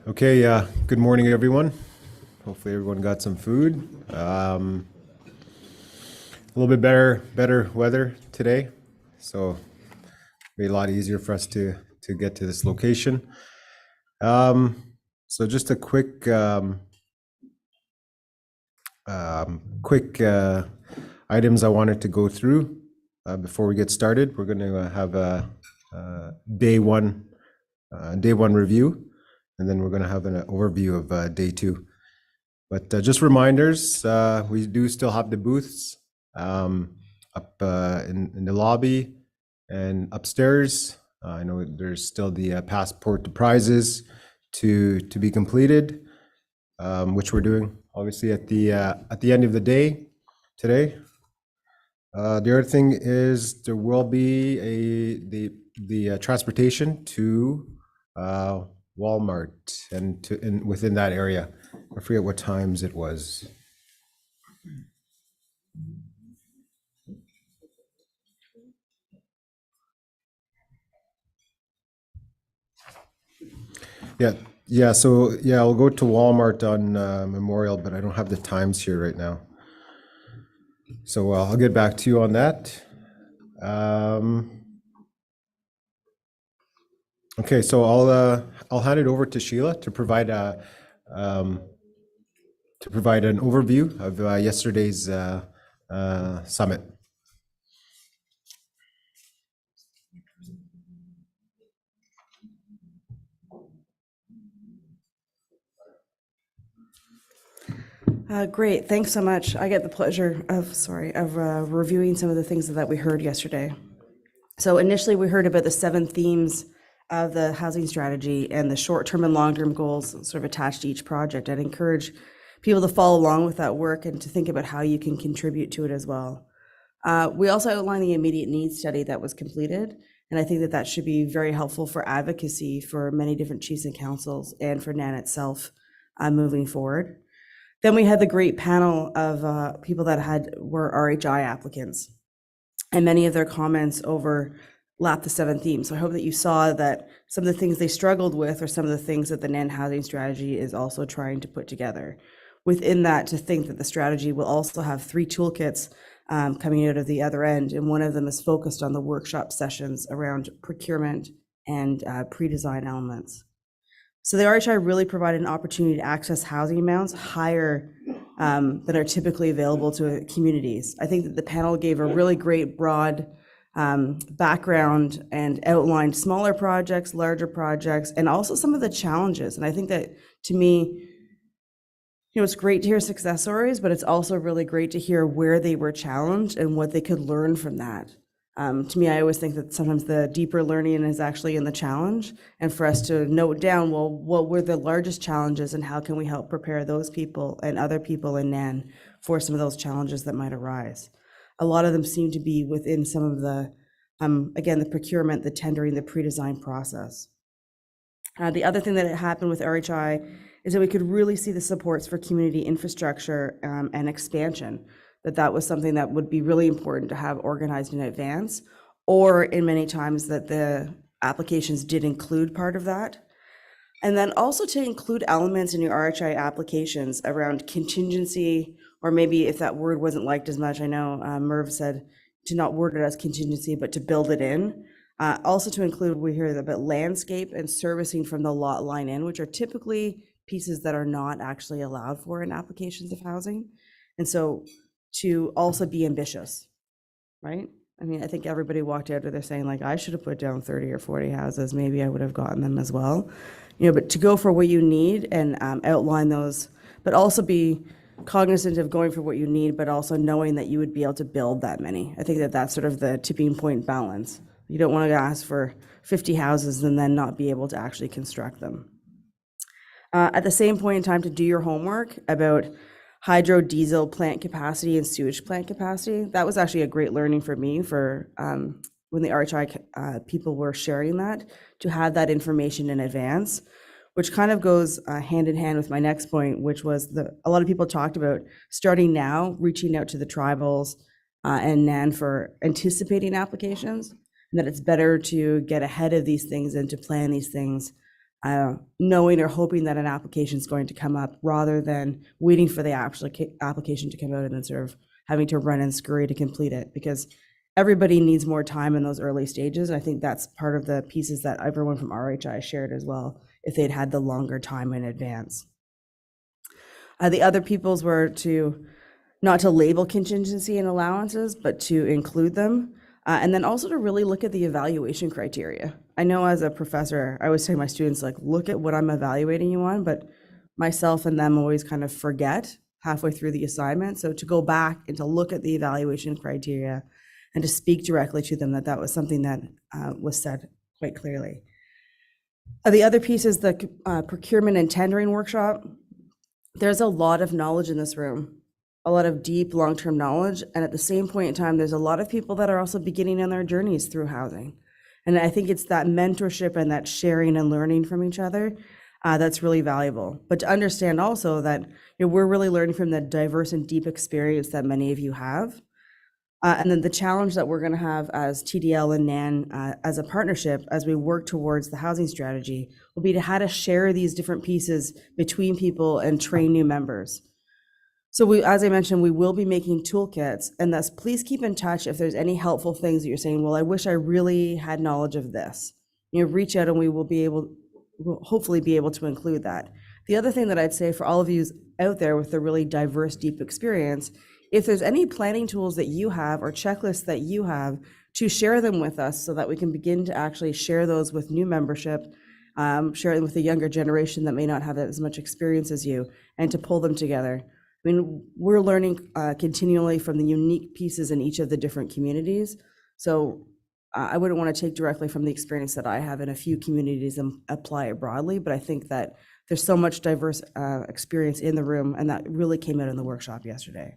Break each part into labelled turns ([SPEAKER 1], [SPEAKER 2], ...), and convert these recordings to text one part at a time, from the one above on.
[SPEAKER 1] Okay, good morning, everyone. Hopefully everyone got some food. A little bit better weather today, so be a lot easier for us to get to this location. So just a quick items I wanted to go through before we get started. We're going to have a day one review, and then we're going to have an overview of day two. But just reminders, we do still have the booths up in the lobby and upstairs. I know there's still the passport to prizes to be completed, which we're doing obviously at the end of the day today. The other thing is there will be the transportation to Walmart and within that area. I forget what times it was. Yeah. So I'll go to Walmart on Memorial, but I don't have the times here right now. So I'll get back to you on that. Okay, so I'll hand it over to Sheila to provide an overview of yesterday's summit.
[SPEAKER 2] Great, thanks so much. I get the pleasure of reviewing some of the things that we heard yesterday. So initially we heard about the 7 themes of the housing strategy and the short-term and long-term goals sort of attached to each project. I'd encourage people to follow along with that work and to think about how you can contribute to it as well. We also outlined the immediate needs study that was completed, and I think that should be very helpful for advocacy for many different chiefs and councils and for NAN itself moving forward. Then we had the great panel of people that were RHI applicants, and many of their comments overlapped the 7 themes. So I hope that you saw that some of the things they struggled with are some of the things that the NAN housing strategy is also trying to put together. Within that, to think that the strategy will also have 3 toolkits coming out of the other end, and one of them is focused on the workshop sessions around procurement and pre-design elements. So the RHI really provided an opportunity to access housing amounts higher that are typically available to communities. I think that the panel gave a really great broad background and outlined smaller projects, larger projects, and also some of the challenges. And I think that, to me, it's great to hear success stories, but it's also really great to hear where they were challenged and what they could learn from that. To me, I always think that sometimes the deeper learning is actually in the challenge, and for us to note down, well, what were the largest challenges and how can we help prepare those people and other people in NAN for some of those challenges that might arise. A lot of them seem to be within some of the, again, the procurement, the tendering, the pre-design process. The other thing that happened with RHI is that we could really see the supports for community infrastructure and expansion, that was something that would be really important to have organized in advance, or in many times that the applications did include part of that. And then also to include elements in your RHI applications around contingency, or maybe if that word wasn't liked as much, I know Merv said to not word it as contingency, but to build it in. Also to include, we hear about landscape and servicing from the lot line in, which are typically pieces that are not actually allowed for in applications of housing. And so to also be ambitious, right? I mean, I think everybody walked out of there saying, like, I should have put down 30 or 40 houses. Maybe I would have gotten them as well. But to go for what you need and outline those, but also be cognizant of going for what you need, but also knowing that you would be able to build that many. I think that that's sort of the tipping point balance. You don't want to ask for 50 houses and then not be able to actually construct them. At the same point in time, to do your homework about hydro diesel plant capacity and sewage plant capacity. That was actually a great learning for me for when the RHI people were sharing that, to have that information in advance, which kind of goes hand in hand with my next point, which was a lot of people talked about starting now, reaching out to the tribals and NAN for anticipating applications, and that it's better to get ahead of these things and to plan these things knowing or hoping that an application is going to come up rather than waiting for the application to come out and then sort of having to run and scurry to complete it, because everybody needs more time in those early stages. And I think that's part of the pieces that everyone from RHI shared as well, if they'd had the longer time in advance. The other peoples were to not to label contingency and allowances, but to include them. And then also to really look at the evaluation criteria. I know as a professor, I always say to my students, like, look at what I'm evaluating you on, but myself and them always kind of forget halfway through the assignment. So to go back and to look at the evaluation criteria and to speak directly to them, that was something that was said quite clearly. The other piece is the procurement and tendering workshop. There's a lot of knowledge in this room, a lot of deep long-term knowledge. And at the same point in time, there's a lot of people that are also beginning on their journeys through housing. And I think it's that mentorship and that sharing and learning from each other that's really valuable. But to understand also that we're really learning from the diverse and deep experience that many of you have. And then the challenge that we're going to have as TDL and NAN as a partnership as we work towards the housing strategy will be to how to share these different pieces between people and train new members. So as I mentioned, we will be making toolkits, and thus please keep in touch if there's any helpful things that you're saying, well, I wish I really had knowledge of this. Reach out and we'll hopefully be able to include that. The other thing that I'd say for all of you out there with a really diverse, deep experience, if there's any planning tools that you have or checklists that you have, to share them with us so that we can begin to actually share those with new membership, share them with the younger generation that may not have as much experience as you, and to pull them together. I mean, we're learning continually from the unique pieces in each of the different communities. So I wouldn't want to take directly from the experience that I have in a few communities and apply it broadly, but I think that there's so much diverse experience in the room, and that really came out in the workshop yesterday.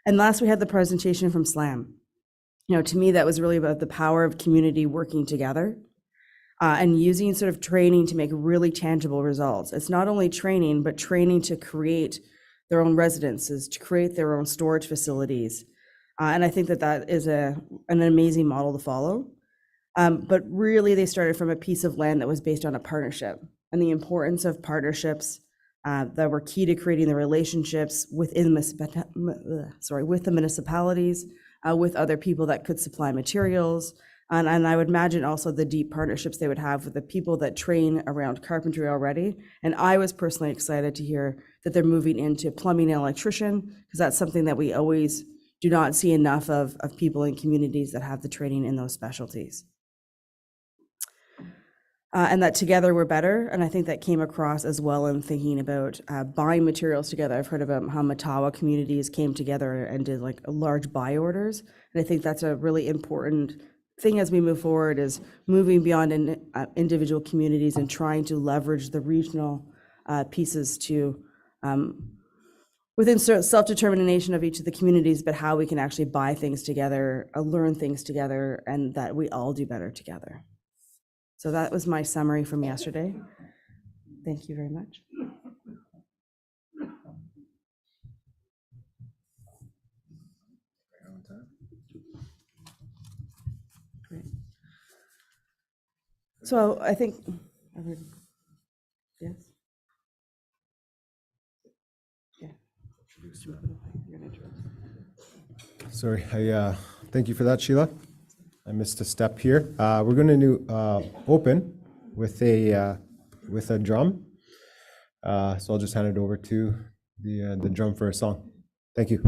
[SPEAKER 2] And last, we had the presentation from SLAM. To me, that was really about the power of community working together and using sort of training to make really tangible results. It's not only training, but training to create their own residences, to create their own storage facilities. And I think that is an amazing model to follow. But really, they started from a piece of land that was based on a partnership and the importance of partnerships that were key to creating the relationships within with the municipalities, with other people that could supply materials. And I would imagine also the deep partnerships they would have with the people that train around carpentry already. And I was personally excited to hear that they're moving into plumbing and electrician, because that's something that we always do not see enough of people in communities that have the training in those specialties. And that together we're better. And I think that came across as well in thinking about buying materials together. I've heard about how Matawa communities came together and did like large buy orders. And I think that's a really important thing as we move forward, is moving beyond individual communities and trying to leverage the regional pieces to within self-determination of each of the communities, but how we can actually buy things together, learn things together, and that we all do better together. So that was my summary from yesterday. Thank you very much. Great. So I think, yes? Yeah.
[SPEAKER 1] Sorry, thank you for that, Sheila. I missed a step here. We're going to open with a drum. So I'll just hand it over to the drum for a song. Thank you.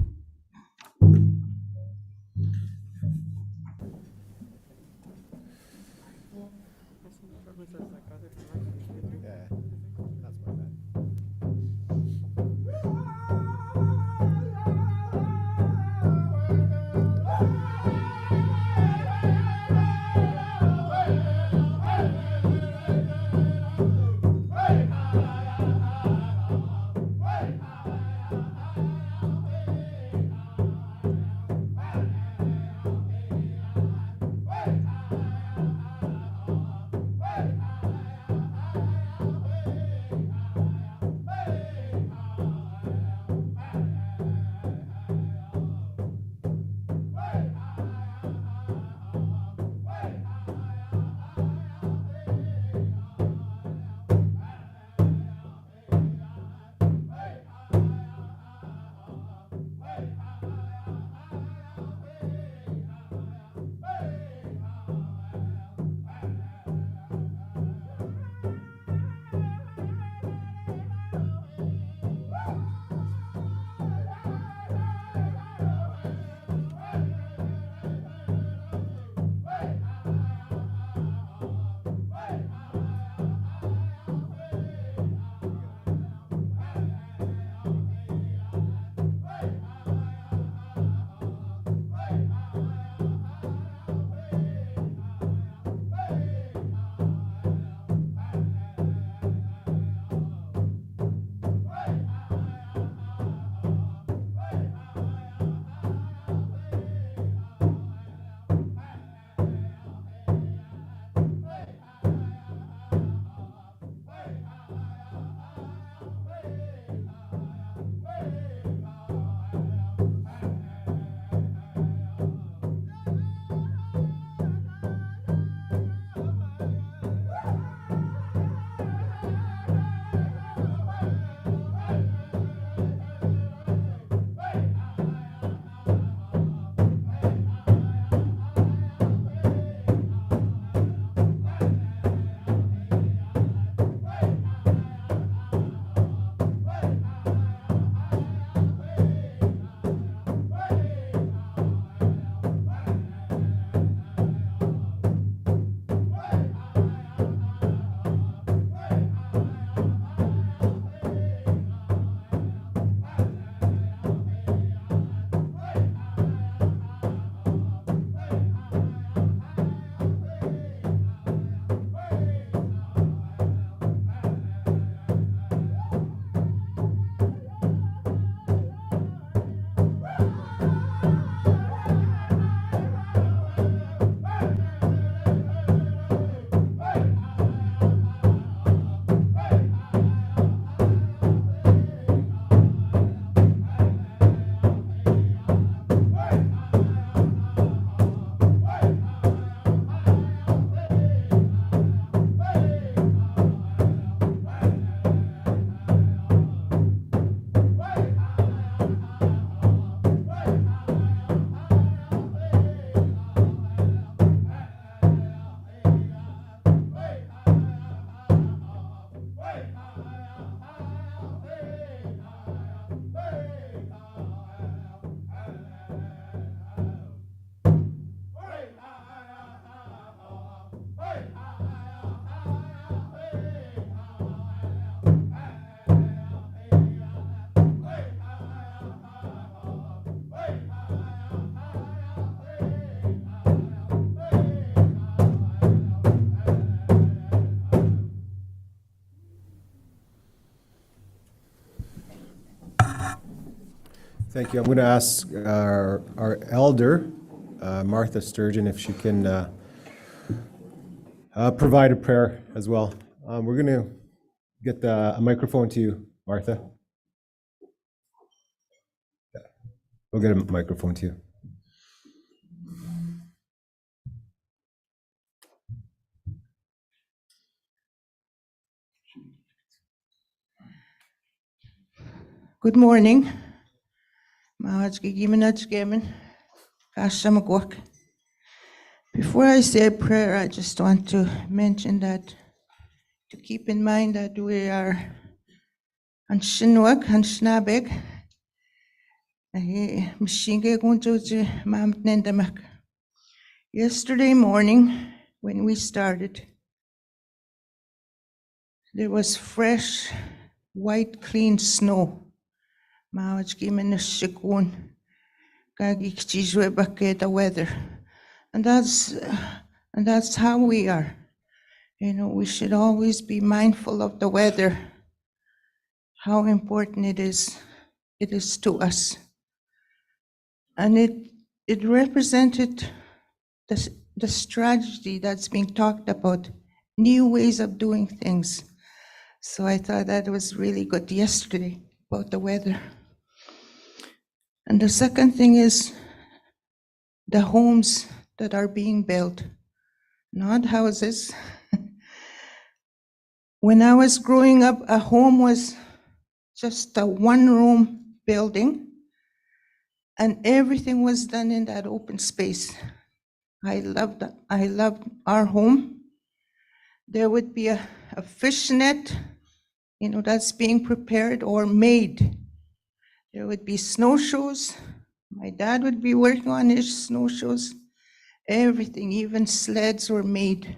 [SPEAKER 1] Thank you. I'm going to ask our elder, Martha Sturgeon, if she can provide a prayer as well. We're going to get a microphone to you, Martha. We'll get a microphone to you.
[SPEAKER 3] Good morning. Before I say a prayer, I just want to mention that to keep in mind that we are on Shinwak, on Schnabeg. Yesterday morning, when we started, there was fresh, white, clean snow. The weather. And that's how we are. You know, we should always be mindful of the weather, how important it is to us. And it represented the strategy that's being talked about, new ways of doing things. So I thought that was really good yesterday about the weather. And the second thing is the homes that are being built, not houses. When I was growing up, a home was just a one-room building, and everything was done in that open space. I loved our home. There would be a fish net, you know, that's being prepared or made. There would be snowshoes. My dad would be working on his snowshoes. Everything, even sleds were made.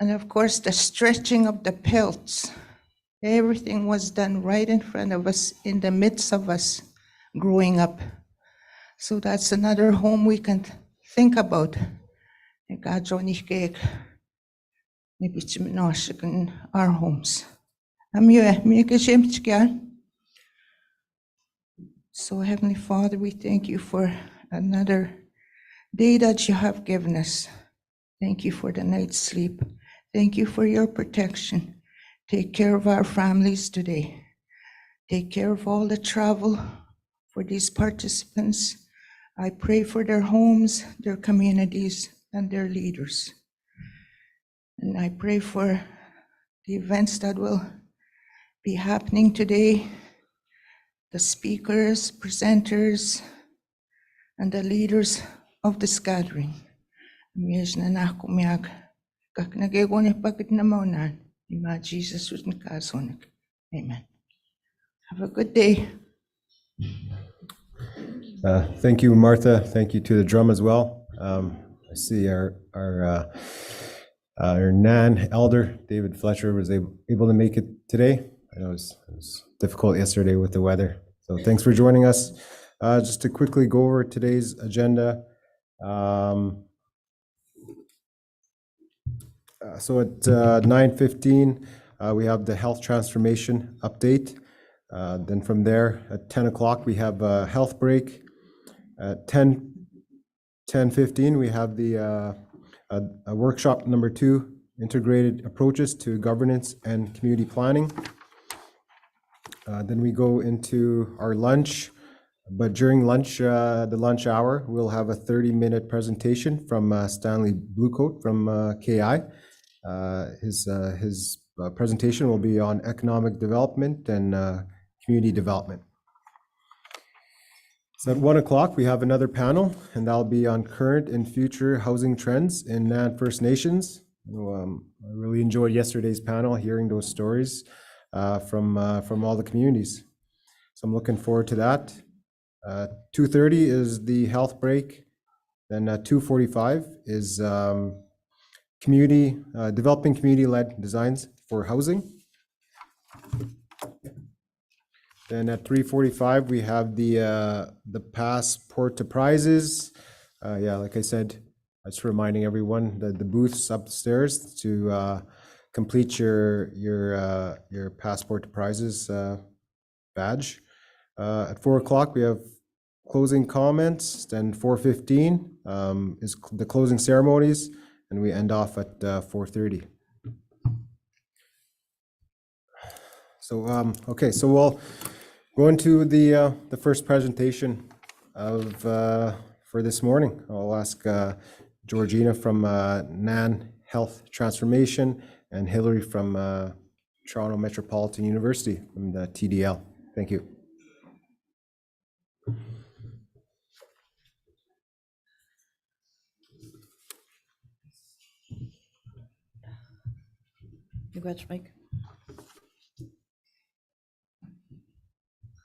[SPEAKER 3] And of course, the stretching of the pelts. Everything was done right in front of us, in the midst of us growing up. So that's another home we can think about. Our homes. So Heavenly Father, we thank you for another day that you have given us. Thank you for the night's sleep. Thank you for your protection. Take care of our families today. Take care of all the travel for these participants. I pray for their homes, their communities, and their leaders. And I pray for the events that will be happening today, the speakers, presenters, and the leaders of this gathering. Jesus Amen. Have a good day.
[SPEAKER 1] Thank you, Martha. Thank you to the drum as well. I see our Nan elder, David Fletcher, was able to make it today. I know it was difficult yesterday with the weather. So thanks for joining us. Just to quickly go over today's agenda. So at 9:15, we have the health transformation update. Then from there, at 10 o'clock, we have a health break. At 10:15, we have the a workshop number 2, integrated approaches to governance and community planning. Then we go into our lunch, but during lunch, the lunch hour, we'll have a 30-minute presentation from Stanley Bluecoat from KI. His presentation will be on economic development and community development. So at 1 o'clock, we have another panel, and that'll be on current and future housing trends in Nan First Nations. I really enjoyed yesterday's panel, hearing those stories from all the communities. So I'm looking forward to that. 2:30 is the health break. Then at 2:45 is developing community-led designs for housing. Then at 3:45 we have the passport to prizes. Like I said, just reminding everyone that the booths upstairs to complete your passport to prizes badge. At 4 o'clock, we have closing comments, then 4:15 is the closing ceremonies, and we end off at 4:30. So, okay, so we'll go into the first presentation of for this morning. I'll ask Georgina from NAN Health Transformation and Hillary from Toronto Metropolitan University from the TDL. Thank you.
[SPEAKER 2] You got your mic?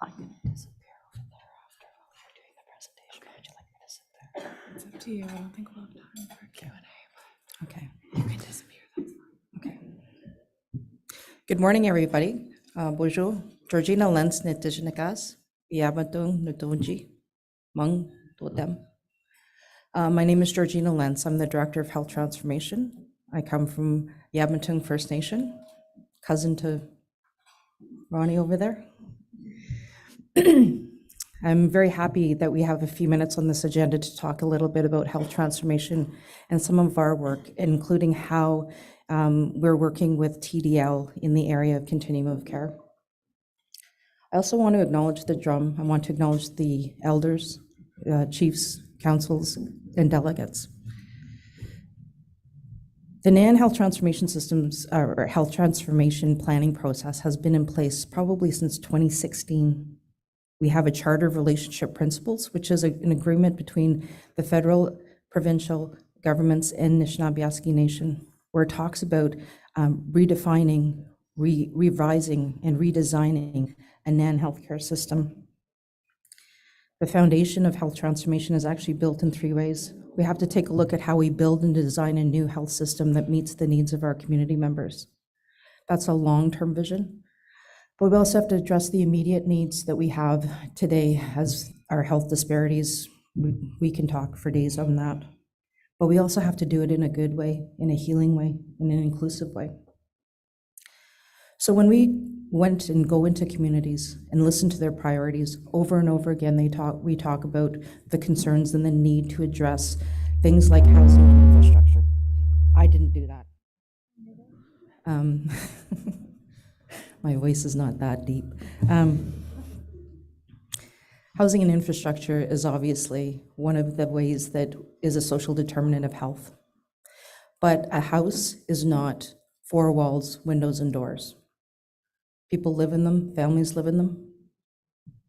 [SPEAKER 2] I'm going to disappear over there after while you're doing the presentation. Would you like me to sit there?
[SPEAKER 4] It's up to you. I don't think we'll have time for Q&A, but
[SPEAKER 2] Okay.
[SPEAKER 4] you can disappear. That's fine.
[SPEAKER 2] Okay. Good morning, everybody. Bonjour. Georgina Lenz Netijnikas, Yabatung Nutunji, Mung Totem. My name is Georgina Lenz. I'm the Director of Health Transformation. I come from Yabatung First Nation, cousin to Ronnie over there. I'm very happy that we have a few minutes on this agenda to talk a little bit about health transformation and some of our work, including how we're working with TDL in the area of continuum of care. I also want to acknowledge the drum. I want to acknowledge the elders, chiefs, councils, and delegates. The NAN Health Transformation Systems, or Health Transformation Planning process has been in place probably since 2016. We have a Charter of Relationship Principles, which is an agreement between the federal, provincial governments and Nishnawbe Aski Nation, where it talks about redefining, revising, and redesigning a NAN healthcare system. The foundation of health transformation is actually built in 3 ways. We have to take a look at how we build and design a new health system that meets the needs of our community members. That's a long-term vision. But we also have to address the immediate needs that we have today as our health disparities. We can talk for days on that. But we also have to do it in a good way, in a healing way, in an inclusive way. So when we went and go into communities and listen to their priorities over and over again, we talk about the concerns and the need to address things like housing and infrastructure. I didn't do that. My voice is not that deep. Housing and infrastructure is obviously one of the ways that is a social determinant of health. But a house is not 4 walls, windows, and doors. People live in them, families live in them.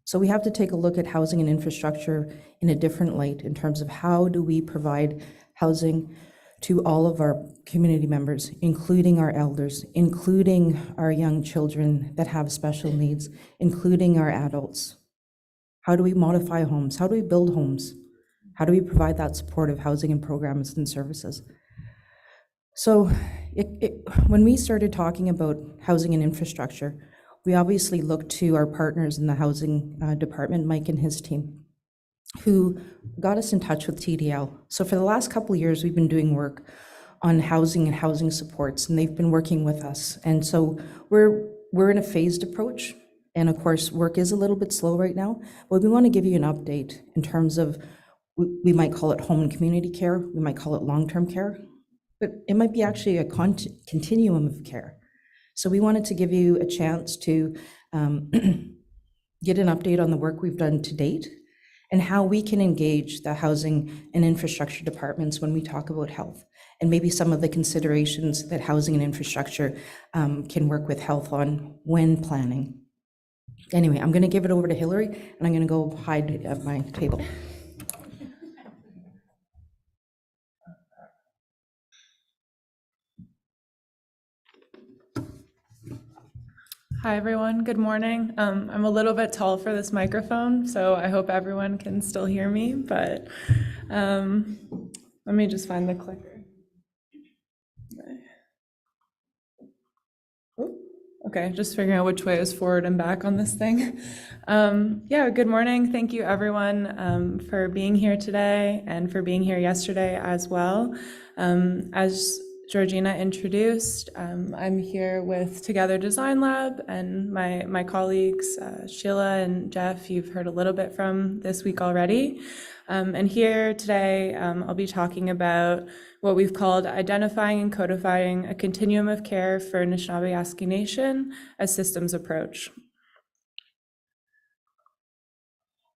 [SPEAKER 2] So we have to take a look at housing and infrastructure in a different light in terms of how do we provide housing to all of our community members, including our elders, including our young children that have special needs, including our adults. How do we modify homes? How do we build homes? How do we provide that supportive housing and programs and services? So when we started talking about housing and infrastructure, we obviously looked to our partners in the housing department, Mike and his team, who got us in touch with TDL. So for the last couple of years, we've been doing work on housing and housing supports, and they've been working with us. And so we're in a phased approach. And of course, work is a little bit slow right now, but we want to give you an update in terms of, we might call it home and community care, we might call it long-term care, but it might be actually a continuum of care. So we wanted to give you a chance to get an update on the work we've done to date and how we can engage the housing and infrastructure departments when we talk about health, and maybe some of the considerations that housing and infrastructure can work with health on when planning. Anyway, I'm going to give it over to Hillary, and I'm going to go hide at my table.
[SPEAKER 4] Hi, everyone. Good morning. I'm a little bit tall for this microphone, so I hope everyone can still hear me, but let me just find the clicker. Okay, just figuring out which way is forward and back on this thing. Yeah, good morning. Thank you, everyone, for being here today and for being here yesterday as well. As Georgina introduced, I'm here with Together Design Lab and my colleagues, Sheila and Jeff, you've heard a little bit from this week already. And here today, I'll be talking about what we've called identifying and codifying a continuum of care for Nishnawbe Aski Nation, a systems approach.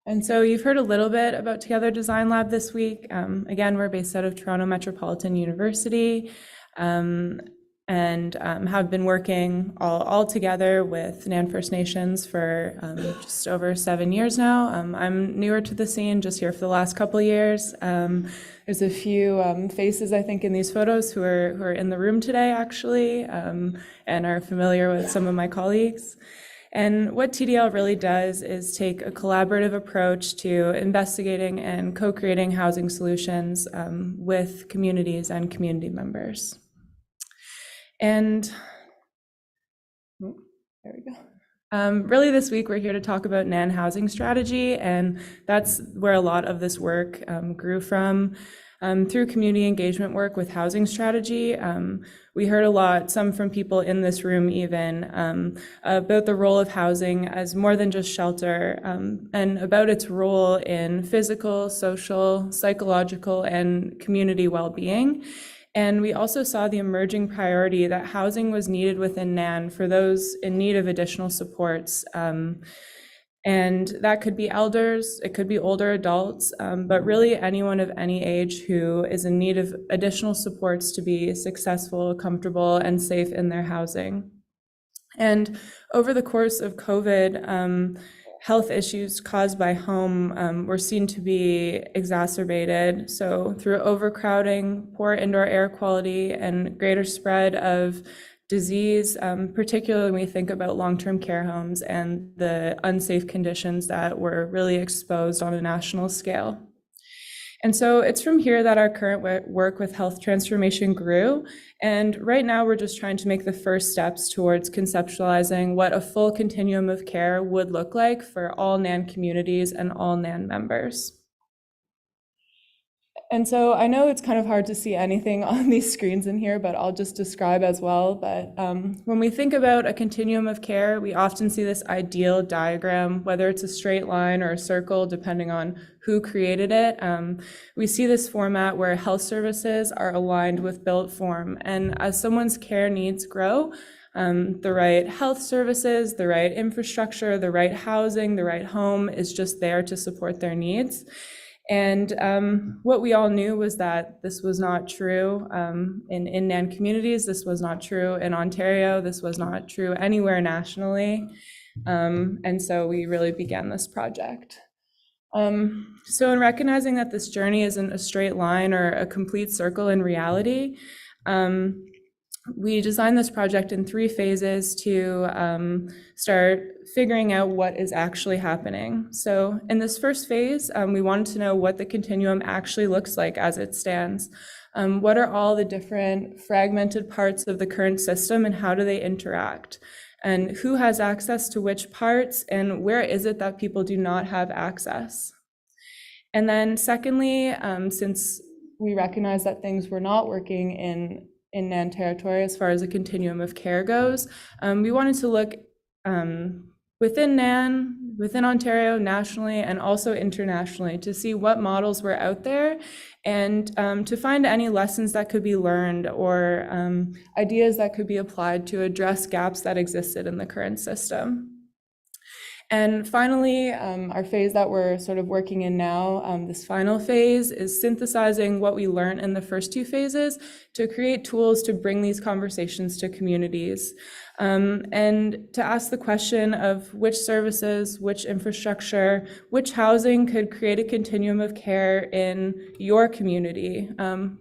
[SPEAKER 4] And so you've heard a little bit about Together Design Lab this week. Again, we're based out of Toronto Metropolitan University and have been working all together with NAN First Nations for just over 7 years now. I'm newer to the scene, just here for the last couple of years. There's a few faces, I think, in these photos who are in the room today, actually, and are familiar with some of my colleagues. And what TDL really does is take a collaborative approach to investigating and co-creating housing solutions with communities and community members. And there we go. Really this week, we're here to talk about NAN housing strategy, and that's where a lot of this work grew from. Through community engagement work with housing strategy, we heard a lot, some from people in this room even, about the role of housing as more than just shelter, and about its role in physical, social, psychological, and community well-being. And we also saw the emerging priority that housing was needed within NAN for those in need of additional supports. And that could be elders, it could be older adults, but really anyone of any age who is in need of additional supports to be successful, comfortable, and safe in their housing. And over the course of COVID, health issues caused by home were seen to be exacerbated. So through overcrowding, poor indoor air quality, and greater spread of disease, particularly when we think about long-term care homes and the unsafe conditions that were really exposed on a national scale. And so it's from here that our current work with health transformation grew. And right now we're just trying to make the first steps towards conceptualizing what a full continuum of care would look like for all NAN communities and all NAN members. And so I know it's kind of hard to see anything on these screens in here, but I'll just describe as well. But when we think about a continuum of care, we often see this ideal diagram, whether it's a straight line or a circle, depending on who created it. We see this format where health services are aligned with built form. And as someone's care needs grow, the right health services, the right infrastructure, the right housing, the right home is just there to support their needs. And what we all knew was that this was not true in NAN communities. This was not true in Ontario. This was not true anywhere nationally. And so we really began this project. So in recognizing that this journey isn't a straight line or a complete circle in reality, we designed this project in 3 phases to start figuring out what is actually happening. So in this first phase, we wanted to know what the continuum actually looks like as it stands. What are all the different fragmented parts of the current system and how do they interact? And who has access to which parts and where is it that people do not have access? And then secondly, since we recognize that things were not working in NAN territory as far as a continuum of care goes, we wanted to look within NAN, within Ontario, nationally, and also internationally to see what models were out there and to find any lessons that could be learned or ideas that could be applied to address gaps that existed in the current system. And finally, our phase that we're sort of working in now, this final phase, is synthesizing what we learned in the first 2 phases to create tools to bring these conversations to communities. And to ask the question of which services, which infrastructure, which housing could create a continuum of care in your community,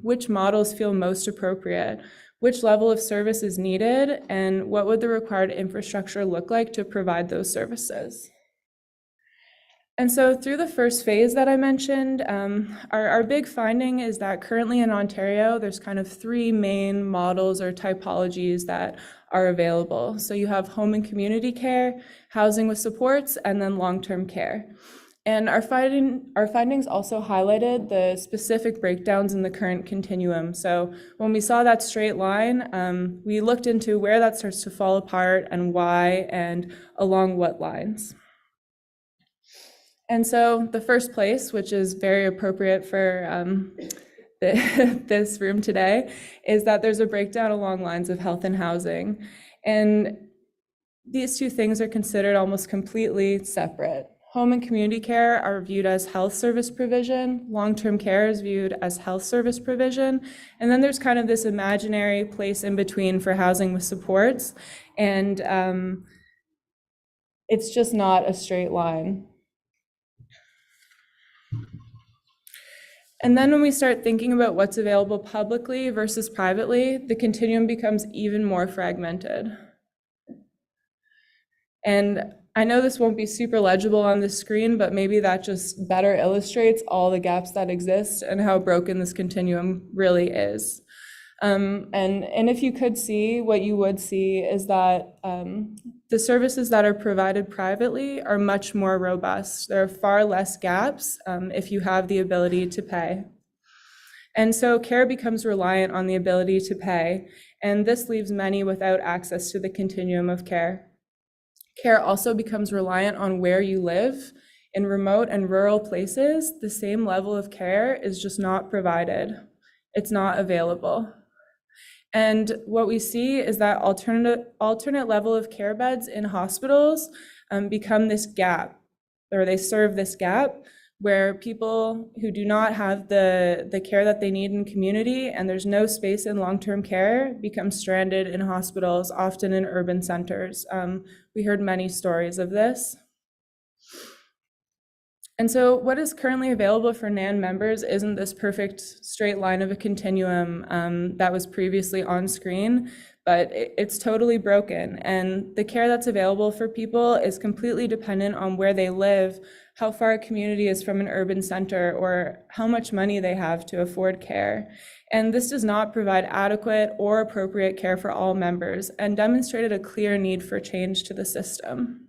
[SPEAKER 4] which models feel most appropriate, which level of service is needed, and what would the required infrastructure look like to provide those services. And so through the first phase that I mentioned, our big finding is that currently in Ontario, there's kind of 3 main models or typologies that are available. So you have home and community care, housing with supports, and then long-term care. And our findings also highlighted the specific breakdowns in the current continuum. So when we saw that straight line, we looked into where that starts to fall apart and why and along what lines. And so the first place, which is very appropriate for this room today, is that there's a breakdown along lines of health and housing. And these two things are considered almost completely separate. Home and community care are viewed as health service provision. Long-term care is viewed as health service provision. And then there's kind of this imaginary place in between for housing with supports. And it's just not a straight line. And then when we start thinking about what's available publicly versus privately, the continuum becomes even more fragmented. And I know this won't be super legible on the screen, but maybe that just better illustrates all the gaps that exist and how broken this continuum really is. And if you could see, what you would see is that the services that are provided privately are much more robust. There are far less gaps if you have the ability to pay. And so care becomes reliant on the ability to pay, and this leaves many without access to the continuum of care. Care also becomes reliant on where you live. In remote and rural places, the same level of care is just not provided. It's not available. And what we see is that alternate level of care beds in hospitals become this gap, or they serve this gap, where people who do not have the care that they need in community and there's no space in long-term care become stranded in hospitals, often in urban centers. We heard many stories of this. And so what is currently available for NAN members isn't this perfect straight line of a continuum that was previously on screen, but it's totally broken. And the care that's available for people is completely dependent on where they live, how far a community is from an urban center, or how much money they have to afford care. And this does not provide adequate or appropriate care for all members and demonstrated a clear need for change to the system.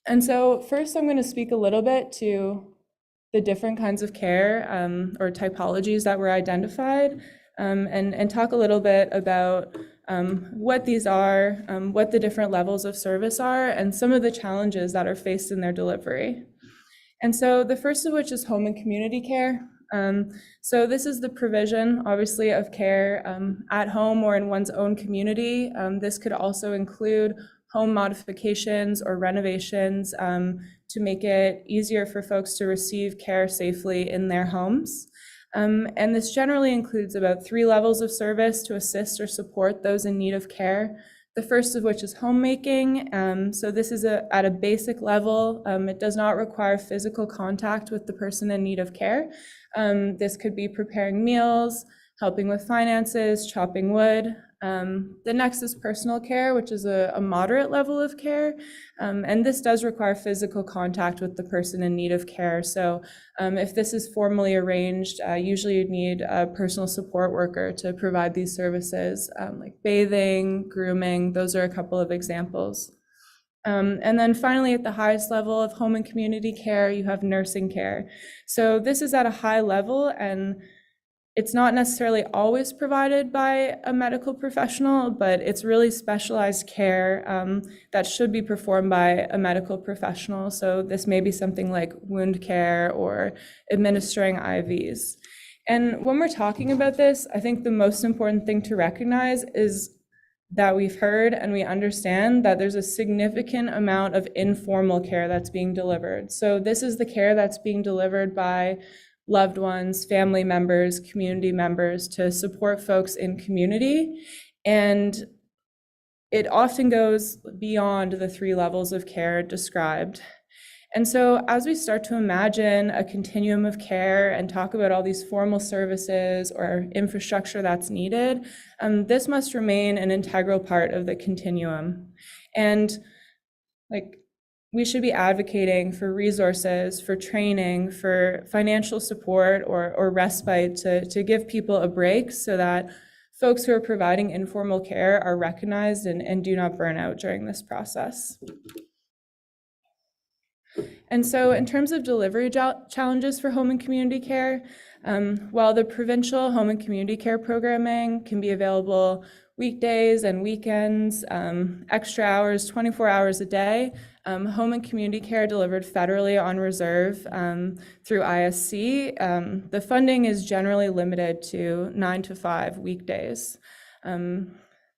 [SPEAKER 4] And so first, I'm going to speak a little bit to the different kinds of care or typologies that were identified, and talk a little bit about what these are, what the different levels of service are, and some of the challenges that are faced in their delivery. And so the first of which is home and community care. So this is the provision, obviously, of care at home or in one's own community. This could also include home modifications or renovations to make it easier for folks to receive care safely in their homes. And this generally includes about 3 levels of service to assist or support those in need of care. The first of which is homemaking. So this is at a basic level. It does not require physical contact with the person in need of care. This could be preparing meals, helping with finances, chopping wood. The next is personal care, which is a moderate level of care. And this does require physical contact with the person in need of care. So if this is formally arranged, usually you'd need a personal support worker to provide these services, like bathing, grooming. Those are a couple of examples. And then finally, at the highest level of home and community care, you have nursing care. So this is at a high level, and it's not necessarily always provided by a medical professional, but it's really specialized care that should be performed by a medical professional. So this may be something like wound care or administering IVs. And when we're talking about this, I think the most important thing to recognize is that we've heard and we understand that there's a significant amount of informal care that's being delivered. So this is the care that's being delivered by loved ones, family members, community members to support folks in community. And it often goes beyond the 3 levels of care described. And so as we start to imagine a continuum of care and talk about all these formal services or infrastructure that's needed, this must remain an integral part of the continuum. And we should be advocating for resources, for training, for financial support or respite to give people a break so that folks who are providing informal care are recognized and do not burn out during this process. And so in terms of delivery challenges for home and community care, while the provincial home and community care programming can be available weekdays and weekends, extra hours, 24 hours a day, home and community care delivered federally on reserve through ISC, the funding is generally limited to 9 to 5 weekdays.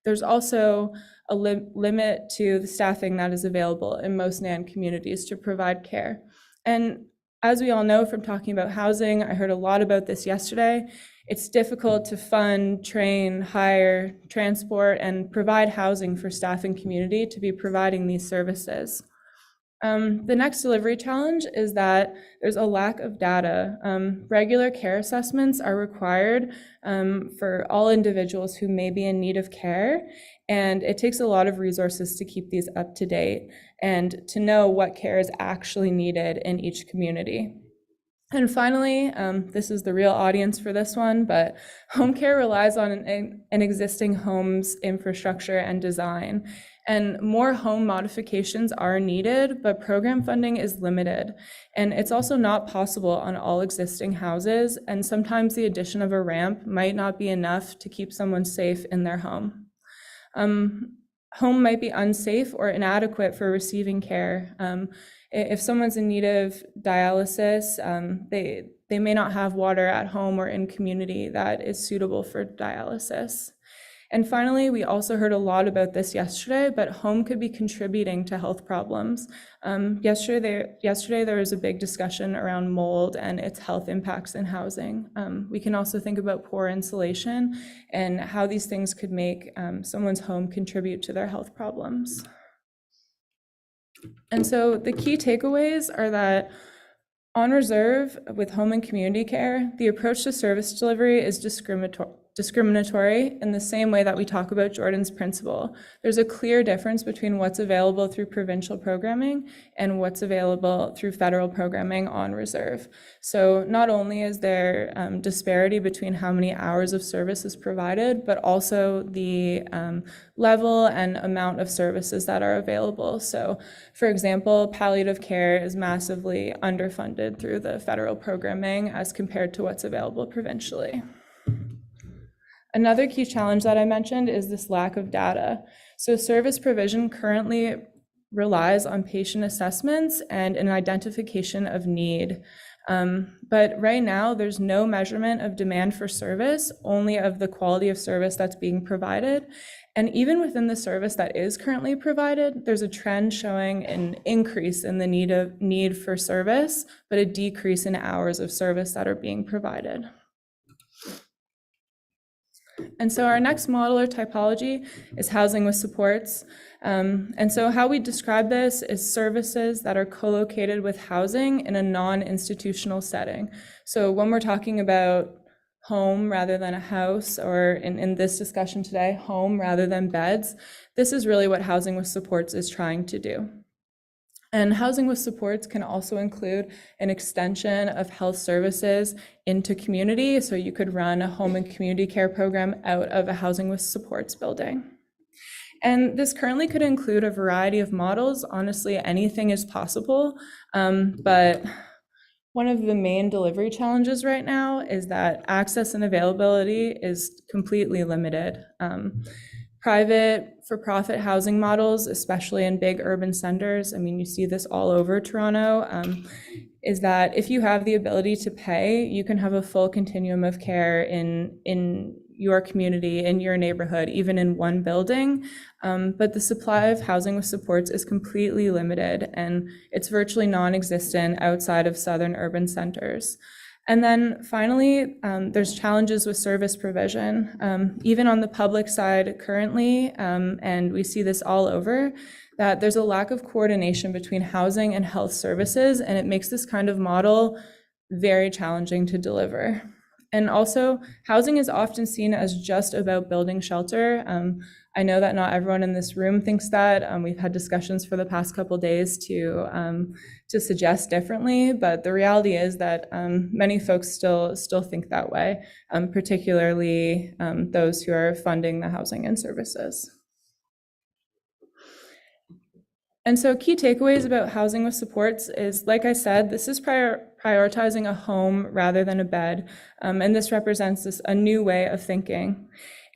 [SPEAKER 4] There's also a limit to the staffing that is available in most NAN communities to provide care. And as we all know from talking about housing, I heard a lot about this yesterday, it's difficult to fund, train, hire, transport, and provide housing for staff and community to be providing these services. The next delivery challenge is that there's a lack of data. Regular care assessments are required for all individuals who may be in need of care, and it takes a lot of resources to keep these up to date and to know what care is actually needed in each community. And finally, this is the real audience for this one, but home care relies on an existing home's infrastructure and design. And more home modifications are needed, but program funding is limited. And it's also not possible on all existing houses, and sometimes the addition of a ramp might not be enough to keep someone safe in their home. Home might be unsafe or inadequate for receiving care. If someone's in need of dialysis, they may not have water at home or in community that is suitable for dialysis. And finally, we also heard a lot about this yesterday, but home could be contributing to health problems. Yesterday there was a big discussion around mold and its health impacts in housing. We can also think about poor insulation and how these things could make someone's home contribute to their health problems. And so the key takeaways are that on reserve with home and community care, the approach to service delivery is discriminatory in the same way that we talk about Jordan's principle. There's a clear difference between what's available through provincial programming and what's available through federal programming on reserve. So not only is there disparity between how many hours of service is provided, but also the level and amount of services that are available. So for example, palliative care is massively underfunded through the federal programming as compared to what's available provincially. Another key challenge that I mentioned is this lack of data. So service provision currently relies on patient assessments and an identification of need. But right now, there's no measurement of demand for service, only of the quality of service that's being provided. And even within the service that is currently provided, there's a trend showing an increase in the need for service, but a decrease in hours of service that are being provided. And so our next model or typology is housing with supports. And so how we describe this is services that are co-located with housing in a non-institutional setting. So when we're talking about home rather than a house, or in this discussion today, home rather than beds, this is really what housing with supports is trying to do. And housing with supports can also include an extension of health services into community. So you could run a home and community care program out of a housing with supports building. And this currently could include a variety of models. Honestly, anything is possible, but one of the main delivery challenges right now is that access and availability is completely limited. Private for-profit housing models, especially in big urban centers, I mean, you see this all over Toronto, is that if you have the ability to pay, you can have a full continuum of care in your community, in your neighborhood, even in one building. But the supply of housing with supports is completely limited, and it's virtually non-existent outside of southern urban centers. And then finally, there's challenges with service provision, even on the public side currently, and we see this all over, that there's a lack of coordination between housing and health services, and it makes this kind of model very challenging to deliver. And also, housing is often seen as just about building shelter. I know that not everyone in this room thinks that. We've had discussions for the past couple days to suggest differently, but the reality is that many folks still think that way, particularly those who are funding the housing and services. And so key takeaways about housing with supports is, like I said, this is prioritizing a home rather than a bed. And this represents a new way of thinking.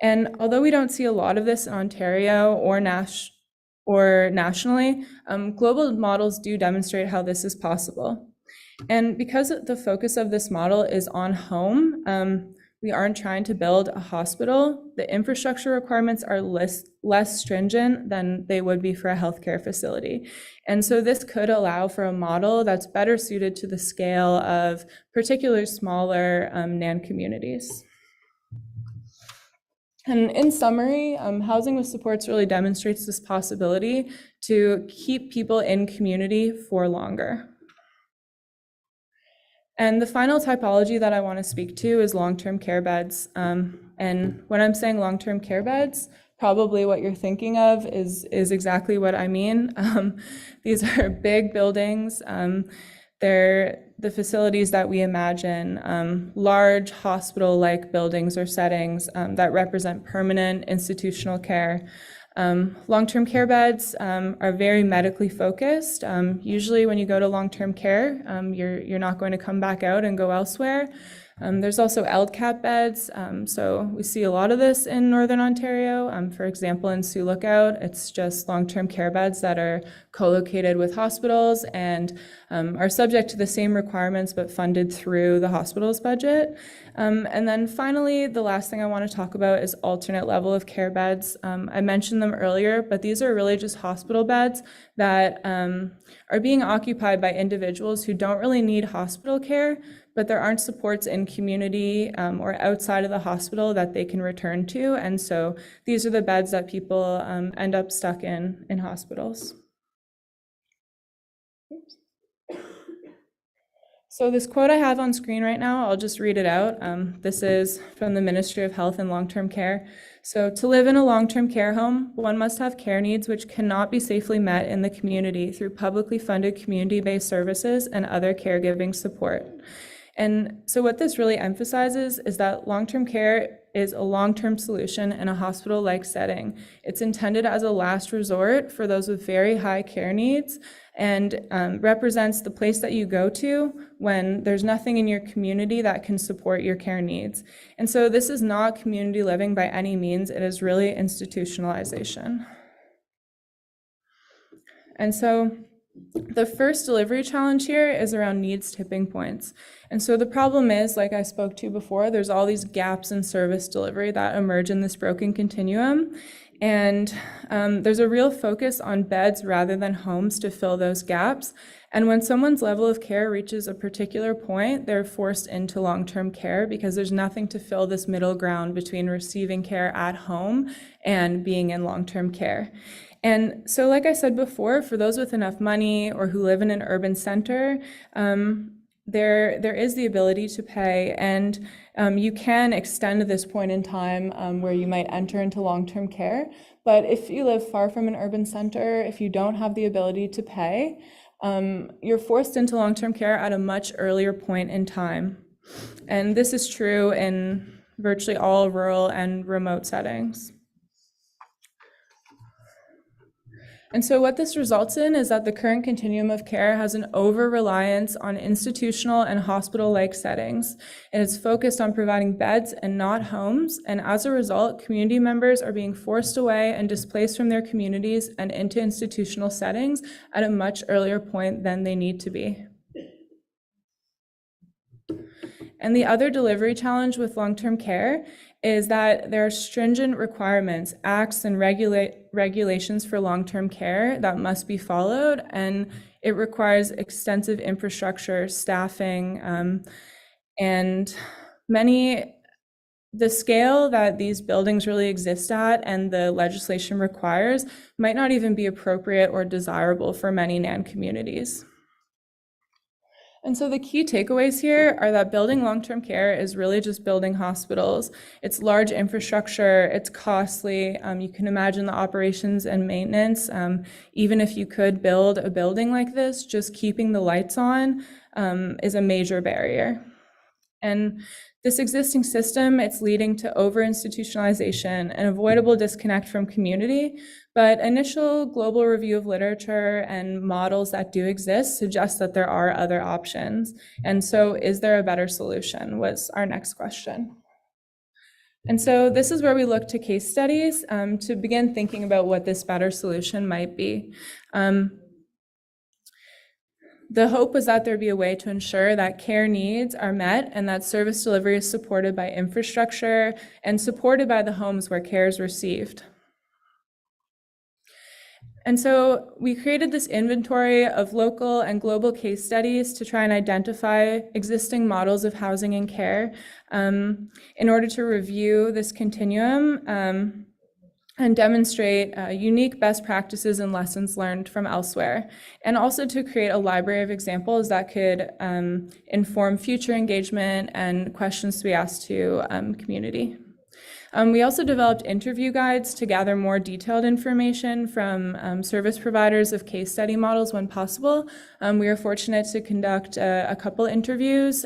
[SPEAKER 4] And although we don't see a lot of this in Ontario or nationally, global models do demonstrate how this is possible. And because the focus of this model is on home, we aren't trying to build a hospital. The infrastructure requirements are less stringent than they would be for a healthcare facility. And so this could allow for a model that's better suited to the scale of particularly smaller NAN communities. And in summary, housing with supports really demonstrates this possibility to keep people in community for longer. And the final typology that I want to speak to is long-term care beds. And when I'm saying long-term care beds, probably what you're thinking of is exactly what I mean. These are big buildings. They're the facilities that we imagine, large hospital-like buildings or settings that represent permanent institutional care. Long-term care beds are very medically focused. Usually when you go to long-term care, you're not going to come back out and go elsewhere. There's also LCAP beds. So we see a lot of this in Northern Ontario. For example, in Sioux Lookout, it's just long-term care beds that are co-located with hospitals and are subject to the same requirements but funded through the hospital's budget. And then finally, the last thing I want to talk about is alternate level of care beds. I mentioned them earlier, but these are really just hospital beds that are being occupied by individuals who don't really need hospital care, but there aren't supports in community or outside of the hospital that they can return to. And so these are the beds that people end up stuck in hospitals. Oops. So this quote I have on screen right now, I'll just read it out. This is from the Ministry of Health and Long-Term Care. So to live in a long-term care home, one must have care needs which cannot be safely met in the community through publicly funded community-based services and other caregiving support. And so what this really emphasizes is that long-term care is a long-term solution in a hospital-like setting. It's intended as a last resort for those with very high care needs and represents the place that you go to when there's nothing in your community that can support your care needs. And so this is not community living by any means. It is really institutionalization. And so the first delivery challenge here is around needs tipping points. And so the problem is, like I spoke to before, there's all these gaps in service delivery that emerge in this broken continuum. And there's a real focus on beds rather than homes to fill those gaps. And when someone's level of care reaches a particular point, they're forced into long-term care because there's nothing to fill this middle ground between receiving care at home and being in long-term care. And so, like I said before, for those with enough money or who live in an urban center, there is the ability to pay, and you can extend this point in time where you might enter into long-term care. But if you live far from an urban center, if you don't have the ability to pay, you're forced into long-term care at a much earlier point in time. And this is true in virtually all rural and remote settings. And so what this results in is that the current continuum of care has an over-reliance on institutional and hospital-like settings. And it's focused on providing beds and not homes. And as a result, community members are being forced away and displaced from their communities and into institutional settings at a much earlier point than they need to be. And the other delivery challenge with long-term care is that there are stringent requirements, acts, and regulations for long-term care that must be followed, and it requires extensive infrastructure, staffing, and the scale that these buildings really exist at and the legislation requires might not even be appropriate or desirable for many NAN communities. And so the key takeaways here are that building long-term care is really just building hospitals. It's large infrastructure, it's costly. You can imagine the operations and maintenance. Even if you could build a building like this, just keeping the lights on is a major barrier. And This existing system, it's leading to over-institutionalization and avoidable disconnect from community, but initial global review of literature and models that do exist suggest that there are other options. And so is there a better solution was our next question. And so this is where we look to case studies to begin thinking about what this better solution might be. The hope was that there'd be a way to ensure that care needs are met and that service delivery is supported by infrastructure and supported by the homes where care is received. And so we created this inventory of local and global case studies to try and identify existing models of housing and care in order to review this continuum and demonstrate unique best practices and lessons learned from elsewhere, and also to create a library of examples that could inform future engagement and questions to be asked to community. We also developed interview guides to gather more detailed information from service providers of case study models when possible. We were fortunate to conduct a couple interviews,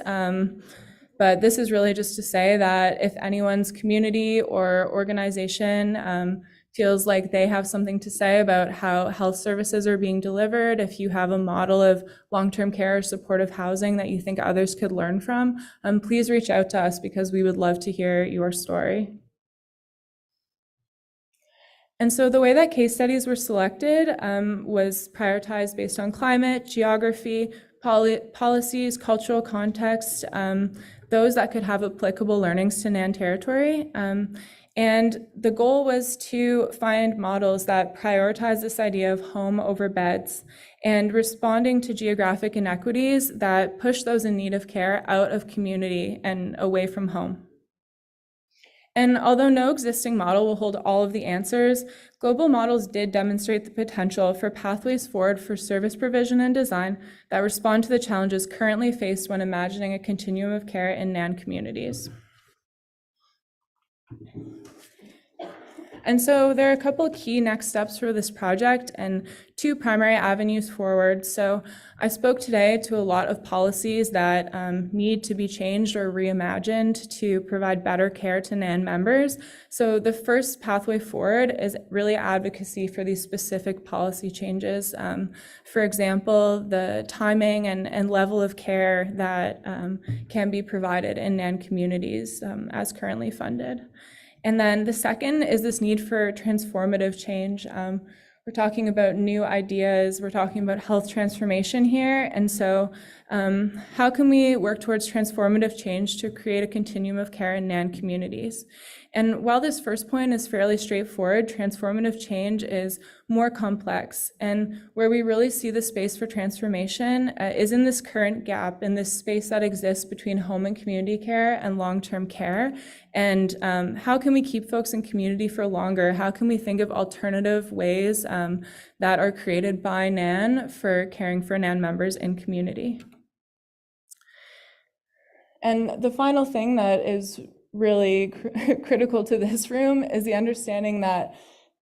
[SPEAKER 4] but this is really just to say that if anyone's community or organization feels like they have something to say about how health services are being delivered, if you have a model of long-term care or supportive housing that you think others could learn from, please reach out to us because we would love to hear your story. And so the way that case studies were selected was prioritized based on climate, geography, policies, cultural context, those that could have applicable learnings to NAN territory. And the goal was to find models that prioritize this idea of home over beds and responding to geographic inequities that push those in need of care out of community and away from home. And although no existing model will hold all of the answers, global models did demonstrate the potential for pathways forward for service provision and design that respond to the challenges currently faced when imagining a continuum of care in NAN communities. And so there are a couple of key next steps for this project and two primary avenues forward. So I spoke today to a lot of policies that need to be changed or reimagined to provide better care to NAN members. So the first pathway forward is really advocacy for these specific policy changes. For example, the timing and level of care that can be provided in NAN communities as currently funded. And then the second is this need for transformative change. We're talking about new ideas, we're talking about health transformation here. And so how can we work towards transformative change to create a continuum of care in NAN communities? And while this first point is fairly straightforward, transformative change is more complex. And where we really see the space for transformation is in this current gap, in this space that exists between home and community care and long-term care. And how can we keep folks in community for longer? How can we think of alternative ways that are created by NAN for caring for NAN members in community? And the final thing that is really critical to this room is the understanding that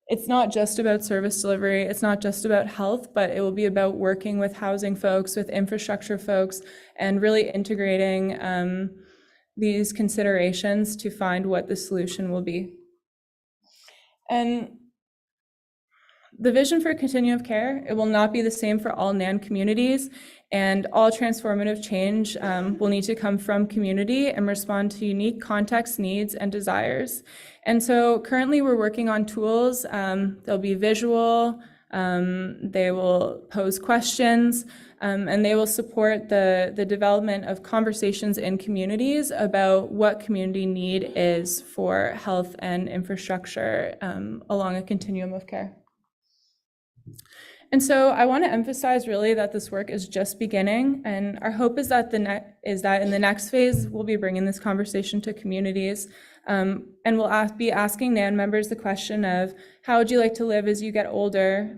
[SPEAKER 4] it's not just about service delivery, it's not just about health, but it will be about working with housing folks, with infrastructure folks, and really integrating these considerations to find what the solution will be. And the vision for a continuum of care, it will not be the same for all NAN communities, and all transformative change will need to come from community and respond to unique context, needs, and desires. And so currently we're working on tools. They'll be visual, they will pose questions, and they will support the development of conversations in communities about what community need is for health and infrastructure along a continuum of care. And so I want to emphasize really that this work is just beginning, and our hope is that in the next phase we'll be bringing this conversation to communities, and we'll be asking NAN members the question of how would you like to live as you get older?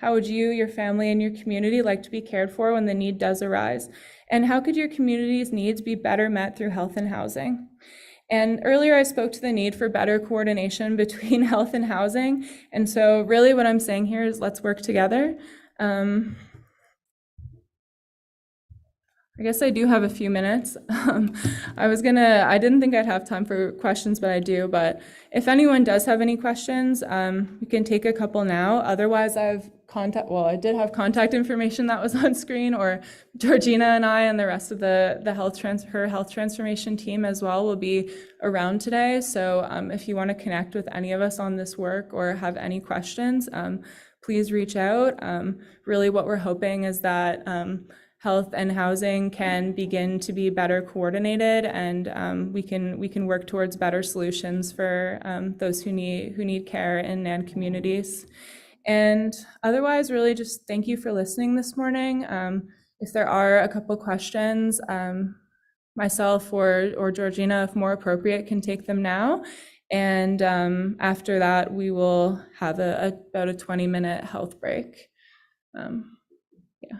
[SPEAKER 4] How would you, your family, and your community like to be cared for when the need does arise? And how could your community's needs be better met through health and housing? And earlier I spoke to the need for better coordination between health and housing. And so really what I'm saying here is let's work together. I guess I do have a few minutes. I didn't think I'd have time for questions, but I do. But if anyone does have any questions, we can take a couple now. Otherwise, I did have contact information that was on screen, or Georgina and I and the rest of her health transformation team as well will be around today. So if you want to connect with any of us on this work or have any questions, please reach out. Really what we're hoping is that health and housing can begin to be better coordinated, and we can work towards better solutions for those who need care in NAN communities. And otherwise, really just thank you for listening this morning. If there are a couple questions, myself or Georgina, if more appropriate, can take them now. And after that, we will have about a 20-minute health break. Yeah,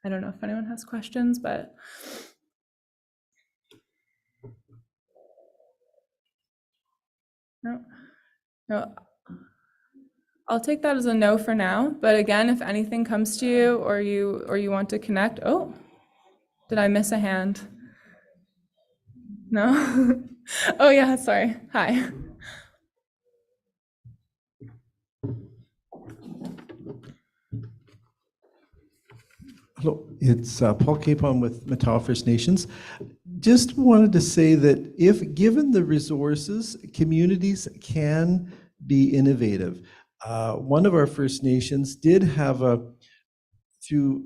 [SPEAKER 4] I don't know if anyone has questions, but. No, I'll take that as a no for now. But again, if anything comes to you or you want to connect, oh, did I miss a hand? No? Oh yeah, sorry. Hi.
[SPEAKER 5] Hello, it's Paul Capon with Mattawa First Nations. Just wanted to say that if given the resources, communities can be innovative. One of our First Nations did have through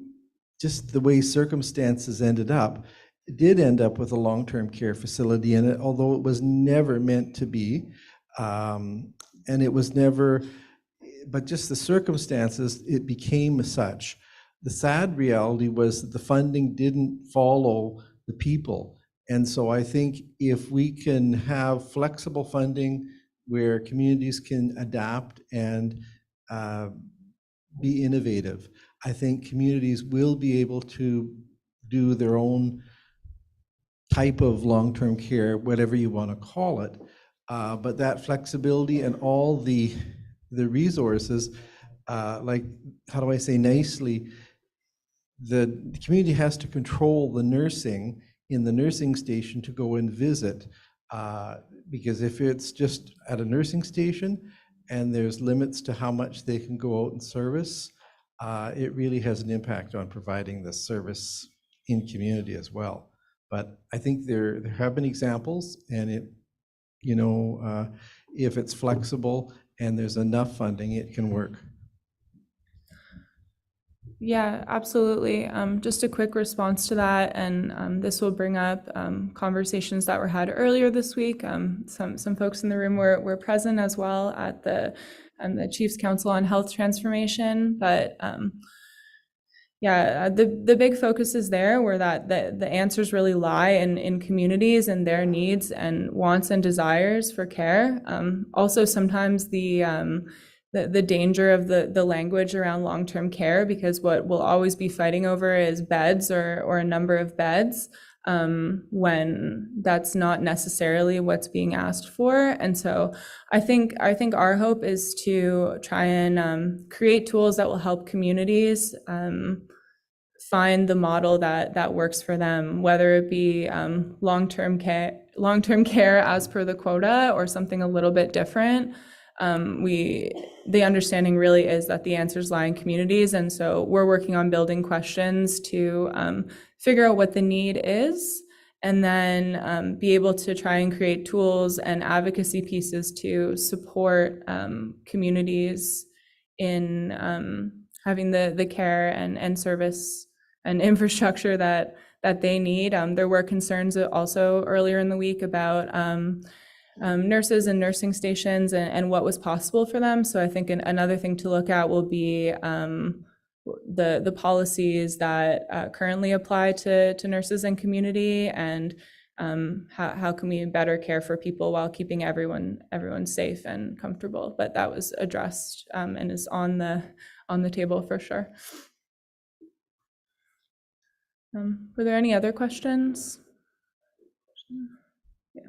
[SPEAKER 5] just the way circumstances ended up, did end up with a long-term care facility in it, although it was never meant to be. And it was never, but just the circumstances, it became such. The sad reality was that the funding didn't follow the people. And so I think if we can have flexible funding where communities can adapt and be innovative, I think communities will be able to do their own type of long-term care, whatever you want to call it. But that flexibility and all the resources, like, how do I say nicely, the community has to control the nursing in the nursing station to go and visit. Because if it's just at a nursing station and there's limits to how much they can go out and service, it really has an impact on providing the service in community as well. But I think there have been examples, and it, if it's flexible and there's enough funding, it can work.
[SPEAKER 4] Yeah, absolutely. Just a quick response to that, and this will bring up conversations that were had earlier this week. Some folks in the room were present as well at the Chiefs Council on Health Transformation. But the big focus is there, where that the answers really lie in communities and their needs and wants and desires for care. Also, sometimes the danger of the language around long-term care, because what we'll always be fighting over is beds or a number of beds, when that's not necessarily what's being asked for. And so I think our hope is to try and create tools that will help communities find the model that works for them, whether it be long-term care as per the quota or something a little bit different. The understanding really is that the answers lie in communities, and so we're working on building questions to figure out what the need is, and then be able to try and create tools and advocacy pieces to support communities in having the care and service and infrastructure that they need. There were concerns also earlier in the week about nurses and nursing stations and what was possible for them. So I think another thing to look at will be the policies that currently apply to nurses and community, and how can we better care for people while keeping everyone safe and comfortable. But that was addressed and is on the table for sure. Were there any other questions? Yeah.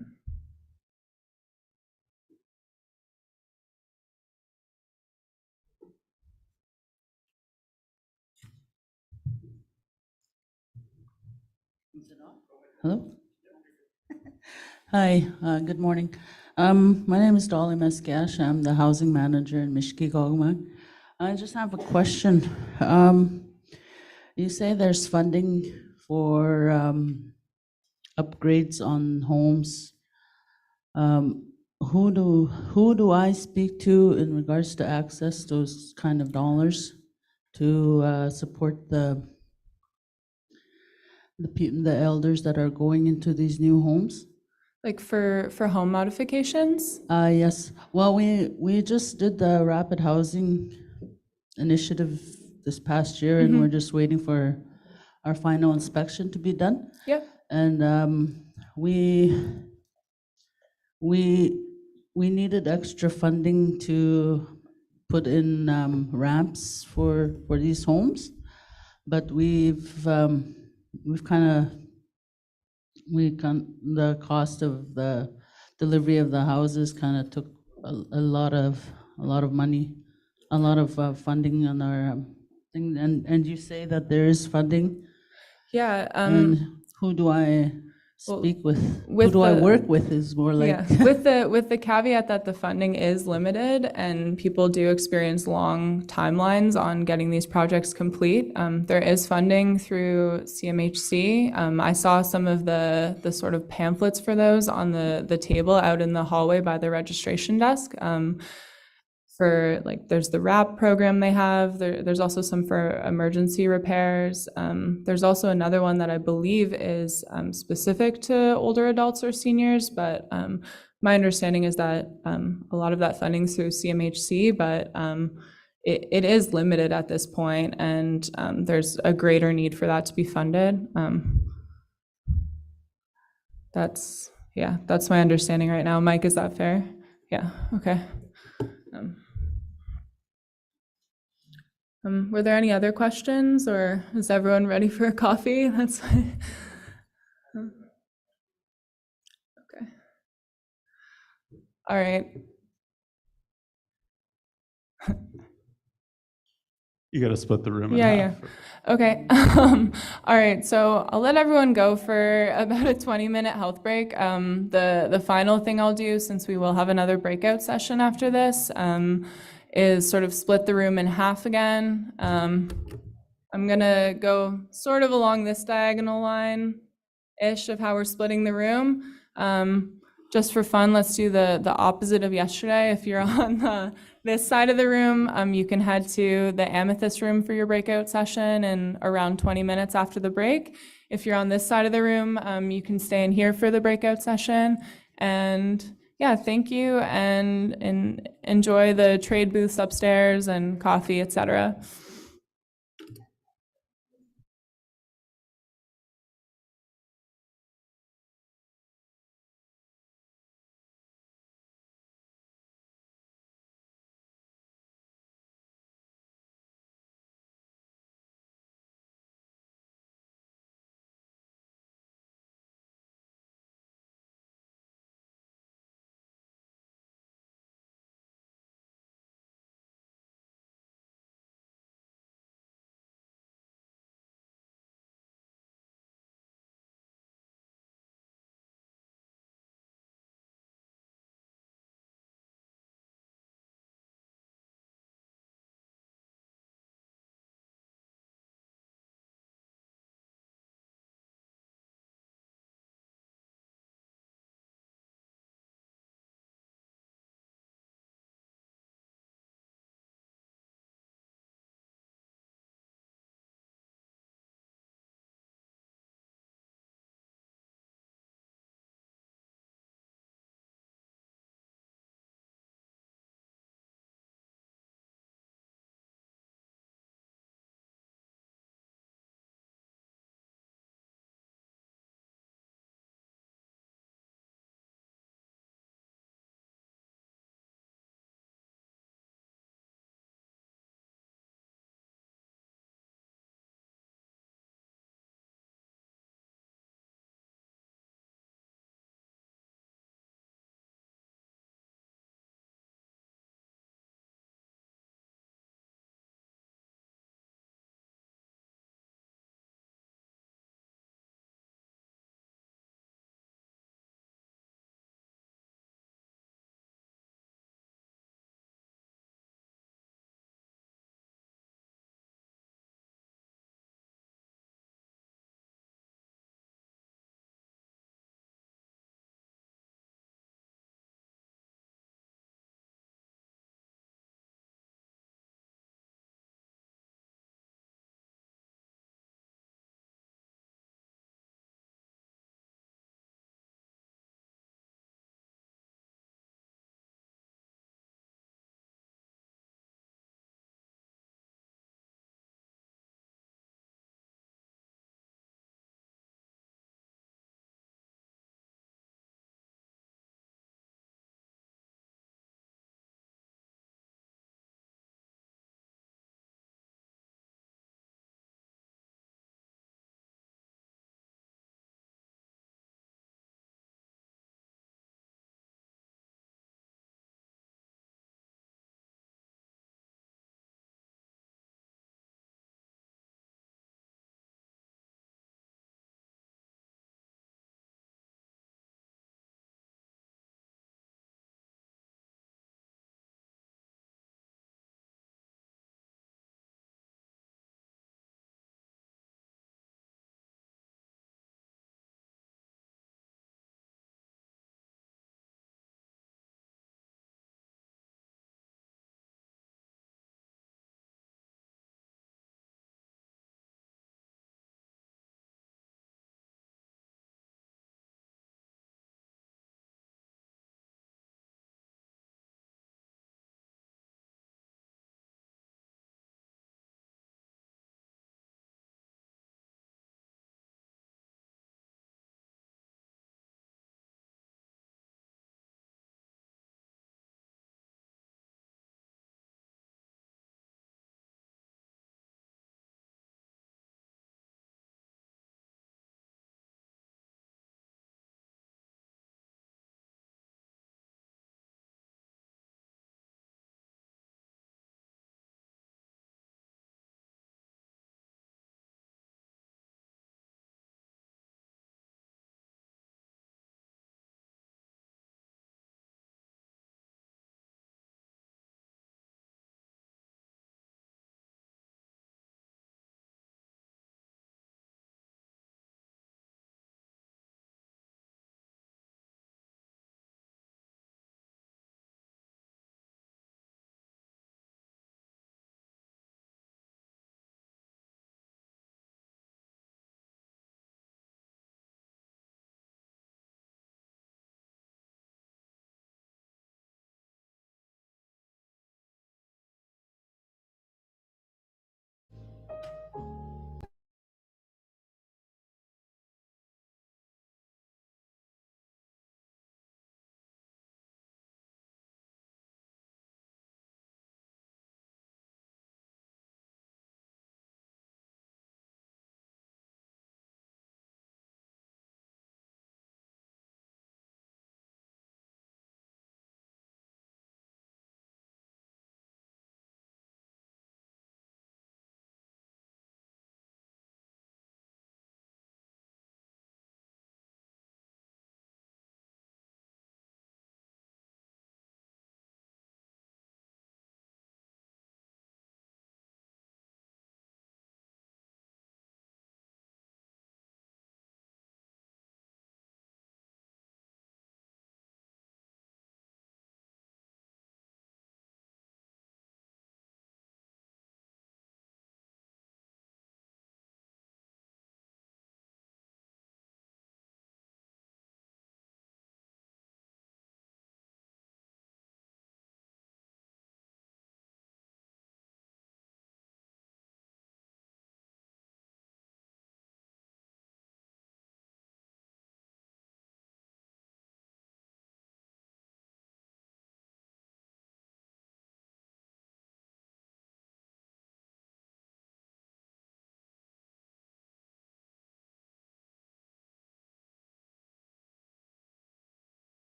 [SPEAKER 6] Hello? Hi, good morning. My name is Dolly Meskash. I'm the housing manager in Mishkigogmak. I just have a question. You say there's funding for upgrades on homes. Who do I speak to in regards to access those kind of dollars to support the elders that are going into these new homes?
[SPEAKER 4] Like for home modifications?
[SPEAKER 6] Yes. Well, we just did the rapid housing initiative this past year, and we're just waiting for our final inspection to be done.
[SPEAKER 4] Yep.
[SPEAKER 6] And we we we needed extra funding to put in ramps for these homes, but we've kind of the cost of the delivery of the houses kind of took a lot of money, a lot of funding on our thing. And you say that there is funding,
[SPEAKER 4] Yeah.
[SPEAKER 6] and who do I speak with? Who
[SPEAKER 4] with
[SPEAKER 6] do I
[SPEAKER 4] the-
[SPEAKER 6] work with is more like.
[SPEAKER 4] Yeah, with the caveat that the funding is limited and people do experience long timelines on getting these projects complete. There is funding through CMHC. I saw some of the sort of pamphlets for those on the table out in the hallway by the registration desk. For like, there's the RAP program they have. There's also some for emergency repairs. There's also another one that I believe is specific to older adults or seniors, but my understanding is that a lot of that funding's through CMHC, but it is limited at this point, and there's a greater need for that to be funded. That's my understanding right now. Mike, is that fair? Yeah, okay. Were there any other questions, or is everyone ready for a coffee? That's okay. All right.
[SPEAKER 7] You got to split the room in
[SPEAKER 4] Yeah,
[SPEAKER 7] half.
[SPEAKER 4] yeah. Okay. All right. So I'll let everyone go for about a 20-minute health break. The final thing I'll do, since we will have another breakout session after this, is sort of split the room in half again. I'm gonna go sort of along this diagonal line-ish of how we're splitting the room. Just for fun, let's do the opposite of yesterday. If you're on this side of the room, you can head to the Amethyst room for your breakout session in around 20 minutes after the break. If you're on this side of the room, you can stay in here for the breakout session. And yeah, thank you, and enjoy the trade booths upstairs and coffee, etc.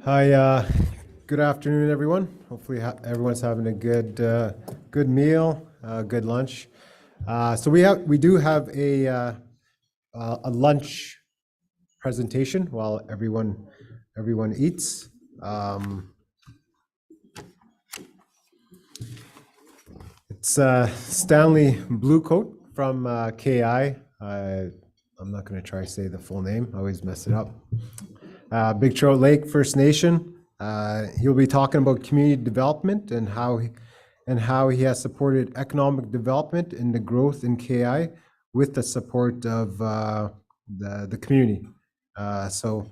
[SPEAKER 1] Hi, good afternoon, everyone. Hopefully everyone's having a good meal, good lunch. So we do have a lunch presentation while everyone eats. It's Stanley Bluecoat from KI. I'm not going to try to say the full name. I always mess it up. Big Trout Lake First Nation. He'll be talking about community development and how he has supported economic development and the growth in KI with the support of the community. So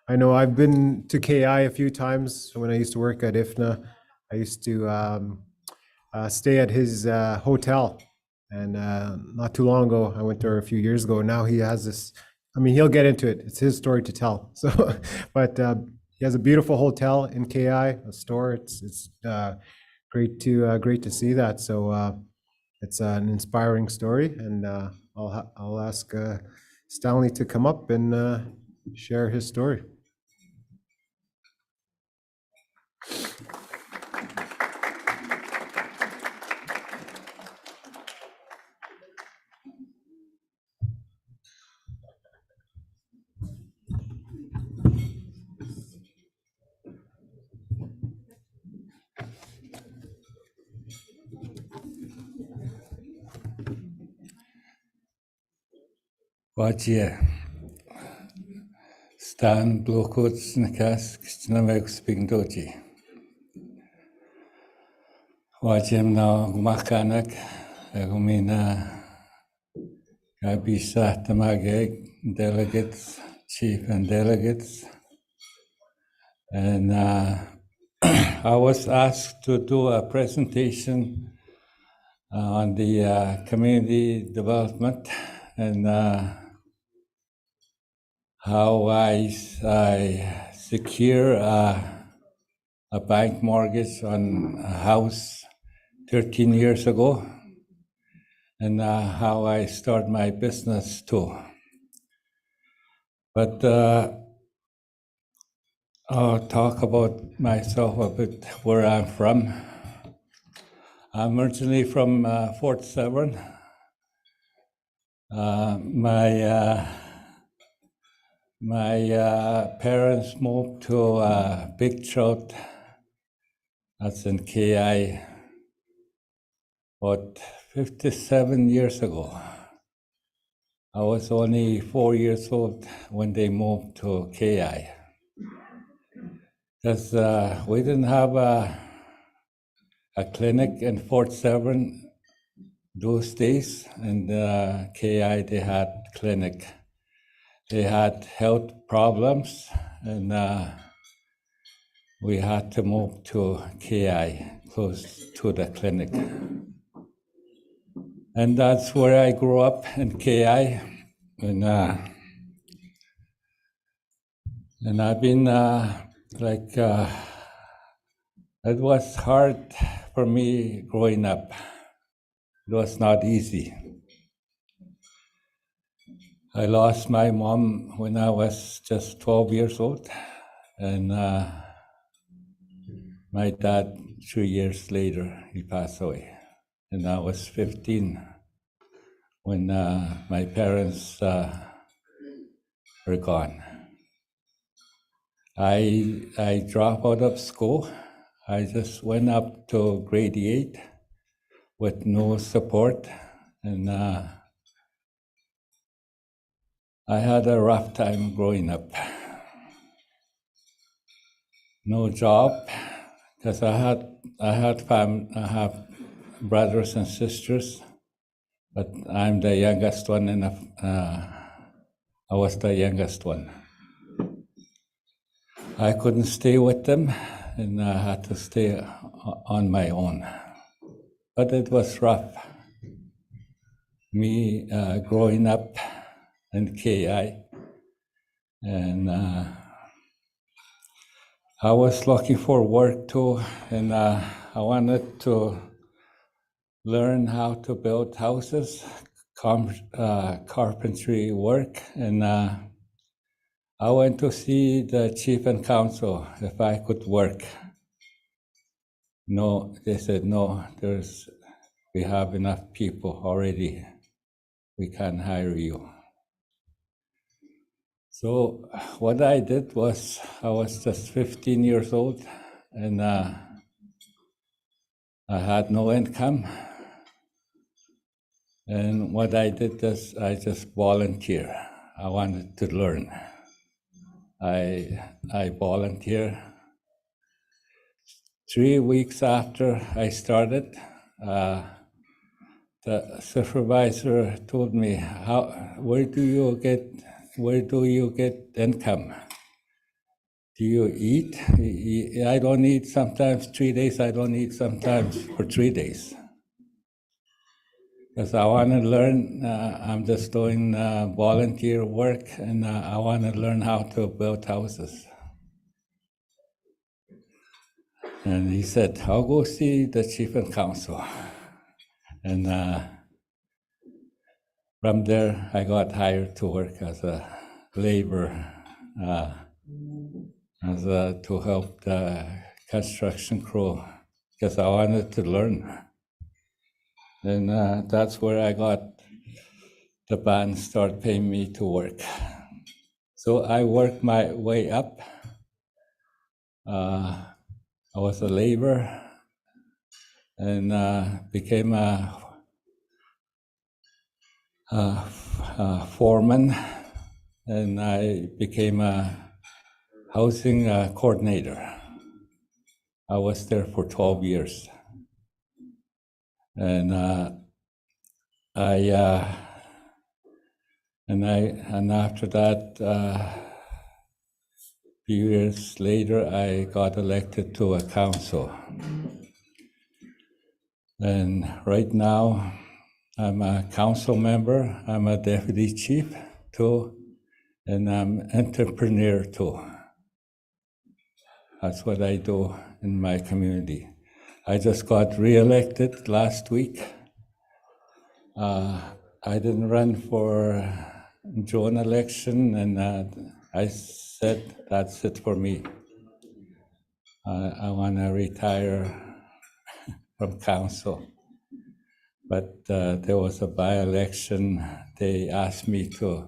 [SPEAKER 1] I know I've been to KI a few times when I used to work at IFNA. I used to stay at his hotel, and not too long ago, I went there a few years ago. Now he has this. I mean, he'll get into it. It's his story to tell. So, but he has a beautiful hotel in KI, a store. It's great to see that. So it's an inspiring story, and I'll ask Stanley to come up and share his story.
[SPEAKER 8] Wajia. Stan Blokots Nakas Kisnamek speaking Doji. Wajim na Makanak, Agumina Kabisa Tamageg, delegates, chief and delegates. And I was asked to do a presentation on the community development and how I secure a bank mortgage on a house 13 years ago, and how I start my business too. But I'll talk about myself a bit, where I'm from. I'm originally from Fort Severn. My parents moved to Big Trout, that's in KI, about 57 years ago. I was only 4 years old when they moved to KI. Because we didn't have a clinic in Fort Severn those days, and KI, they had clinic. They had health problems, and we had to move to KI, close to the clinic. And that's where I grew up, in KI. And I've been it was hard for me growing up. It was not easy. I lost my mom when I was just 12 years old, and my dad 3 years later, he passed away. And I was 15 when my parents were gone. I dropped out of school. I just went up to grade 8 with no support, and I had a rough time growing up. No job, because I have brothers and sisters, but I'm the youngest one, and I was the youngest one. I couldn't stay with them, and I had to stay on my own. But it was rough. Me growing up in KI, and I was looking for work too, and I wanted to learn how to build houses, carpentry work, and I went to see the chief and council if I could work. No, they said, no, we have enough people already. We can't hire you. So what I did was, I was just 15 years old, and I had no income. And what I did is I just volunteer. I wanted to learn. I volunteer. 3 weeks after I started, the supervisor told me, where do you get income? Do you eat? I don't eat sometimes 3 days, I don't eat sometimes for 3 days. Because I want to learn, I'm just doing volunteer work, and I want to learn how to build houses. And he said, I'll go see the chief and council. And from there, I got hired to work as a laborer, to help the construction crew, because I wanted to learn. And that's where I got the band start paying me to work. So I worked my way up. I was a laborer and became a foreman, and I became a housing coordinator. I was there for 12 years. And and after that, a few years later, I got elected to a council. And right now, I'm a council member, I'm a deputy chief too, and I'm an entrepreneur too. That's what I do in my community. I just got reelected last week. I didn't run for June election, and I said that's it for me. I want to retire from council. But there was a by-election. They asked me to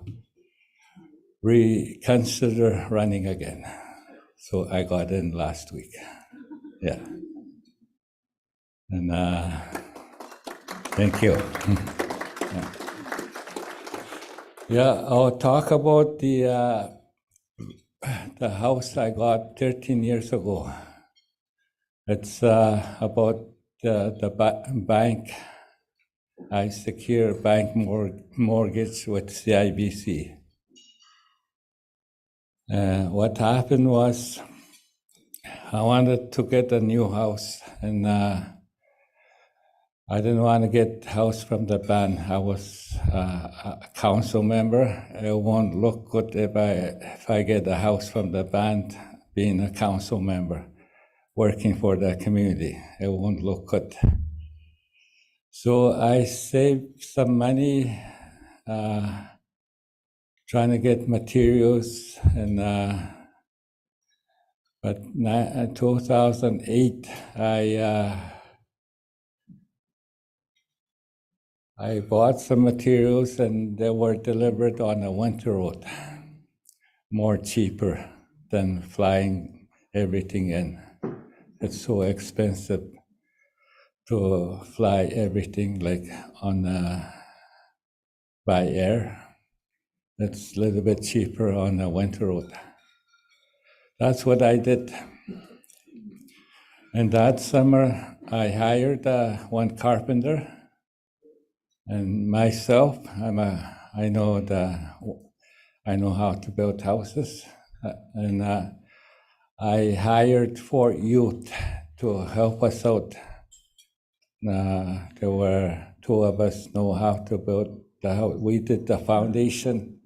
[SPEAKER 8] reconsider running again. So I got in last week. Yeah. And thank you. Yeah, I'll talk about the house I got 13 years ago. It's about the bank. I secure bank mortgage with CIBC. What happened was I wanted to get a new house, and I didn't want to get house from the band. I was a council member. It won't look good if I get a house from the band, being a council member, working for the community. It won't look good. So I saved some money, trying to get materials, and but in 2008, I bought some materials, and they were delivered on a winter road, more cheaper than flying everything in. It's so expensive to fly everything like by air. It's a little bit cheaper on a winter road. That's what I did. And that summer, I hired one carpenter, and myself. I know how to build houses, and I hired 4 youth to help us out. There were 2 of us know how to build the house. We did the foundation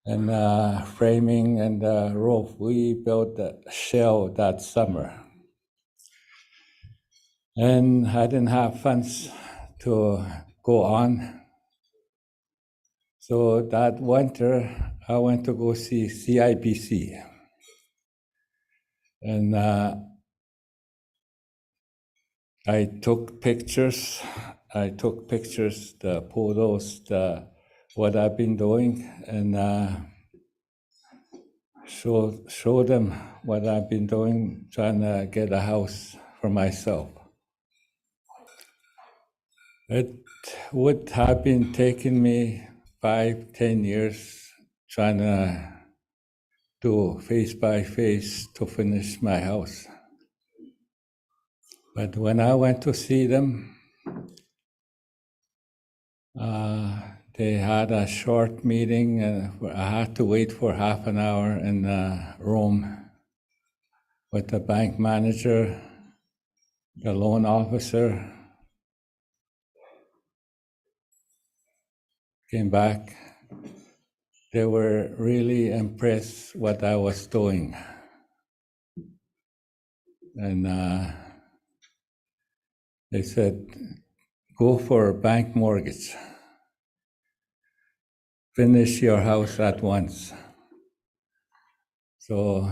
[SPEAKER 8] and framing and the roof. We built the shell that summer. And I didn't have funds to go on. So that winter, I went to go see CIBC. And I took pictures. The photos, what I've been doing, and show them what I've been doing, trying to get a house for myself. It would have been taking me 5-10 years trying to do face by face to finish my house. But when I went to see them, they had a short meeting, and I had to wait for half an hour in the room with the bank manager, the loan officer. Came back. They were really impressed what I was doing. And they said, go for a bank mortgage. Finish your house at once. So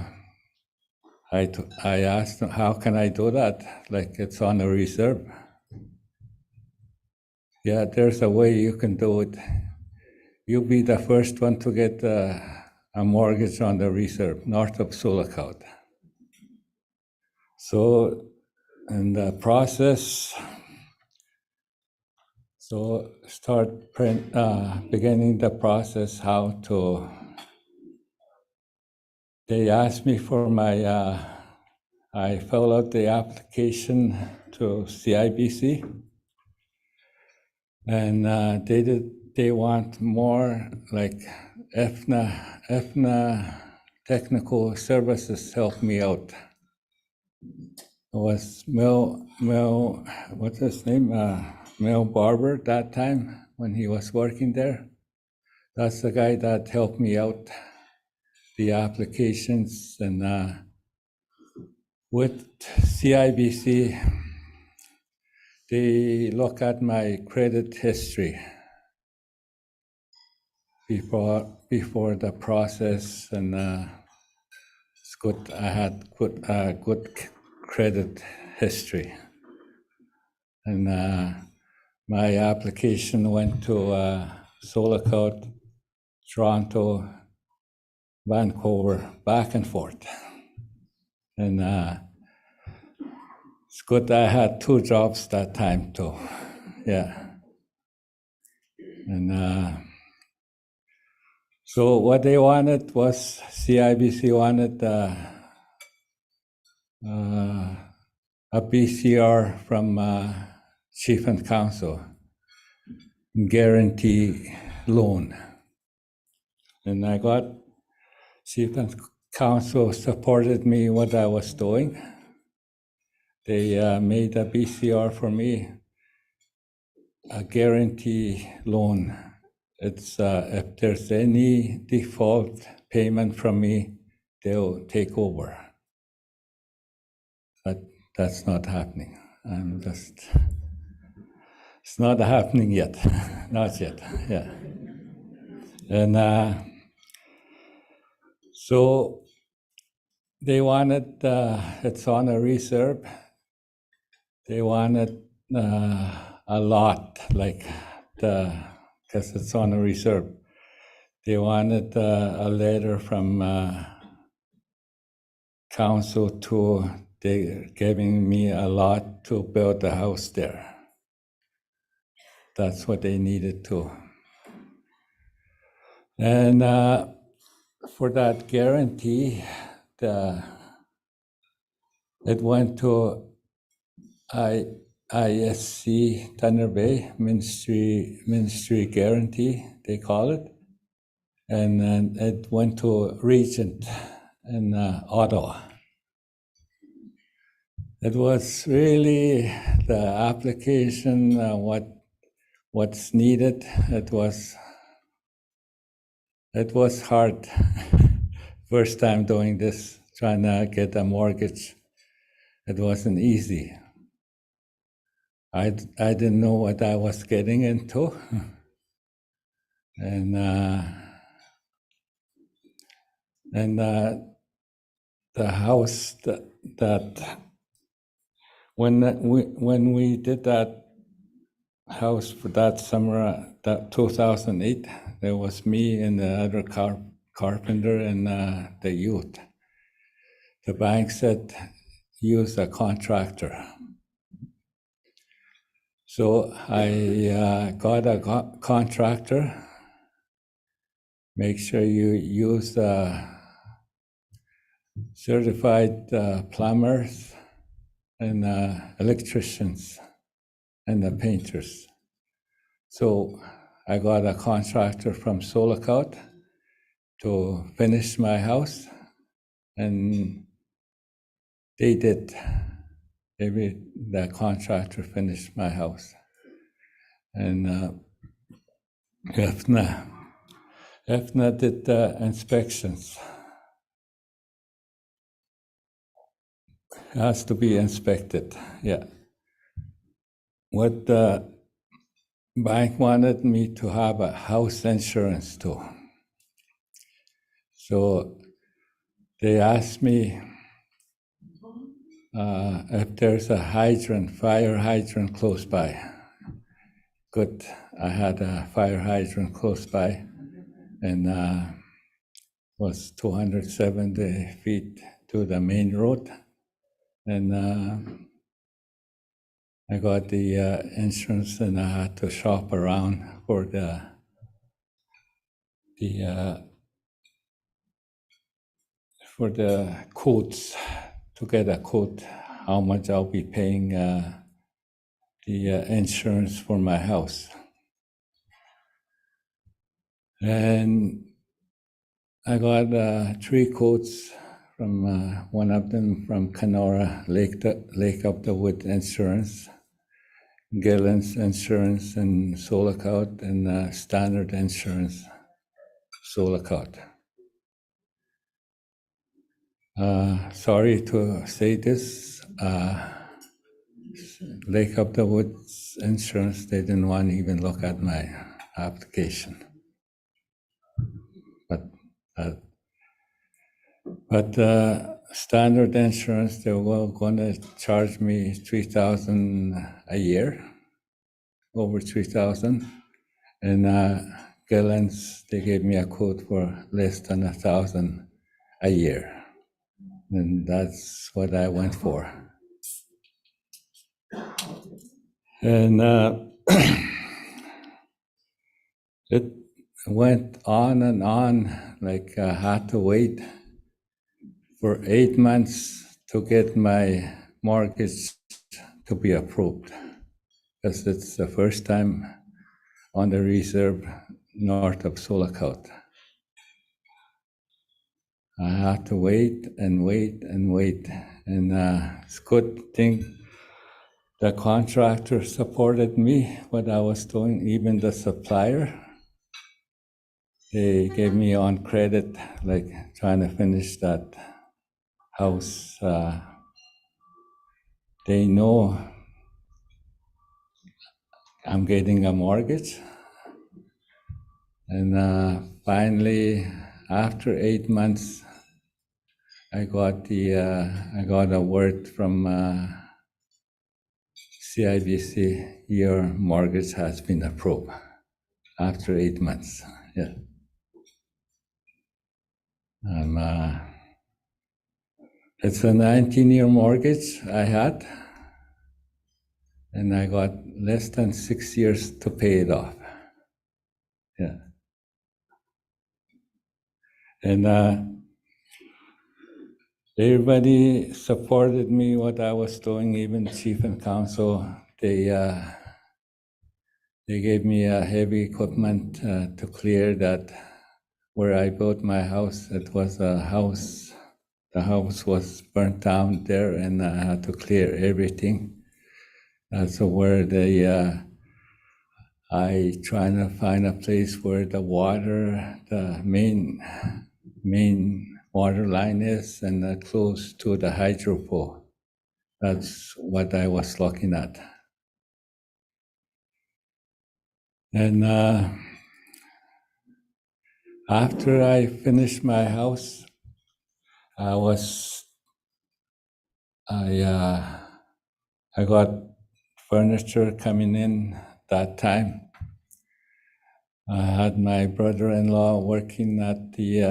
[SPEAKER 8] I asked them, how can I do that? Like it's on a reserve. Yeah, there's a way you can do it. You'll be the first one to get a mortgage on the reserve, north of Sulakot. So in the process, so beginning the process, how to, they asked me for my, I filled out the application to CIBC, and they want more like EFNA technical services help me out. It was Mel, what's his name? Mel Barber that time when he was working there. That's the guy that helped me out, the applications. And with CIBC, they look at my credit history before the process, and it's good. I had good credit history, and my application went to Sulakot, Toronto, Vancouver, back and forth. And it's good I had 2 jobs that time too. Yeah. And so what they wanted was, CIBC wanted a BCR from Chief and Counsel, guarantee loan. And I got Chief and Counsel supported me what I was doing. They made a BCR for me, a guarantee loan. It's if there's any default payment from me, they'll take over. But that's not happening. It's not happening yet, not yet, yeah. And so they wanted, it's on a reserve. They wanted a lot, like because it's on a reserve. They wanted a letter from council to, they're giving me a lot to build a house there. That's what they needed to. And for that guarantee, it went to ISC Thunder Bay Ministry Guarantee, they call it. And then it went to Regent in Ottawa. It was really the application, what's needed. It was hard. First time doing this, trying to get a mortgage. It wasn't easy. I didn't know what I was getting into. And And the house that when we did that house for that summer, that 2008, there was me and the other carpenter and the youth. The bank said use a contractor. So I got a contractor. Make sure you use certified plumbers and electricians and the painters. So I got a contractor from Solakout to finish my house, and they did. The contractor finished my house. And EFNA did the inspections. It has to be inspected, yeah. What the bank wanted me to have a house insurance too. So they asked me if there's a fire hydrant close by. Good, I had a fire hydrant close by, and was 270 feet to the main road. And I got the insurance, and I had to shop around for the quotes, to get a quote how much I'll be paying the insurance for my house. And I got 3 quotes from one of them from Kenora Lake Up the Wood Insurance, Gillen's Insurance and Solakout, and Standard Insurance, Solakout. Sorry to say this, Lake Up the Woods Insurance, they didn't want to even look at my application. But Standard Insurance, they were going to charge me $3,000 a year, over $3,000. And Gillen's, they gave me a quote for less than $1,000 a year. And that's what I went for. And it went on and on, like I had to wait for 8 months to get my mortgage to be approved, because it's the first time on the reserve north of Solakout. I had to wait and wait and wait, and it's a good thing the contractor supported me, what I was doing, even the supplier. They gave me on credit, like trying to finish that house. They know I'm getting a mortgage. And finally, after 8 months, I got a word from CIBC, your mortgage has been approved after 8 months. Yeah. It's a 19-year mortgage I had, and I got less than 6 years to pay it off. Yeah. And everybody supported me, what I was doing, even chief and council. They gave me heavy equipment to clear that. Where I built my house, it was a house. The house was burnt down there, and I had to clear everything. So where I trying to find a place where the water, the main water line is, and close to the hydro pole. That's what I was looking at. And after I finished my house, I was I got furniture coming in that time. I had my brother-in-law working at the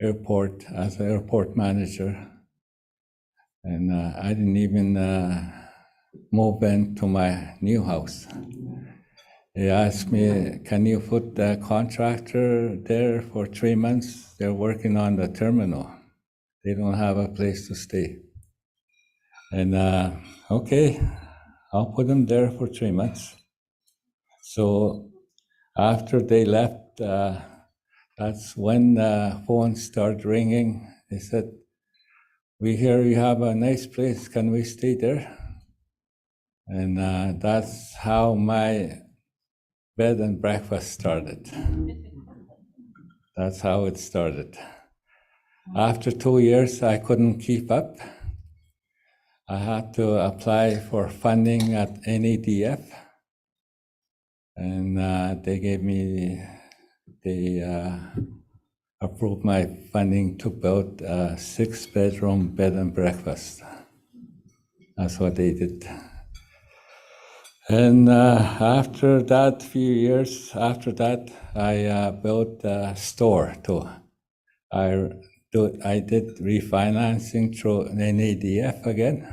[SPEAKER 8] airport as an airport manager, and I didn't even move into my new house. They asked me, "Can you put the contractor there for 3 months? They're working on the terminal. They don't have a place to stay." And okay, I'll put them there for 3 months. So after they left, that's when the phone started ringing. They said, "We hear you have a nice place. Can we stay there?" And that's how my bed and breakfast started. That's how it started. After 2 years, I couldn't keep up. I had to apply for funding at NADF, and they approved my funding to build a 6-bedroom bed and breakfast. That's what they did. And after that, few years after that, I built a store too. I did refinancing through NADF again.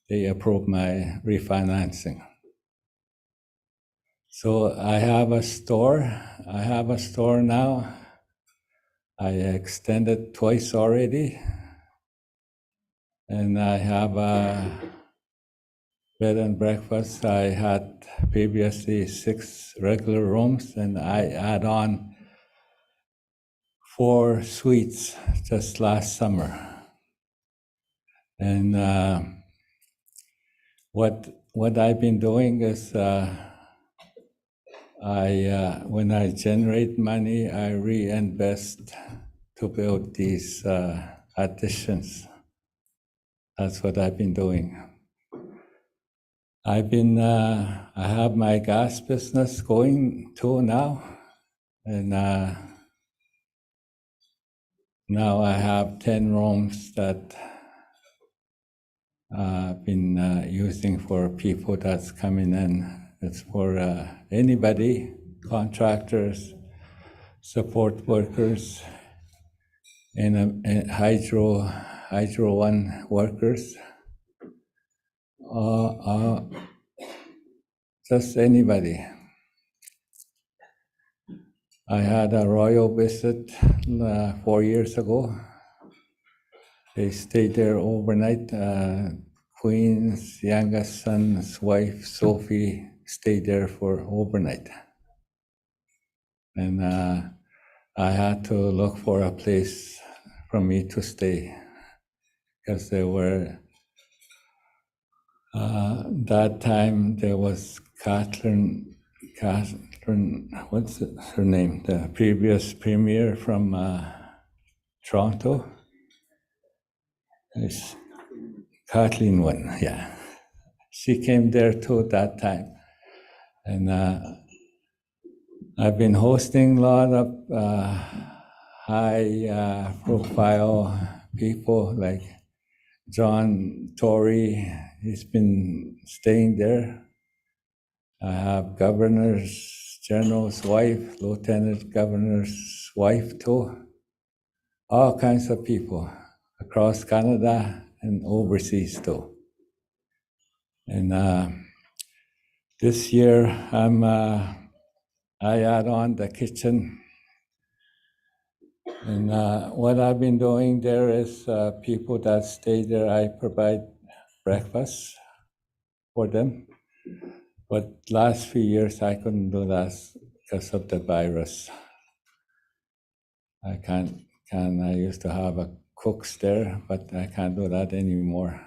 [SPEAKER 8] They approved my refinancing. So I have a store. I have a store now. I extended twice already. And I have a bed and breakfast. I had previously 6 regular rooms, and I add on 4 suites just last summer. And what I've been doing is when I generate money, I reinvest to build these additions. That's what I've been doing. I have my gas business going too now, and now I have 10 rooms that I've been using for people that's coming in. It's for anybody, contractors, support workers, and Hydro One workers. Just anybody. I had a royal visit 4 years ago. They stayed there overnight. Queen's youngest son's wife, Sophie, stayed there for overnight. And I had to look for a place for me to stay, because there were, that time there was Catherine, what's her name? The previous premier from Toronto. It's Kathleen Wynne, yeah. She came there too that time. And I've been hosting a lot of high profile people like John Tory. He's been staying there. I have governor's general's wife, lieutenant governor's wife too. All kinds of people across Canada and overseas too. And this year I add on the kitchen. And what I've been doing there is people that stay there, I provide breakfast for them. But last few years I couldn't do that because of the virus. I used to have a cooks there, but I can't do that anymore.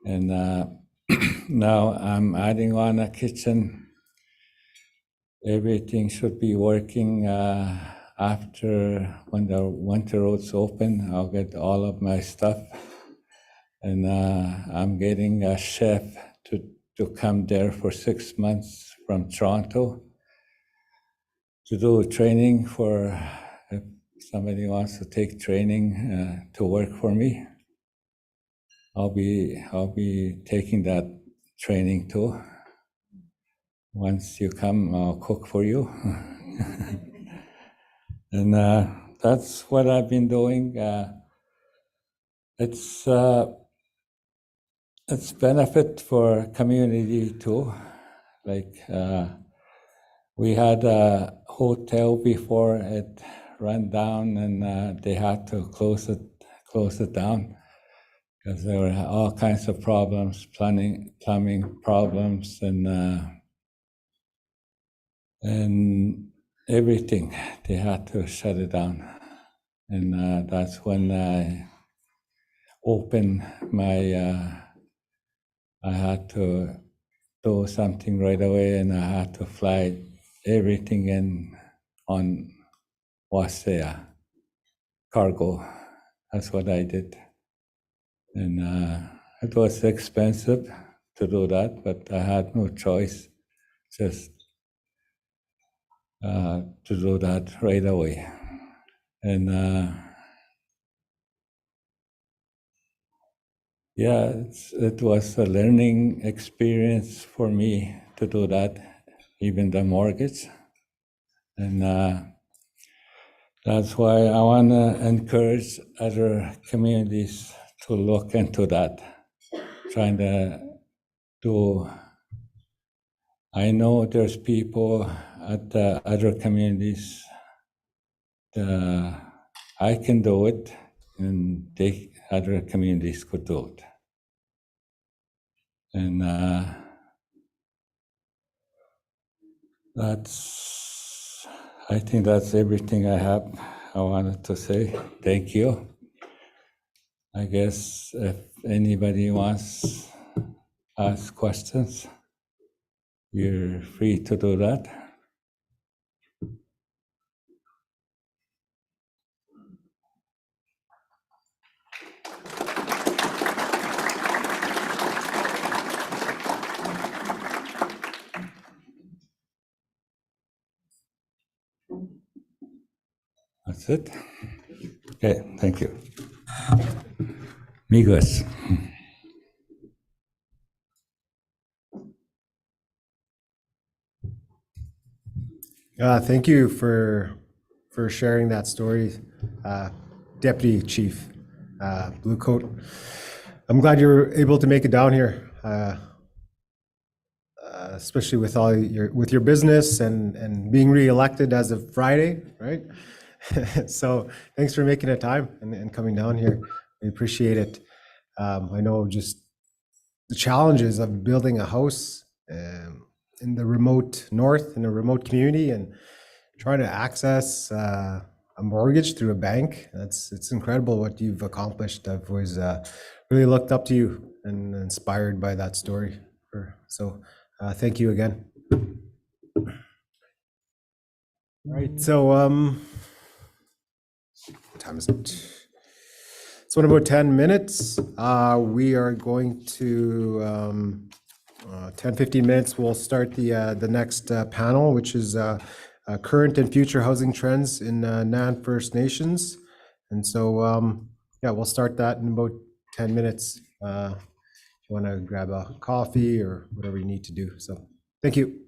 [SPEAKER 8] And now I'm adding on a kitchen. Everything should be working after when the winter roads open. I'll get all of my stuff. And I'm getting a chef to come there for 6 months from Toronto to do training for somebody wants to take training to work for me, I'll be taking that training too. Once you come, I'll cook for you. And that's what I've been doing. It's benefit for community too. Like we had a hotel before it ran down, and they had to close it down because there were all kinds of problems, plumbing problems, and everything. They had to shut it down, and that's when I opened my. I had to do something right away, and I had to fly everything in on Wasaya cargo. That's what I did, and it was expensive to do that, but I had no choice, just to do that right away, and yeah, it was a learning experience for me to do that, even the mortgage, and that's why I want to encourage other communities to look into that, trying to do. I know there's people at the other communities. I can do it, and other communities could do it. And I think that's everything I wanted to say. Thank you. I guess if anybody wants to ask questions, you're free to do that. That's it. Okay, thank you. Migos.
[SPEAKER 1] Thank you for sharing that story, Deputy Chief Blue Coat. I'm glad you were able to make it down here, especially with with your business and being reelected as of Friday, right? So thanks for making the time and coming down here. We appreciate it. I know just the challenges of building a house in the remote north, in a remote community, and trying to access a mortgage through a bank. It's incredible what you've accomplished. I've always really looked up to you and inspired by that story. So thank you again. All right, so what time is it? So in about 10 minutes, we are going to 10, 15 minutes, we'll start the next panel, which is current and future housing trends in Nan First Nations. And so, yeah, we'll start that in about 10 minutes. If you want to grab a coffee or whatever you need to do. So thank you.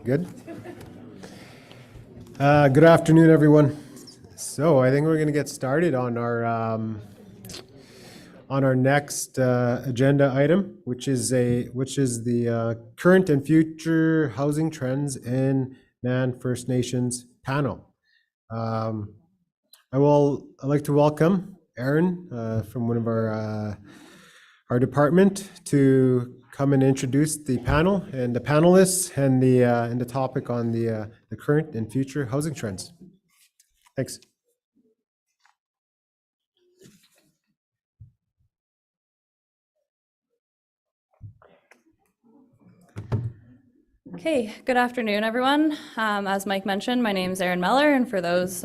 [SPEAKER 1] Good. Good afternoon, everyone. So I think we're going to get started on our next agenda item, which is the current and future housing trends in Nan First Nations panel. I'd like to welcome Aaron from one of our department to come and introduce the panel and the panelists and the topic on the current and future housing trends. Thanks.
[SPEAKER 9] Okay, good afternoon, everyone. As Mike mentioned, my name is Erin Meller, and for those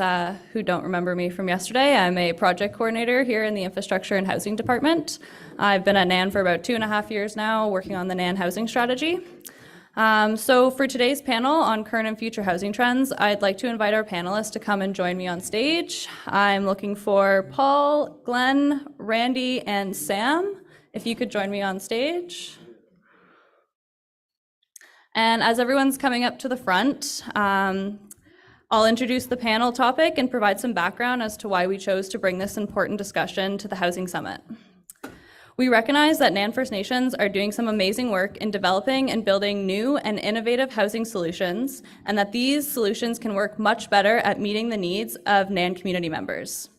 [SPEAKER 9] who don't remember me from yesterday, I'm a project coordinator here in the Infrastructure and Housing Department. I've been at NAN for about 2.5 years now, working on the NAN housing strategy. So for today's panel on current and future housing trends, I'd like to invite our panelists to come and join me on stage. I'm looking for Paul, Glenn, Randy, and Sam. If you could join me on stage. And as everyone's coming up to the front, I'll introduce the panel topic and provide some background as to why we chose to bring this important discussion to the Housing Summit. We recognize that NAN First Nations are doing some amazing work in developing and building new and innovative housing solutions, and that these solutions can work much better at meeting the needs of NAN community members.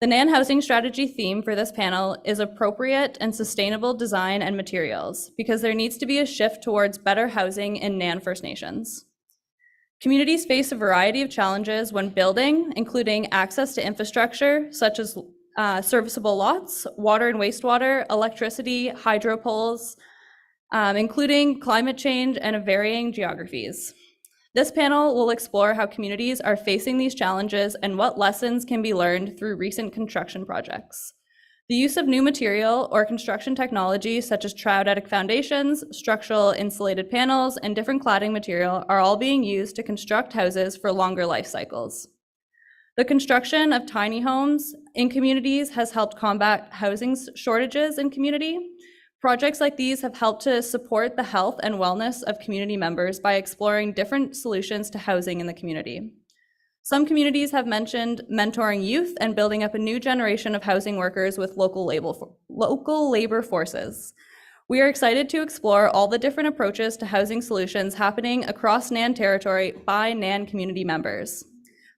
[SPEAKER 9] The NAN housing strategy theme for this panel is appropriate and sustainable design and materials, because there needs to be a shift towards better housing in NAN First Nations. Communities face a variety of challenges when building, including access to infrastructure such as serviceable lots, water and wastewater, electricity, hydro poles, including climate change and varying geographies. This panel will explore how communities are facing these challenges and what lessons can be learned through recent construction projects. The use of new material or construction technology such as trowditic foundations, structural insulated panels, and different cladding material are all being used to construct houses for longer life cycles. The construction of tiny homes in communities has helped combat housing shortages in community. Projects like these have helped to support the health and wellness of community members by exploring different solutions to housing in the community. Some communities have mentioned mentoring youth and building up a new generation of housing workers with local labor forces. We are excited to explore all the different approaches to housing solutions happening across NAN territory by NAN community members.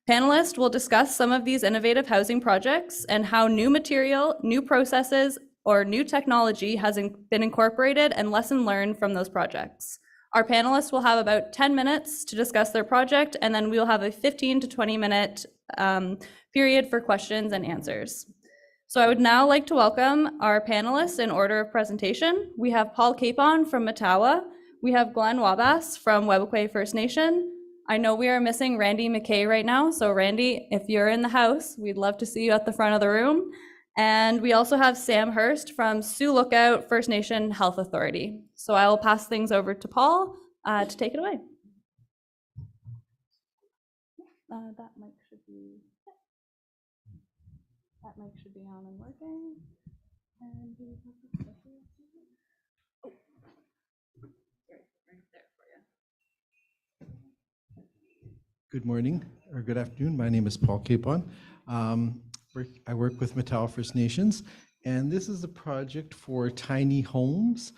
[SPEAKER 9] Panelists will discuss some of these innovative housing projects and how new material, new processes, or new technology has been incorporated and lesson learned from those projects. Our panelists will have about 10 minutes to discuss their project, and then we'll have a 15 to 20 minute period for questions and answers. So I would now like to welcome our panelists in order of presentation. We have Paul Capon from Matawa. We have Glenn Wabass from Webequie First Nation. I know we are missing Randy McKay right now, so Randy, if you're in the house, we'd love to see you at the front of the room. And we also have Sam Hurst from Sioux Lookout First Nation Health Authority. So I will pass things over to Paul to take it away. That mic should be on and working. And right there for you.
[SPEAKER 5] Good morning or good afternoon. My name is Paul Capon. I work with Matawa First Nations, and this is a project for tiny homes.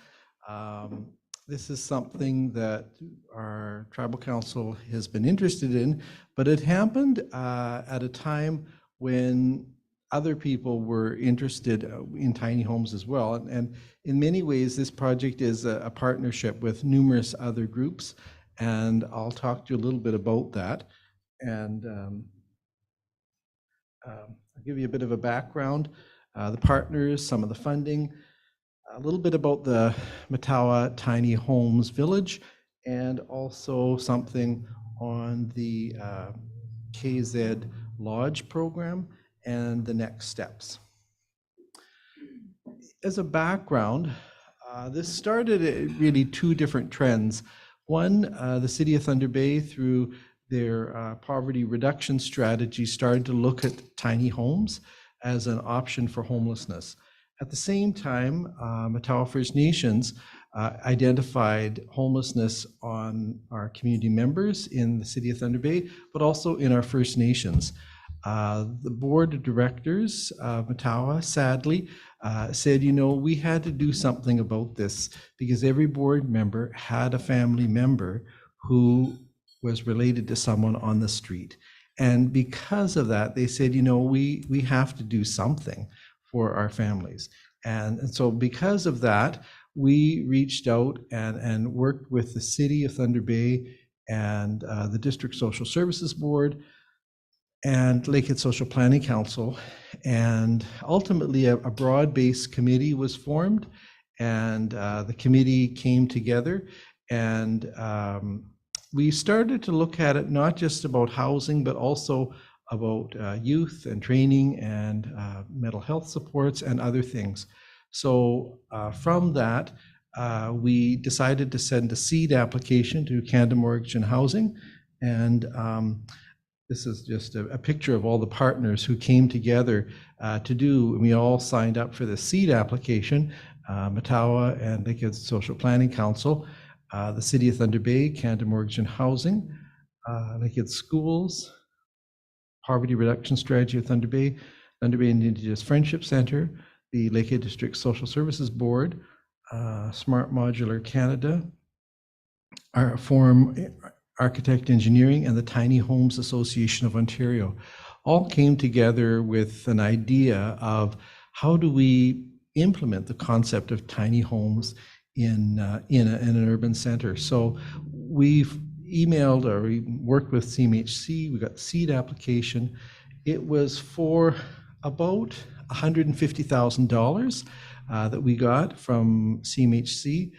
[SPEAKER 5] This is something that our tribal council has been interested in, but it happened at a time when other people were interested in tiny homes as well. And in many ways, this project is a partnership with numerous other groups, and I'll talk to you a little bit about that. And I'll give you a bit of a background, the partners, some of the funding, a little bit about the Matawa Tiny Homes Village, and also something on the KZ Lodge program and the next steps. As a background, this started at really two different trends. One, the City of Thunder Bay, through their poverty reduction strategy, started to look at tiny homes as an option for homelessness. At the same time, Matawa First Nations identified homelessness on our community members in the city of Thunder Bay, but also in our First Nations. The board of directors of Matawa, sadly, said, we had to do something about this because every board member had a family member who was related to someone on the street. And because of that, they said, we have to do something for our families. And so because of that, we reached out and worked with the city of Thunder Bay and the District Social Services Board and Lakehead Social Planning Council. And ultimately, a broad-based committee was formed, and the committee came together, and we started to look at it not just about housing, but also about youth and training and mental health supports and other things. So from that, we decided to send a seed application to Canada Mortgage and Housing, and this is just a picture of all the partners who came together to do. We all signed up for the seed application, Matawa and Lakehead Social Planning Council, the City of Thunder Bay, Canada Mortgage and Housing, Lakehead Schools, Poverty Reduction Strategy of Thunder Bay Indigenous Friendship Center, the Lakehead District Social Services Board, Smart Modular Canada, our Forum Architect Engineering, and the Tiny Homes Association of Ontario all came together with an idea of how do we implement the concept of tiny homes in an urban center. So we've emailed or we worked with CMHC, we got the seed application. It was for about $150,000 that we got from CMHC.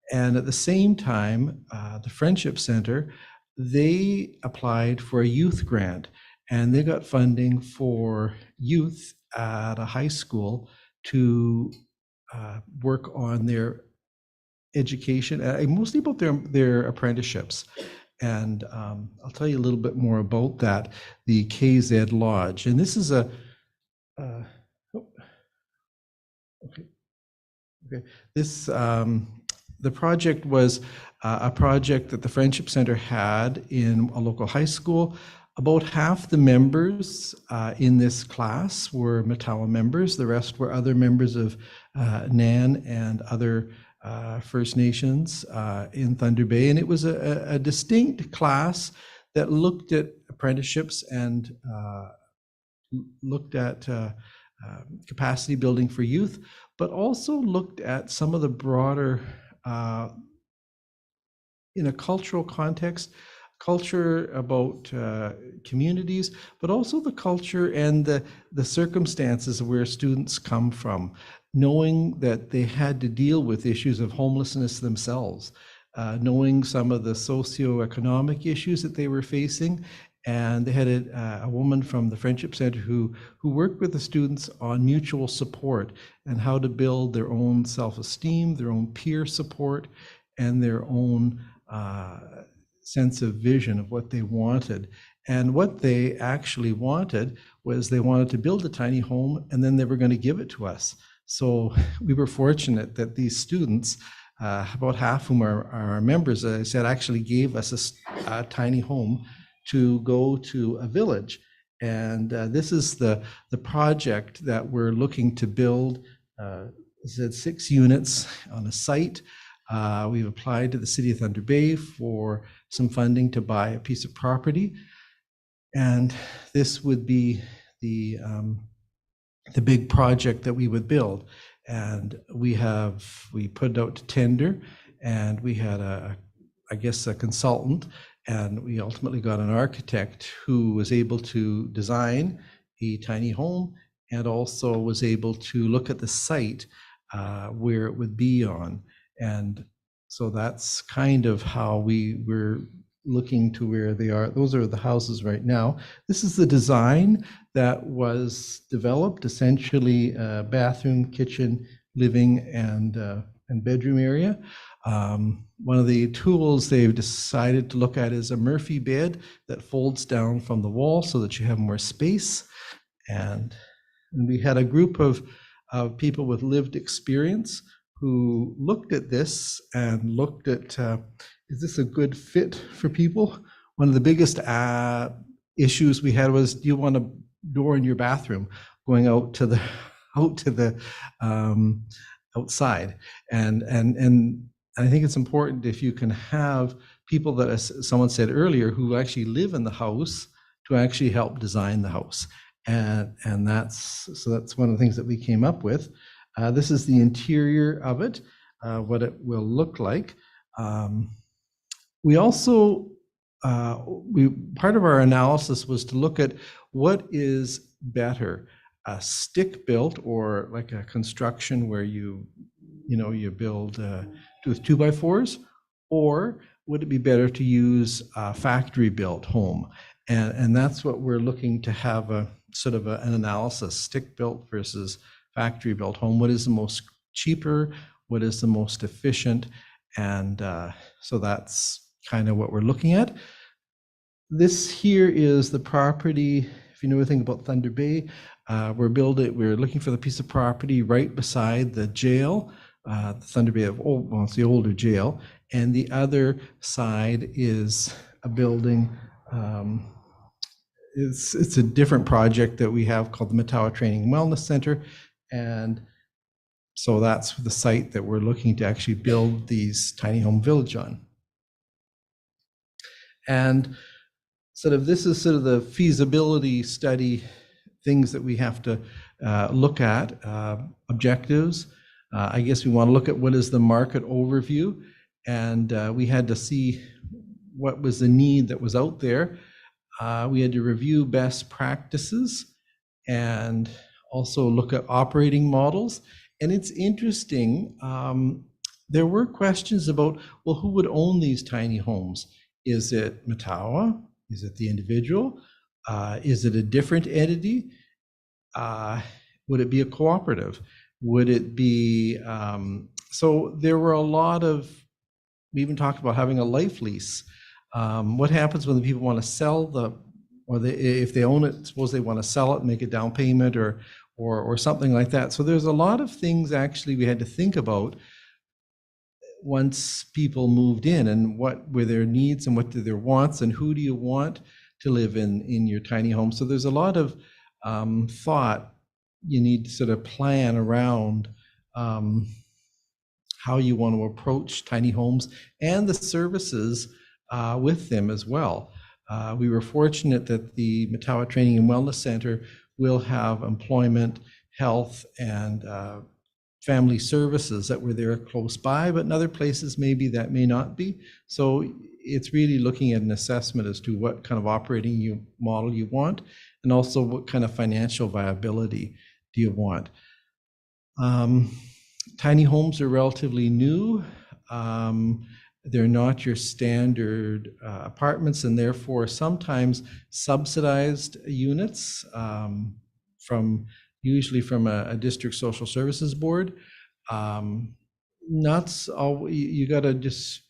[SPEAKER 5] And at the same time, the Friendship Center, they applied for a youth grant, and they got funding for youth at a high school to work on their education, mostly about their apprenticeships. And I'll tell you a little bit more about that, the KZ Lodge. And this is the project was a project that the Friendship Center had in a local high school. About half the members in this class were Matawa members. The rest were other members of NAN and other First Nations in Thunder Bay. And it was a distinct class that looked at apprenticeships and looked at capacity building for youth, but also looked at some of the broader, in a cultural context, culture about communities, but also the culture and the circumstances of where students come from, knowing that they had to deal with issues of homelessness themselves, knowing some of the socioeconomic issues that they were facing. And they had a woman from the Friendship Center who worked with the students on mutual support and how to build their own self-esteem, their own peer support, and their own sense of vision of what they wanted. And what they actually wanted was they wanted to build a tiny home, and then they were going to give it to us. So we were fortunate that these students, about half of whom are our members, as I said, actually gave us a tiny home to go to a village. And this is the project that we're looking to build. It's 6 units on a site. We've applied to the City of Thunder Bay for some funding to buy a piece of property. And this would be the big project that we would build. And we put it out to tender, and we had a consultant, and we ultimately got an architect who was able to design a tiny home and also was able to look at the site where it would be on. And so that's kind of how we were looking to where they are. Those are the houses right now. This is the design that was developed, essentially bathroom, kitchen, living, and bedroom area. One of the tools they've decided to look at is a Murphy bed that folds down from the wall so that you have more space. And we had a group of people with lived experience who looked at this and looked at, is this a good fit for people? One of the biggest issues we had was, do you want a door in your bathroom going out to the outside? And I think it's important if you can have people that, as someone said earlier, who actually live in the house to actually help design the house. And that's one of the things that we came up with. This is the interior of it, what it will look like. We also, part of our analysis was to look at what is better, a stick built or like a construction where you build with 2x4s, or would it be better to use a factory built home? And that's what we're looking to have a sort of an analysis, stick built versus factory built home. What is the most cheaper? What is the most efficient? And so that's kind of what we're looking at. This here is the property. If you know anything about Thunder Bay, we're looking for the piece of property right beside the jail, the Thunder Bay it's the older jail, and the other side is a building. It's a different project that we have called the Matawa Training and Wellness Center, and so that's the site that we're looking to actually build these tiny home village on. And this is sort of the feasibility study, things that we have to look at, objectives. I guess we want to look at what is the market overview, and we had to see what was the need that was out there. We had to review best practices and also look at operating models. And it's interesting, there were questions about, well, who would own these tiny homes? Is it Matawa? Is it the individual? Is it a different entity? Would it be a cooperative? Would it be, so there were a lot of, we even talked about having a life lease. What happens when the people want to sell if they own it, suppose they want to sell it, make a down payment or something like that. So there's a lot of things actually we had to think about once people moved in, and what were their needs and what were their wants, and who do you want to live in your tiny home. So there's a lot of thought you need to sort of plan around how you want to approach tiny homes and the services with them as well. We were fortunate that the Matawa Training and Wellness Center will have employment, health, and family services that were there close by, but in other places maybe that may not be. So it's really looking at an assessment as to what kind of operating model you want, and also what kind of financial viability do you want. Tiny homes are relatively new. They're not your standard apartments, and therefore sometimes subsidized units usually from a district social services board. Not all, you got to just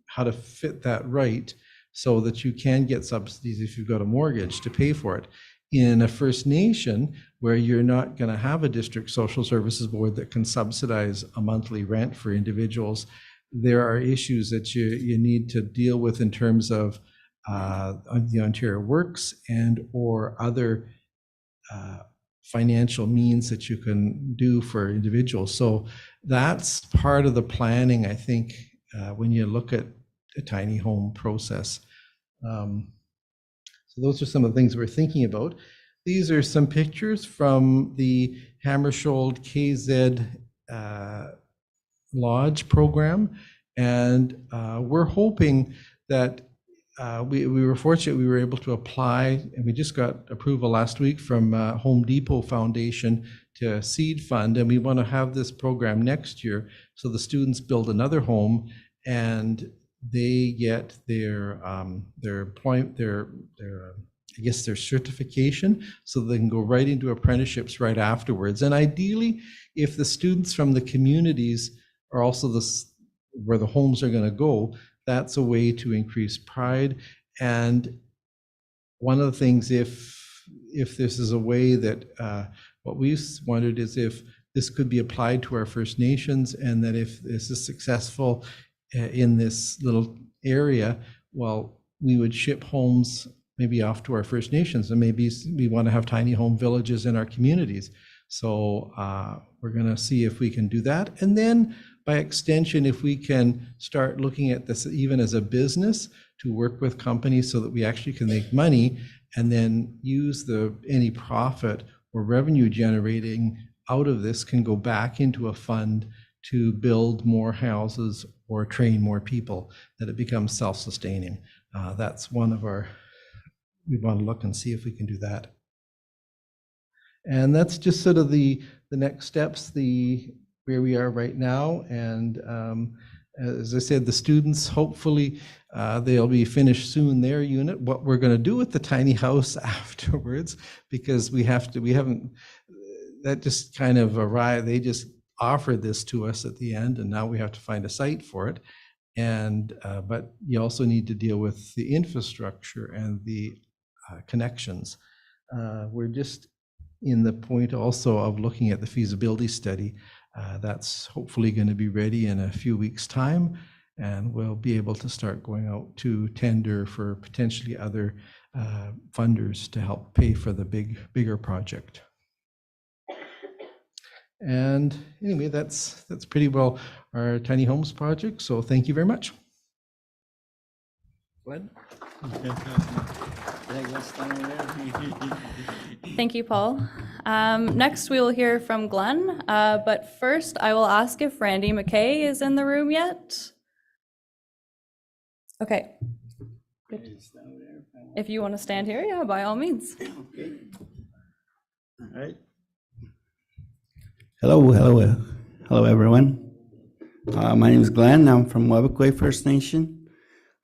[SPEAKER 5] how to fit that right so that you can get subsidies if you've got a mortgage to pay for it. In a First Nation, where you're not going to have a district social services board that can subsidize a monthly rent for individuals, there are issues that you need to deal with in terms of the Ontario Works and or other financial means that you can do for individuals. So that's part of the planning, I think, when you look at a tiny home process. So those are some of the things we're thinking about. These are some pictures from the Hammersholt KZ Lodge program, and we're hoping that we were fortunate we were able to apply, and we just got approval last week from Home Depot Foundation to seed fund, and we want to have this program next year so the students build another home and they get their employment, I guess their certification, so they can go right into apprenticeships right afterwards. And ideally, if the students from the communities are also where the homes are going to go, that's a way to increase pride. And one of the things, if this is a way that what we wondered is if this could be applied to our First Nations, and that if this is successful in this little area, well, we would ship homes maybe off to our First Nations, and maybe we want to have tiny home villages in our communities. So we're going to see if we can do that. And then by extension, if we can start looking at this even as a business, to work with companies so that we actually can make money and then use any profit or revenue generating out of this can go back into a fund to build more houses or train more people, that it becomes self-sustaining. That's one of we want to look and see if we can do that. And that's just sort of the next steps, where we are right now. And as I said, the students, hopefully they'll be finished soon their unit. What we're going to do with the tiny house afterwards, because that just kind of arrived. They just offered this to us at the end, and now we have to find a site for it. And but you also need to deal with the infrastructure and the connections. We're just in the point also of looking at the feasibility study. That's hopefully going to be ready in a few weeks' time, and we'll be able to start going out to tender for potentially other funders to help pay for the bigger project. And anyway, that's pretty well our tiny homes project. So thank you very much. Glenn?
[SPEAKER 9] Thank you, Paul. Next, we will hear from Glenn, but first I will ask if Randy McKay is in the room yet. Okay. Good. If you want to stand here, yeah, by all means.
[SPEAKER 10] Okay. All right. Hello, everyone. My name is Glenn. I'm from Wabakwe First Nation.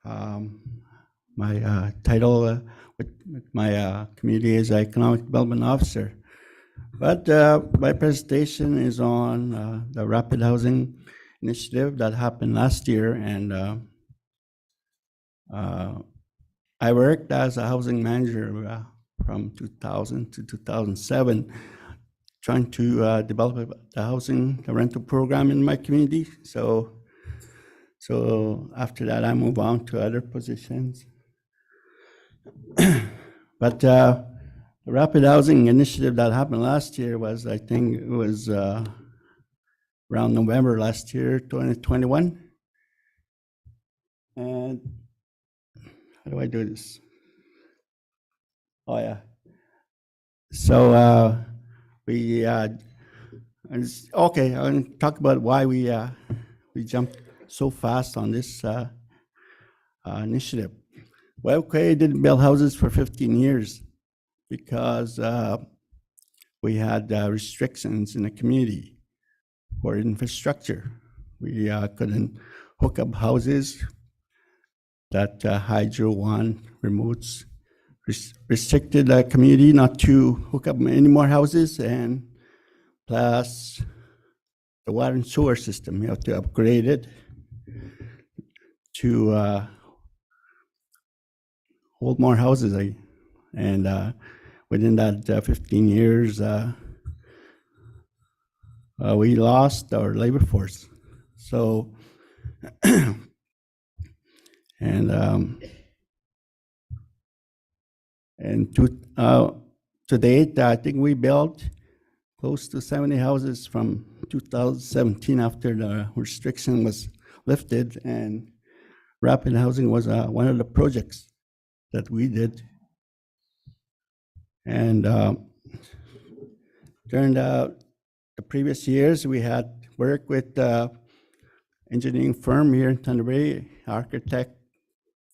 [SPEAKER 10] My title with my community is Economic Development Officer. But my presentation is on the Rapid Housing Initiative that happened last year, and I worked as a housing manager from 2000 to 2007, trying to develop the rental program in my community. So after that, I moved on to other positions. But the Rapid Housing Initiative that happened last year was, I think it was around November last year, 2021. And how do I do this? Oh, yeah. So okay, I'm going to talk about why we jumped so fast on this initiative. Well, okay, didn't build houses for 15 years because we had restrictions in the community for infrastructure. We couldn't hook up houses. That Hydro One remotes restricted the community not to hook up any more houses, and plus the water and sewer system, you have to upgrade it to hold more houses. And within that 15 years, we lost our labor force. So, and to date, I think we built close to 70 houses from 2017 after the restriction was lifted, and Rapid Housing was one of the projects that we did. And turned out the previous years we had worked with engineering firm here in Thunder Bay, Architect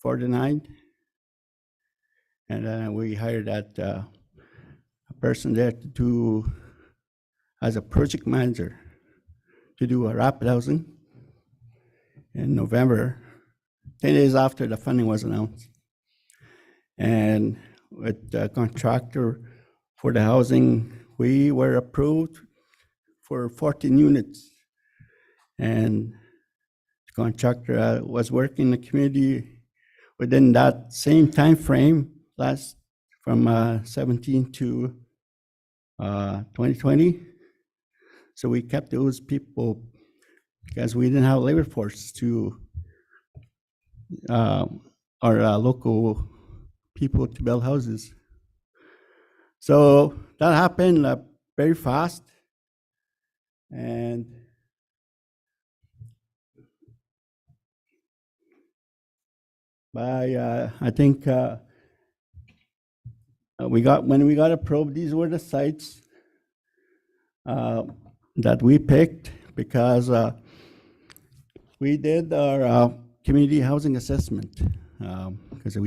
[SPEAKER 10] 49. And we hired that a person there to do as a project manager to do a Rapid Housing in November, 10 days after the funding was announced. And with the contractor for the housing, we were approved for 14 units. And the contractor was working in the community within that same time frame, from 17 to 2020. So we kept those people because we didn't have labor force to our local people to build houses. So that happened very fast, and by I think when we got approved, these were the sites that we picked because we did our community housing assessment because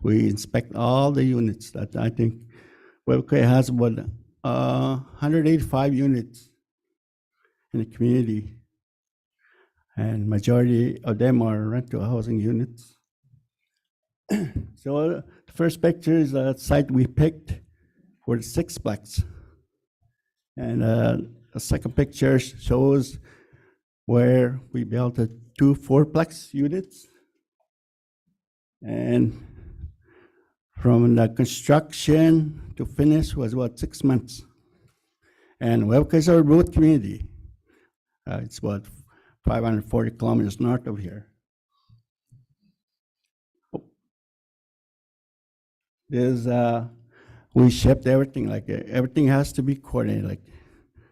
[SPEAKER 10] we inspect all the units that I think Webke has about 185 units in the community, and majority of them are rental housing units. So the first picture is a site we picked for the sixplex, and the second picture shows where we built the 2 fourplex units, and from the construction to finish was about 6 months. And Webke is our road community. It's about 540 kilometers north of here. We shipped everything, like everything has to be coordinated. Like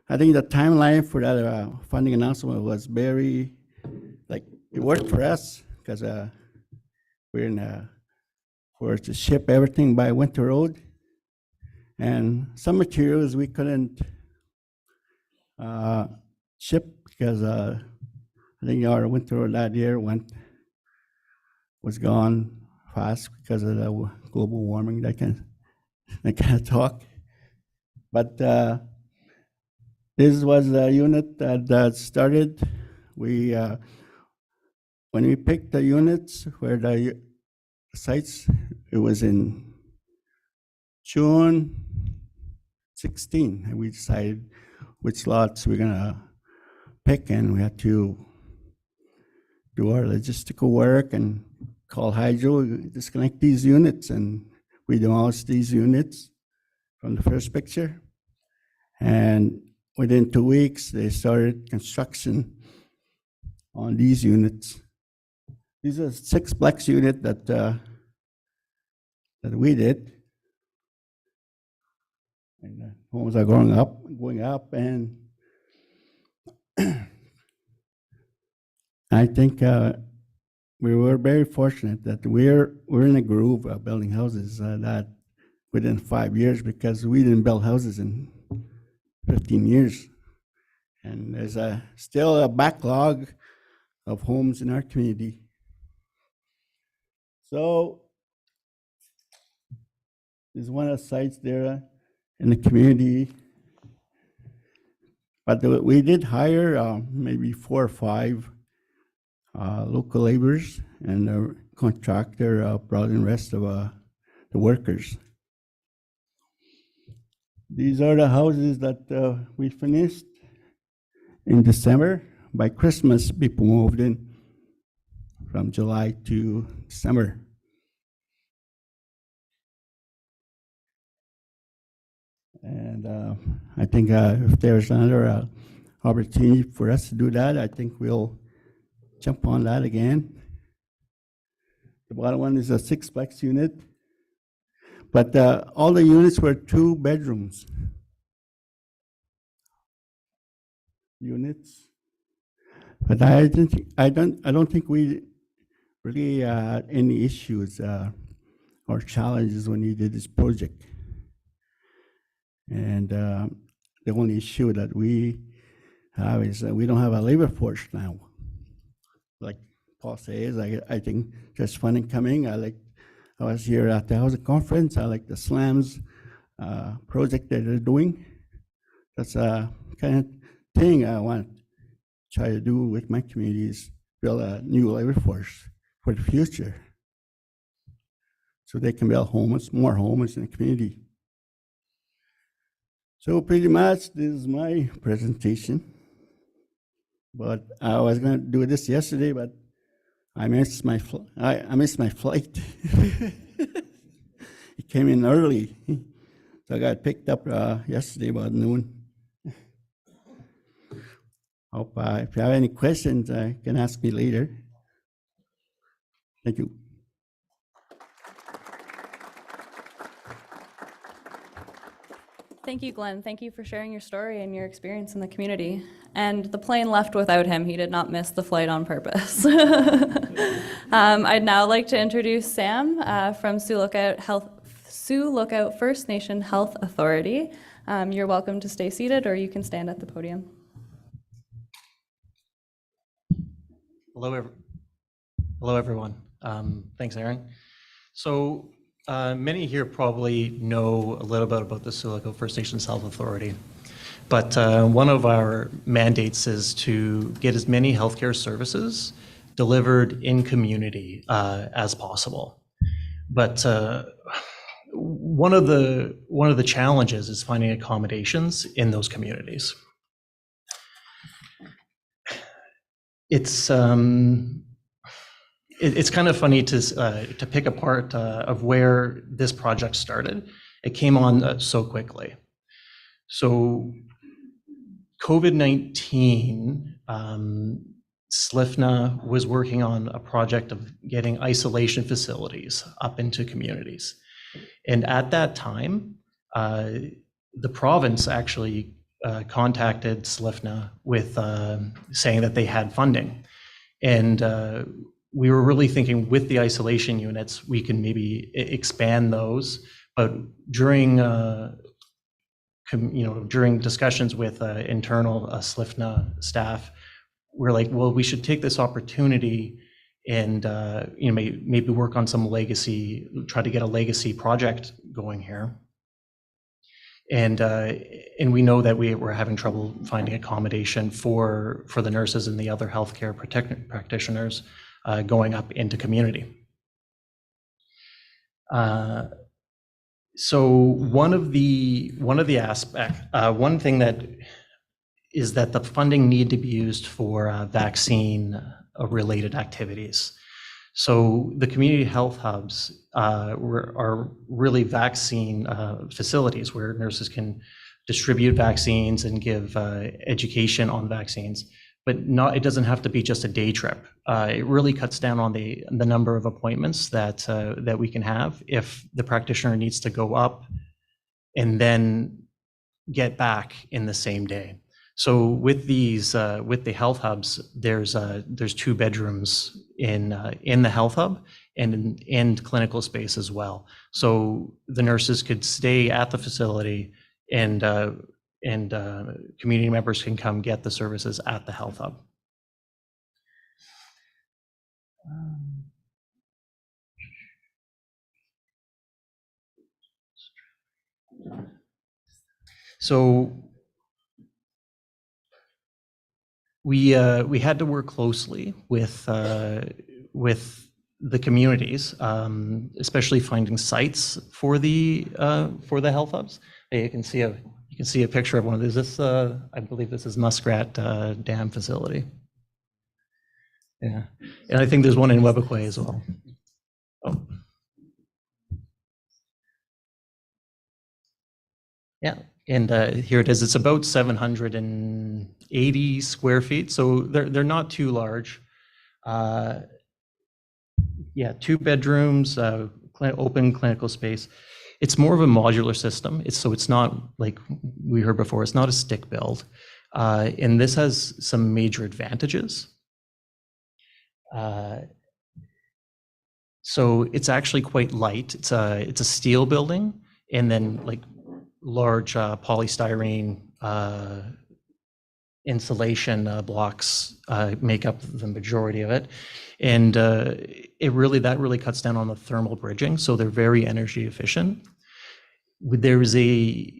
[SPEAKER 10] I think the timeline for that funding announcement was very, like it worked for us because we're to ship everything by winter road, and some materials we couldn't ship because I think our winter road that year was gone fast because of the global warming. I can't talk, but this was the unit that started. When we picked the units where the sites, it was in June 16, and we decided which lots we're gonna pick, and we had to do our logistical work and call hydro, disconnect these units, and we demolished these units from the first picture. And within 2 weeks, they started construction on these units. These are sixplex unit that we did. And the homes are going up, and I think we were very fortunate that we're in a groove of building houses that within 5 years, because we didn't build houses in 15 years. And there's still a backlog of homes in our community. So there's one of the sites there in the community. But we did hire maybe 4 or 5 local laborers, and the contractor brought in the rest of the workers. These are the houses that we finished in December. By Christmas, people moved in from July to December. And I think if there's another opportunity for us to do that, I think we'll jump on that again. The bottom one is a sixplex unit, but all the units were 2 bedrooms units. But I don't think we really had any issues or challenges when we did this project. And the only issue that we have is that we don't have a labor force now. Like Paul says, I think there's funding coming. I was here at the housing conference. I like the slams project that they're doing. That's a kind of thing I want to try to do with my communities, build a new labor force for the future, so they can build homes, more homes in the community. So pretty much this is my presentation. But I was going to do this yesterday, but I missed my flight. It came in early, so I got picked up yesterday about noon. Hope if you have any questions, you can ask me later. Thank you.
[SPEAKER 9] Thank you, Glenn. Thank you for sharing your story and your experience in the community. And the plane left without him. He did not miss the flight on purpose. I'd now like to introduce Sam from Sioux Lookout First Nation Health Authority. You're welcome to stay seated, or you can stand at the podium.
[SPEAKER 11] Hello, everyone. Thanks, Aaron. So many here probably know a little bit about the Sioux Lookout First Nations Health Authority, but one of our mandates is to get as many healthcare services delivered in community as possible. But one of the challenges is finding accommodations in those communities. It's kind of funny to pick apart of where this project started. It came on so quickly. So COVID-19, SLIFNA was working on a project of getting isolation facilities up into communities. And at that time, the province actually contacted SLIFNA with saying that they had funding. And we were really thinking with the isolation units, we can maybe expand those. But during during discussions with internal SLIFNA staff, we're like, well, we should take this opportunity and maybe work on some legacy, try to get a legacy project going here. And we know that we're having trouble finding accommodation for the nurses and the other healthcare practitioners going up into community. So one thing that is that the funding need to be used for vaccine related activities. So the community health hubs are really vaccine facilities where nurses can distribute vaccines and give education on vaccines, but it doesn't have to be just a day trip. It really cuts down on the number of appointments that we can have if the practitioner needs to go up and then get back in the same day. So with these, with the health hubs, there's 2 bedrooms in the health hub and in clinical space as well. So the nurses could stay at the facility, and community members can come get the services at the health hub. So we had to work closely with the communities, especially finding sites for the health hubs. You can see a picture of one of these. This I believe this is Muskrat Dam facility. Yeah, and I think there's one in Webequie as well. Oh. Yeah, and here it is. It's about 780 square feet, so they're not too large. Yeah, 2 bedrooms, open clinical space. It's more of a modular system. It's not like we heard before. It's not a stick build, and this has some major advantages. So it's actually quite light. It's a steel building, and then like large polystyrene insulation blocks make up the majority of it, and that really cuts down on the thermal bridging. So they're very energy efficient. There is a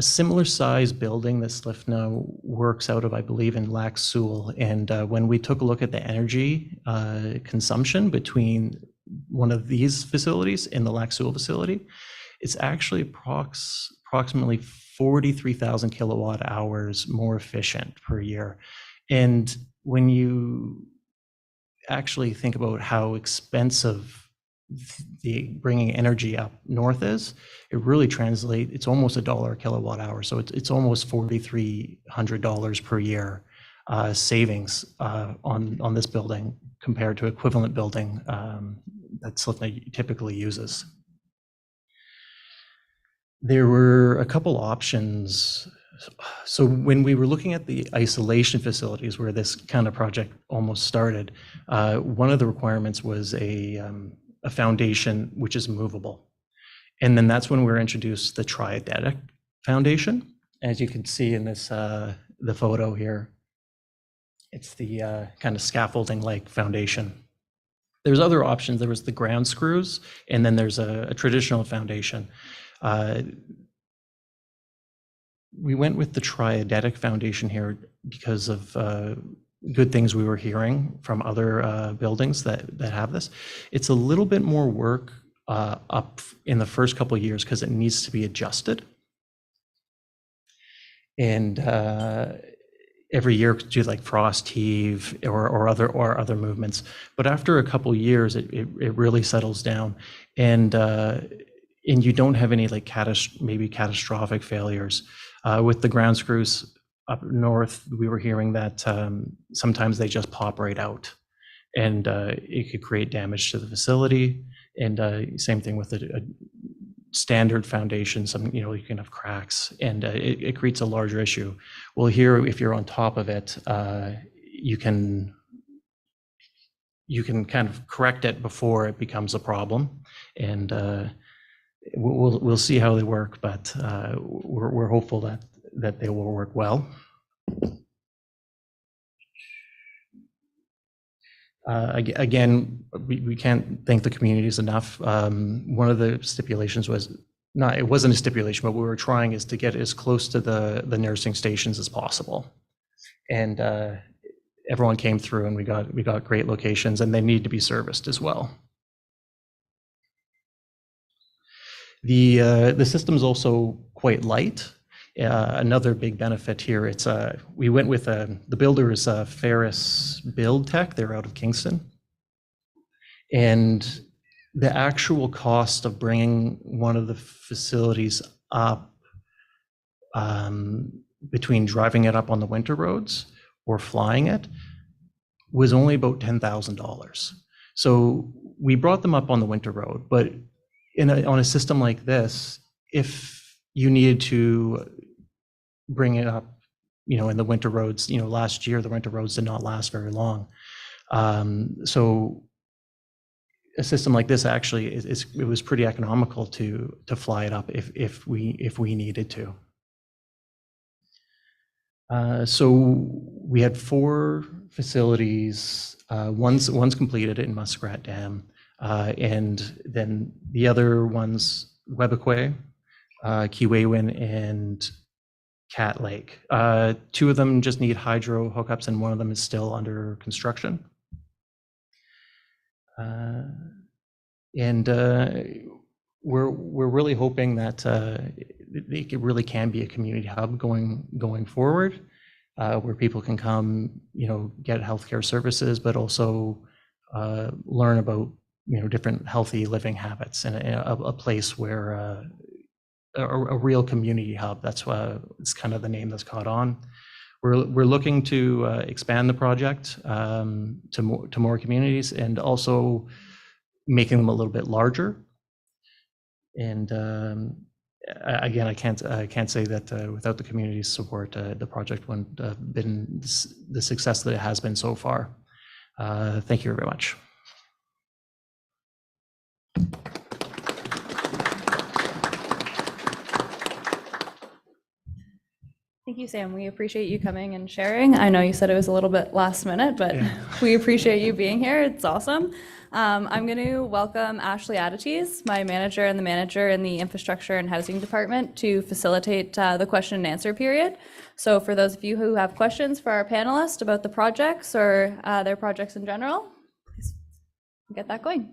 [SPEAKER 11] similar size building that SLIFNA works out of, I believe, in Lac Seul, and when we took a look at the energy consumption between one of these facilities and the Lac Seul facility, it's actually approximately 43,000 kilowatt hours more efficient per year. And when you actually think about how expensive the bringing energy up north is, it really translates. It's almost $1 a kilowatt hour, so it's almost $4,300 per year savings on this building compared to equivalent building that Slipna typically uses. There were a couple options. So when we were looking at the isolation facilities where this kind of project almost started, one of the requirements was a foundation which is movable. And then that's when we were introduced the triadetic foundation. As you can see in this, the photo here, it's the kind of scaffolding-like foundation. There's other options. There was the ground screws, and then there's a traditional foundation. We went with the triadetic foundation here because of good things we were hearing from other buildings that have this. It's a little bit more work up in the first couple of years because it needs to be adjusted. And every year do like frost heave or other movements. But after a couple of years, it really settles down, and you don't have any like maybe catastrophic failures. With the ground screws up north, we were hearing that sometimes they just pop right out, and it could create damage to the facility. And same thing with a standard foundation. You can have cracks, and it creates a larger issue. Well, here, if you're on top of it, you can kind of correct it before it becomes a problem. And we'll see how they work, but we're hopeful that they will work well. Again, we can't thank the communities enough. One of the stipulations was, it wasn't a stipulation, but what we were trying is to get as close to the nursing stations as possible. And everyone came through, and we got great locations, and they need to be serviced as well. The system's also quite light. Another big benefit here, we went with the builder is Ferris Build Tech. They're out of Kingston, and the actual cost of bringing one of the facilities up, between driving it up on the winter roads or flying it, was only about $10,000. So we brought them up on the winter road, but on a system like this, if you needed to bring it up, in the winter roads, last year the winter roads did not last very long. So a system like this actually it was pretty economical to fly it up if we needed to. So we had 4 facilities. One's completed in Muskrat Dam, and then the other ones, Webequie, Kiwewin, and Cat Lake. 2 of them just need hydro hookups, and one of them is still under construction. And we're really hoping that it really can be a community hub going forward, where people can come, get healthcare services, but also learn about different healthy living habits, and a place where a real community hub. That's why it's kind of the name that's caught on. We're looking to expand the project to more communities, and also making them a little bit larger. And again, I can't say that without the community's support, the project wouldn't have been the success that it has been so far. Thank you very much.
[SPEAKER 9] Thank you, Sam. We appreciate you coming and sharing. I know you said it was a little bit last minute, but we appreciate you being here. It's awesome. I'm going to welcome Ashley Adites, my manager and the manager in the Infrastructure and Housing Department, to facilitate the question and answer period. So for those of you who have questions for our panelists about the projects or their projects in general, please get that going.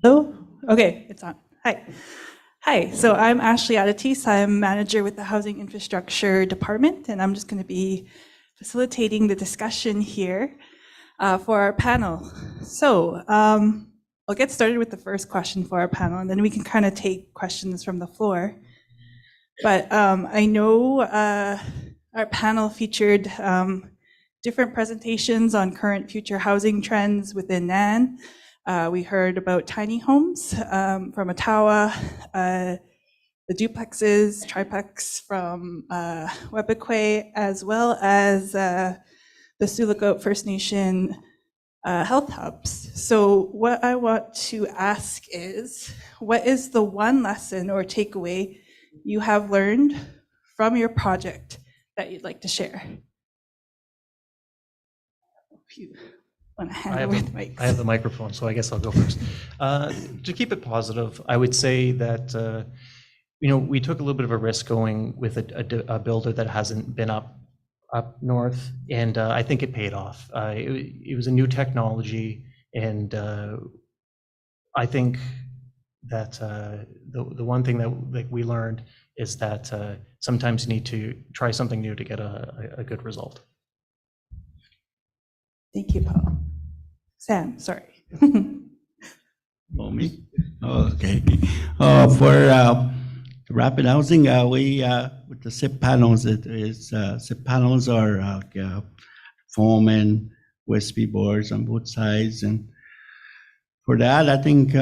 [SPEAKER 12] Hello? Okay, it's on. Hi. Hi, so I'm Ashley Adites. I'm manager with the Housing Infrastructure Department, and I'm just going to be facilitating the discussion here for our panel. So I'll get started with the first question for our panel, and then we can kind of take questions from the floor. But I know our panel featured different presentations on current future housing trends within NAN. We heard about tiny homes from Ottawa, the duplexes, triplex from Webequie, as well as the Sioux First Nation health hubs. So what I want to ask is, what is the one lesson or takeaway you have learned from your project that you'd like to share? If you want to hand over the mics.
[SPEAKER 11] I have the microphone, so I guess I'll go first. To keep it positive, I would say that we took a little bit of a risk going with a builder that hasn't been up north, and I think it paid off. It was a new technology, and I think that the one thing that we learned is that sometimes you need to try something new to get a good result.
[SPEAKER 12] Thank you, Paul. Sam, sorry.
[SPEAKER 10] Oh, me? Oh, okay. For rapid housing, we with the SIP panels, SIP panels are foam and OSB boards on both sides, and for that, I think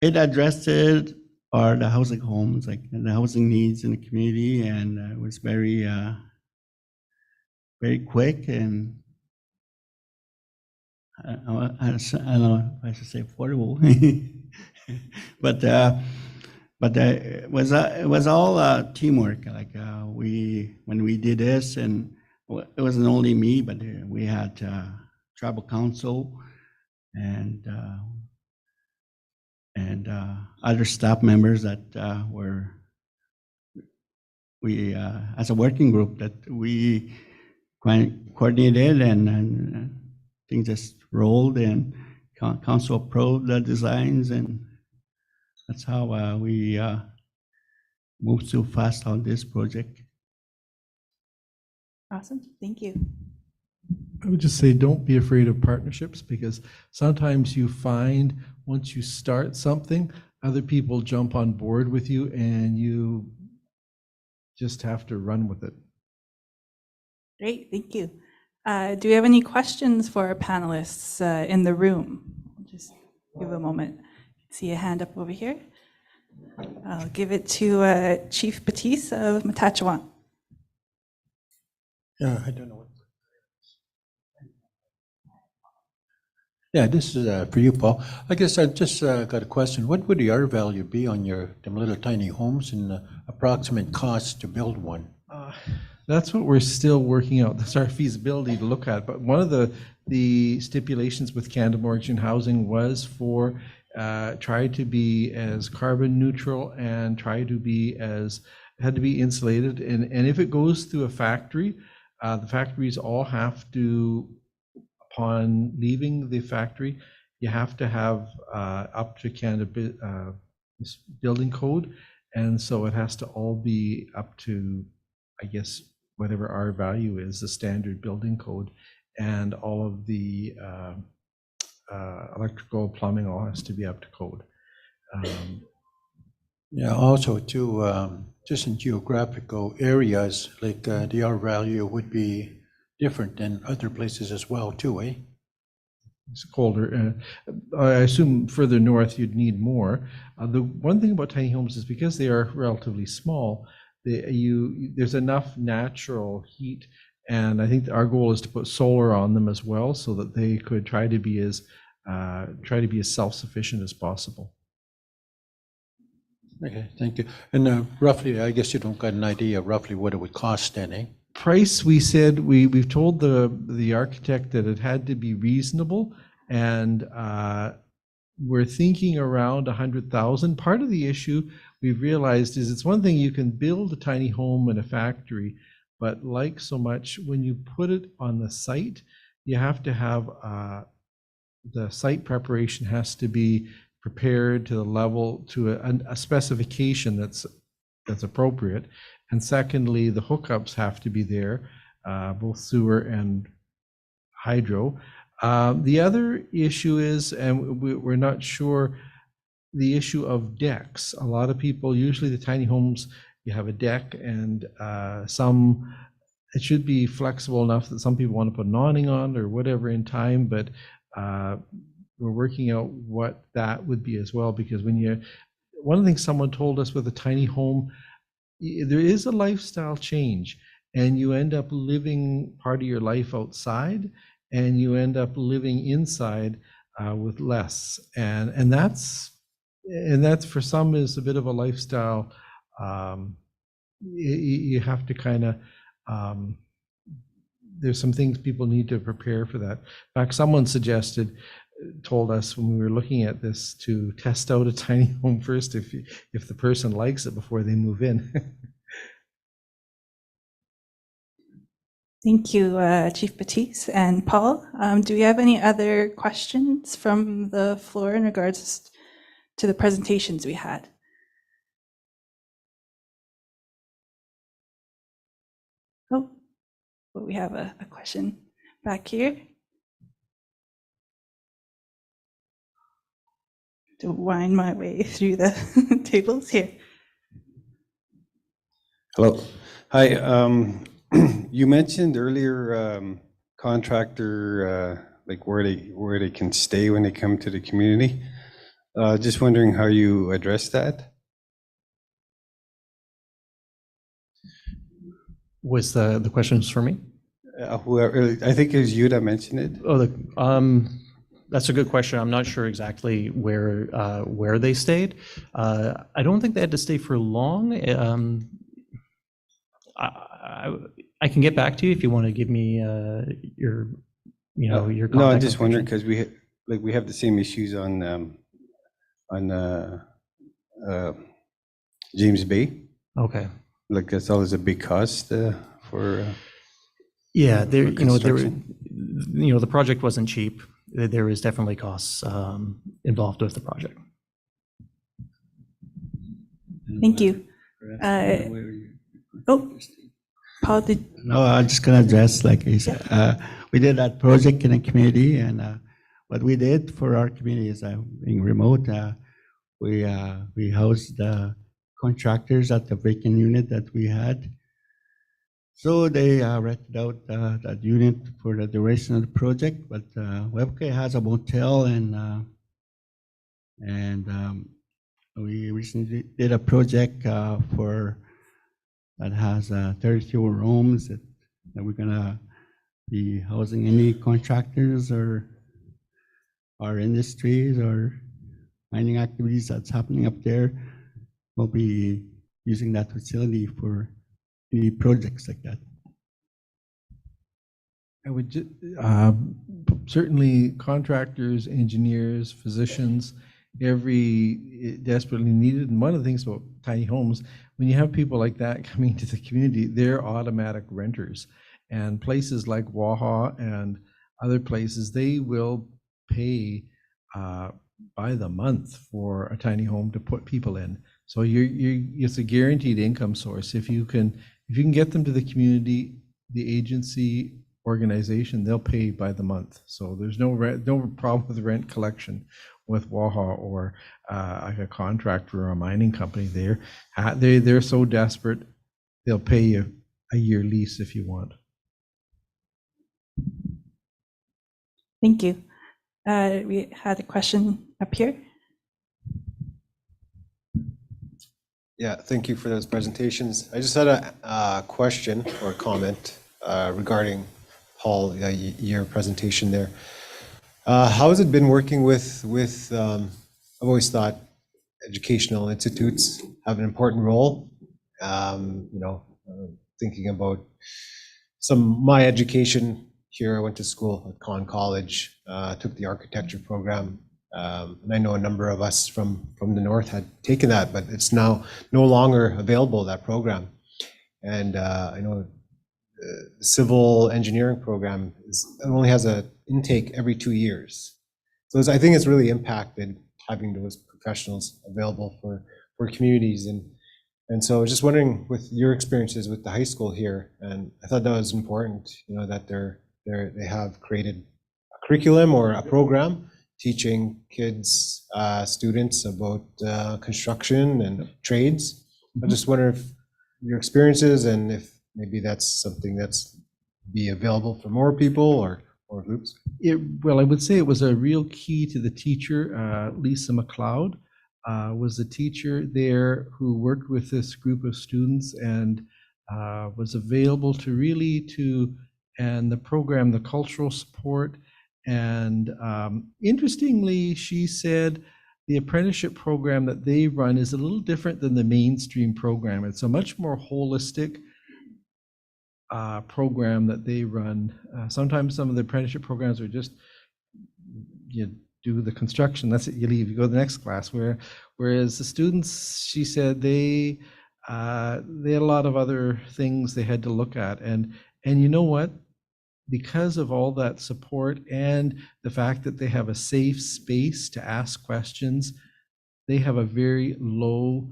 [SPEAKER 10] it addressed the housing homes, like the housing needs in the community, and it was very quick, and I don't know if I should say affordable, but it was all teamwork. Like when we did this, and it wasn't only me, but we had tribal council and other staff members that we as a working group that we coordinated, and things just rolled, and council approved the designs, and that's how we moved so fast on this project.
[SPEAKER 12] Awesome, thank you.
[SPEAKER 5] I would just say, don't be afraid of partnerships, because sometimes you find once you start something, other people jump on board with you, and you just have to run with it.
[SPEAKER 12] Great, thank you. Do we have any questions for our panelists in the room? I'll just give a moment. See a hand up over here. I'll give it to Chief Batiste of Matachewan.
[SPEAKER 13] Yeah, I don't know what. Yeah, this is for you, Paul. I guess I just got a question. What would the R value be on them little tiny homes, and the approximate cost to build one?
[SPEAKER 5] That's what we're still working out. That's our feasibility to look at. But one of the stipulations with Canada Mortgage and Housing was for try to be as carbon neutral, and try to be had to be insulated. And if it goes through a factory, the factories all have to, upon leaving the factory, you have to have up to Canada building code. And so it has to all be up to, I guess, whatever our value is, the standard building code, and all of the electrical, plumbing, all has to be up to code.
[SPEAKER 13] Yeah, also too, just in geographical areas, like the R value would be different than other places as well too, eh?
[SPEAKER 5] It's colder. I assume further north you'd need more. The one thing about tiny homes is because they are relatively small, there's enough natural heat, and I think our goal is to put solar on them as well, so that they could try to be as self-sufficient as possible.
[SPEAKER 13] Okay, thank you. And roughly, I guess you don't got an idea roughly what it would cost then, eh?
[SPEAKER 5] Price, we said we've told the architect that it had to be reasonable, and we're thinking around 100,000. Part of the issue we've realized is it's one thing you can build a tiny home in a factory, but like so much, when you put it on the site, you have to have the site preparation has to be prepared to the level, to a specification that's appropriate. And secondly, the hookups have to be there, both sewer and hydro. The other issue is, and we're not sure, the issue of decks. A lot of people, usually the tiny homes, you have a deck, and some, it should be flexible enough that some people want to put an awning on or whatever in time, but we're working out what that would be as well, because when you, one of the things someone told us with a tiny home, there is a lifestyle change, and you end up living part of your life outside, and you end up living inside with less, and that's for some is a bit of a lifestyle. You have to kind of, there's some things people need to prepare for that. In fact, someone told us when we were looking at this to test out a tiny home first if the person likes it before they move in.
[SPEAKER 12] Thank you, Chief Batiste and Paul. Do we have any other questions from the floor in regards to the presentations we had? Oh, well, we have a question back here. To wind my way through the tables here.
[SPEAKER 14] Hello. Hi. You mentioned earlier contractor, like where they can stay when they come to the community. Just wondering how you address that.
[SPEAKER 11] Was the questions for me?
[SPEAKER 14] Whoever, I think it was you that mentioned it.
[SPEAKER 11] Oh, that's a good question. I'm not sure exactly where they stayed. I don't think they had to stay for long. I can get back to you if you want to give me your contact.
[SPEAKER 14] No, I'm just wondering because we have the same issues on James Bay.
[SPEAKER 11] Okay.
[SPEAKER 14] Like that's always a big cost for.
[SPEAKER 11] Yeah,
[SPEAKER 14] for
[SPEAKER 11] the project wasn't cheap. There is definitely costs involved with the project.
[SPEAKER 12] Thank you. Oh, Paul,
[SPEAKER 10] No, I'm just gonna address, like I said, we did that project in a community, and what we did for our community is being remote. We housed the contractors at the vacant unit that we had. So they rented out that unit for the duration of the project. But Webke has a motel, and we recently did a project that has 32 rooms that we're gonna be housing any contractors or industries or mining activities that's happening up there. We'll be using that facility for any projects like that.
[SPEAKER 5] I would certainly contractors, engineers, physicians, every desperately needed. And one of the things about tiny homes, when you have people like that coming to the community, they're automatic renters. And places like Waha and other places, they will pay by the month for a tiny home to put people in. So it's a guaranteed income source. If you can get them to the community, the agency, organization, they'll pay by the month. So there's no problem with rent collection with Waha or like a contractor or a mining company. They're so desperate, they'll pay you a year lease if you want.
[SPEAKER 12] thank you. We had a question up here.
[SPEAKER 1] Yeah, thank you for those presentations. I just had a question or a comment regarding Paul, your presentation there. How has it been working with I've always thought educational institutes have an important role. Thinking about my education here, I went to school at Conn College, took the architecture program. And I know a number of us from the north had taken that, but it's now no longer available, that program. And I know the civil engineering program only has an intake every 2 years. So I think it's really impacted having those professionals available for communities. And so I was just wondering, with your experiences with the high school here, and I thought that was important, that they have created a curriculum or a program teaching kids, students about construction and trades. I just wonder if your experiences and if maybe that's something that's be available for more people or groups.
[SPEAKER 5] Well, I would say it was a real key to the teacher. Lisa McLeod was the teacher there who worked with this group of students and was available to really and the program, the cultural support. And interestingly, she said the apprenticeship program that they run is a little different than the mainstream program. It's a much more holistic program that they run. Sometimes some of the apprenticeship programs are just, you do the construction, that's it, you leave, you go to the next class. Whereas the students, she said, they had a lot of other things they had to look at. And you know what? Because of all that support and the fact that they have a safe space to ask questions, they have a very low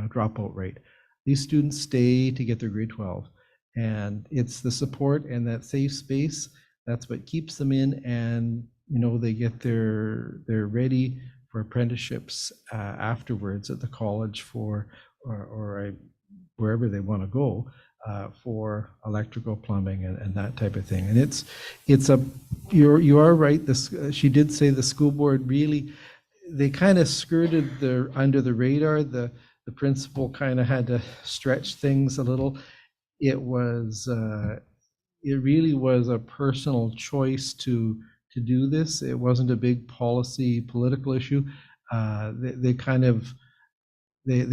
[SPEAKER 5] dropout rate. These students stay to get their grade 12, and it's the support and that safe space that's what keeps them in, and they get they're ready for apprenticeships afterwards at the college for or wherever they want to go for electrical, plumbing, and that type of thing. And you are right. She did say the school board really, they kind of skirted under the radar. The principal kind of had to stretch things a little. It really was a personal choice to do this. It wasn't a big political issue. They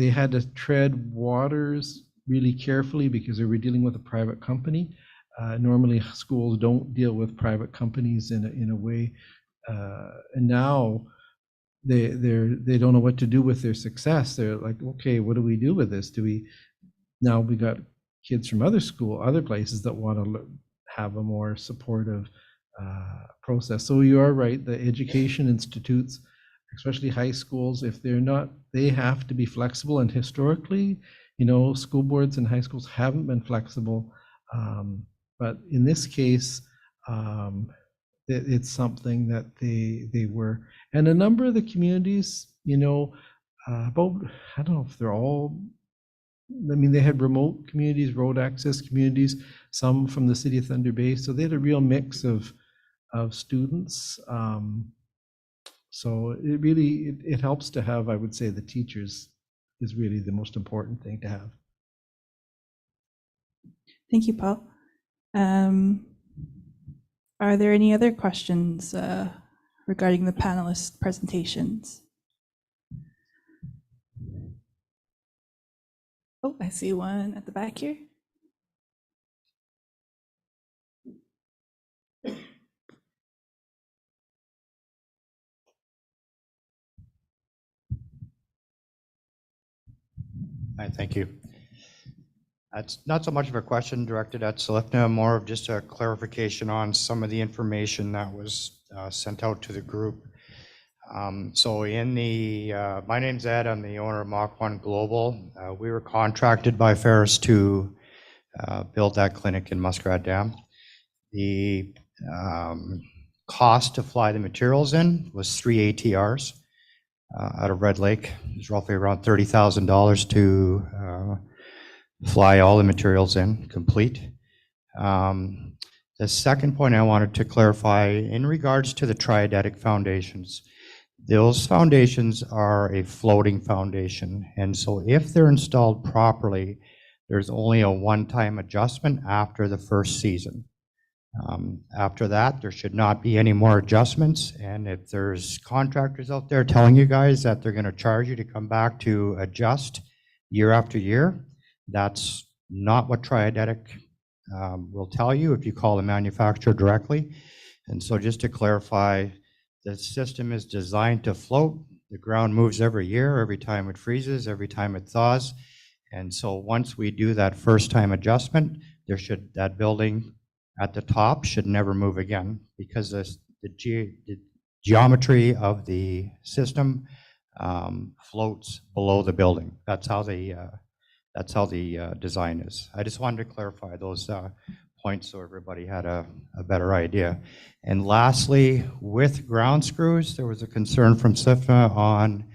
[SPEAKER 5] had to tread waters really carefully because they were dealing with a private company. Normally schools don't deal with private companies in a way, and now they don't know what to do with their success. They're like, okay, what do we do with this? Now we got kids from other places that want to have a more supportive process. So you are right, the education institutes, especially high schools, if they're not, they have to be flexible. And historically, school boards and high schools haven't been flexible. But in this case, it's something that they were. And a number of the communities, about, I don't know if they're all, they had remote communities, road access communities, some from the city of Thunder Bay. So they had a real mix of students. So it helps to have, I would say, the teachers is really the most important thing to have.
[SPEAKER 12] Thank you, Paul. Are there any other questions regarding the panelist presentations? Oh, I see one at the back here.
[SPEAKER 15] Hi, thank you. That's not so much of a question directed at Selifna, more of just a clarification on some of the information that was sent out to the group. So my name's Ed, I'm the owner of Mach 1 Global. We were contracted by Ferris to build that clinic in Muskrat Dam. The cost to fly the materials in was 3 ATRs out of Red Lake. It was roughly around $30,000 to fly all the materials in, complete. The second point I wanted to clarify in regards to the triadetic foundations, those foundations are a floating foundation. And so if they're installed properly, there's only a one-time adjustment after the first season. After that, there should not be any more adjustments. And if there's contractors out there telling you guys that they're going to charge you to come back to adjust year after year, that's not what triadetic will tell you if you call the manufacturer directly. And so just to clarify, the system is designed to float. The ground moves every year, every time it freezes, every time it thaws. And so once we do that first time adjustment, that building at the top should never move again, because the geometry of the system floats below the building. That's how the design is. I just wanted to clarify those points so everybody had a better idea. And lastly, with ground screws, there was a concern from SIFMA on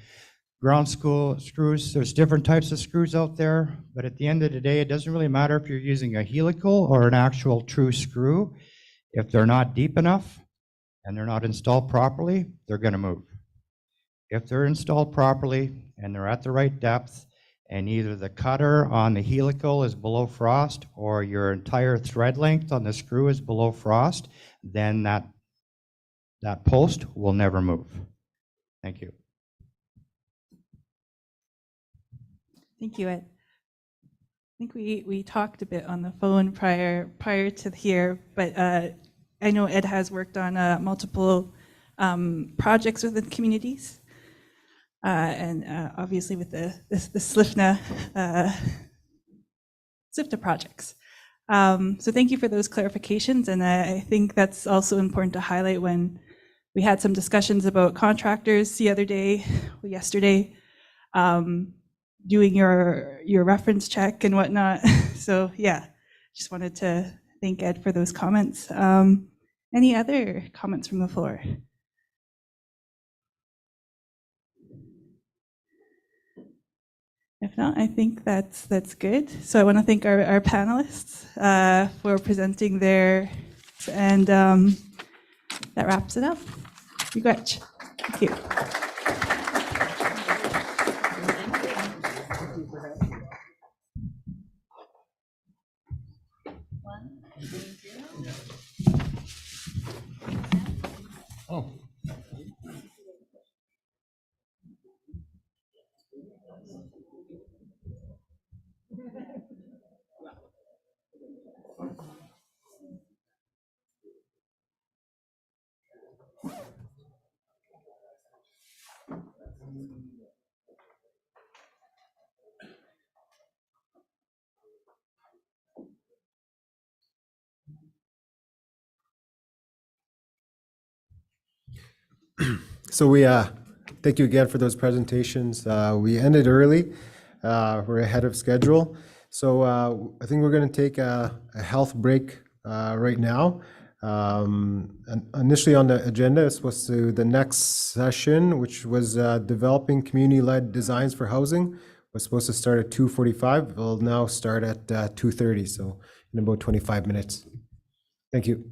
[SPEAKER 15] ground screws. There's different types of screws out there, but at the end of the day, it doesn't really matter if you're using a helical or an actual true screw. If they're not deep enough and they're not installed properly, they're going to move. If they're installed properly and they're at the right depth, and either the cutter on the helical is below frost or your entire thread length on the screw is below frost, then that post will never move. Thank you.
[SPEAKER 12] Thank you, Ed. I think we talked a bit on the phone prior to here, but I know Ed has worked on multiple projects within communities, and obviously with the SLIFNA projects. So thank you for those clarifications, and I think that's also important to highlight when we had some discussions about contractors the other day, or yesterday, doing your reference check and whatnot. So yeah, just wanted to thank Ed for those comments. Any other comments from the floor? If not, I think that's good. So I want to thank our panelists for presenting their, and that wraps it up. Thank you.
[SPEAKER 13] Oh.
[SPEAKER 1] So we thank you again for those presentations. We ended early. We're ahead of schedule. So I think we're going to take a health break right now. And initially on the agenda is supposed to the next session, which was developing community-led designs for housing, was supposed to start at 2:45. It will now start at 2:30, so in about 25 minutes. Thank you.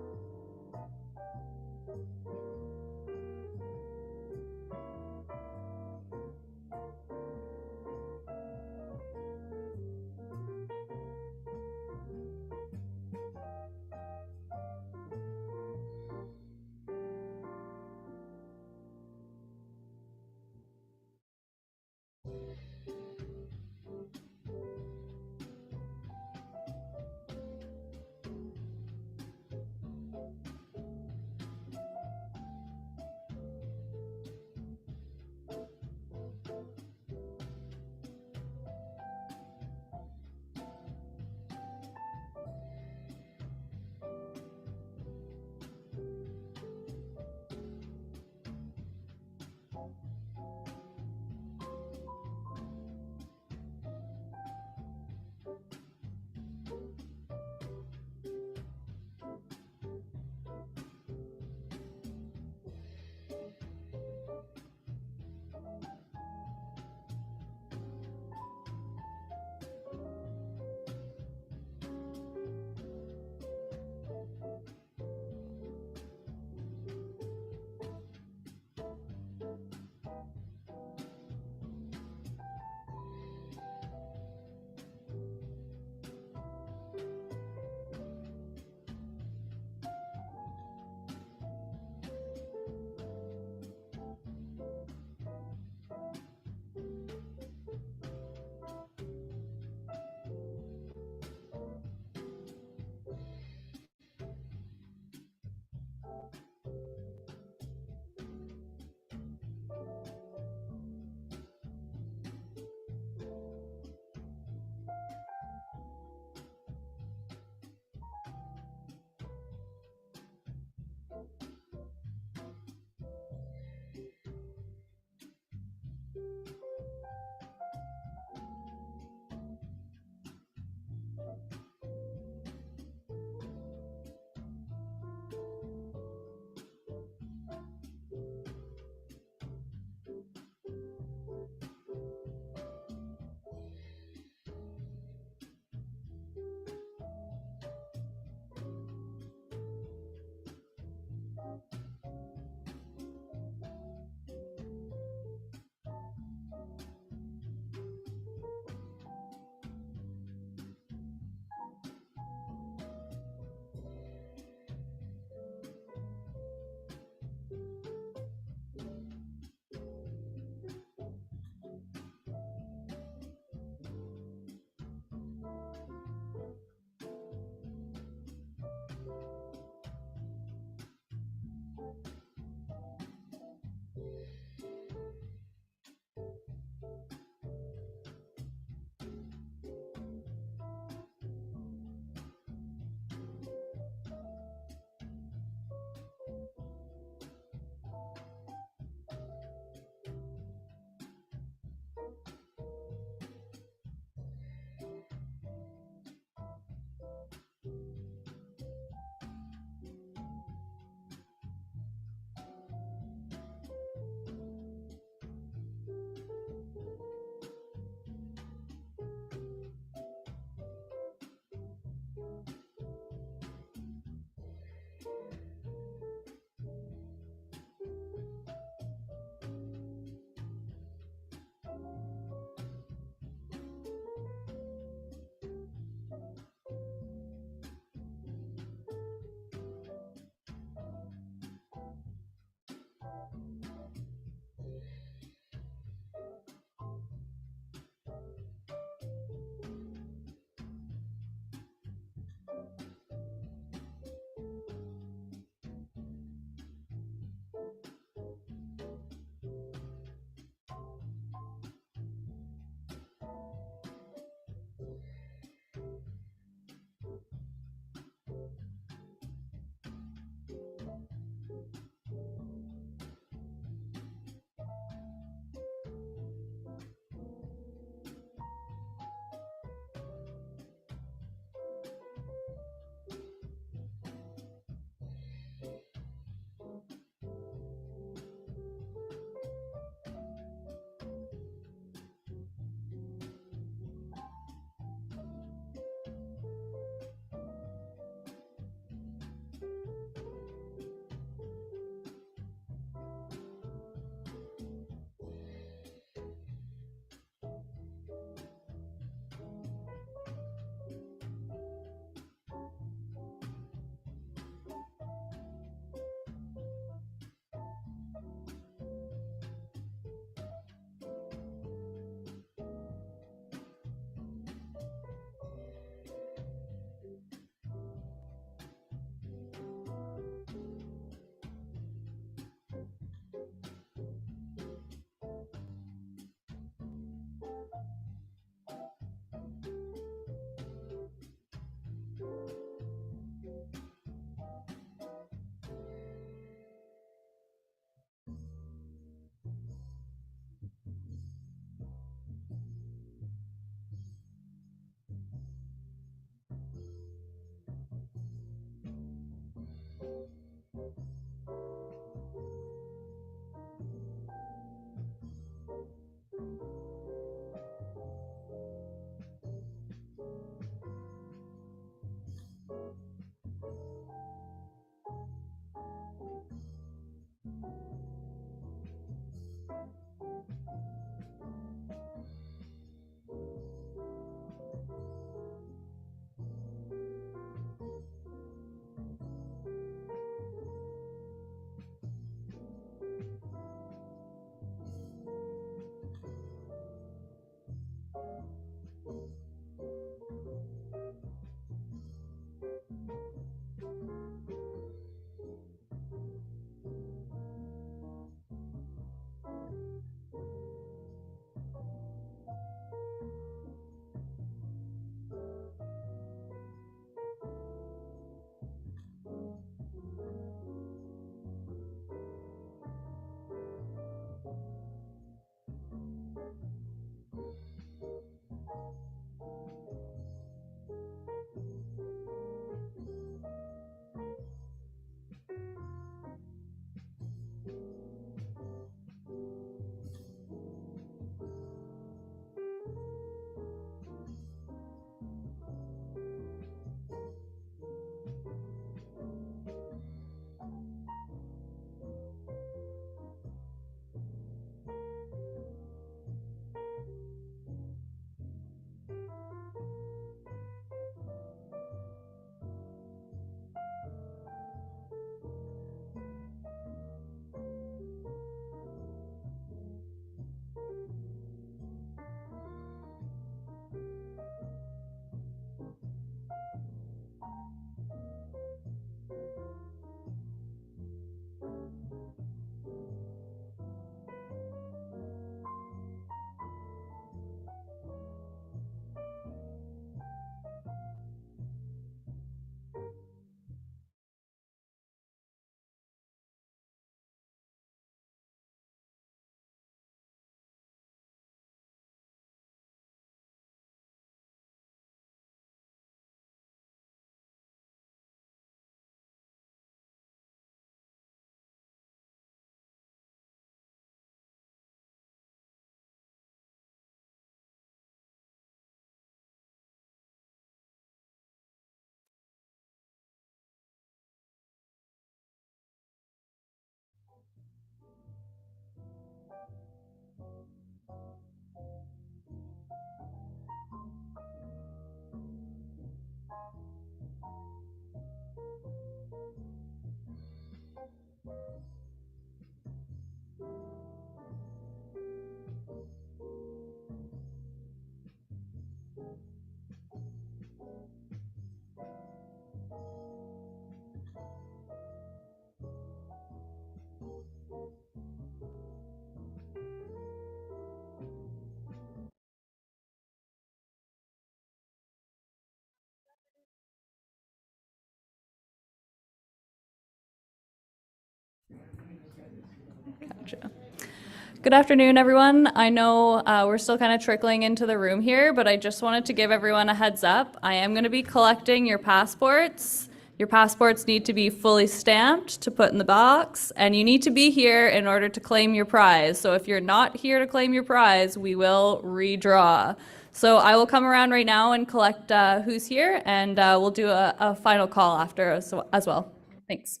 [SPEAKER 9] Good afternoon, everyone. I know we're still kind of trickling into the room here, but I just wanted to give everyone a heads up. I am going to be collecting your passports. Your passports need to be fully stamped to put in the box, and you need to be here in order to claim your prize. So if you're not here to claim your prize, we will redraw. So I will come around right now and collect who's here, and we'll do a final call after as well. Thanks.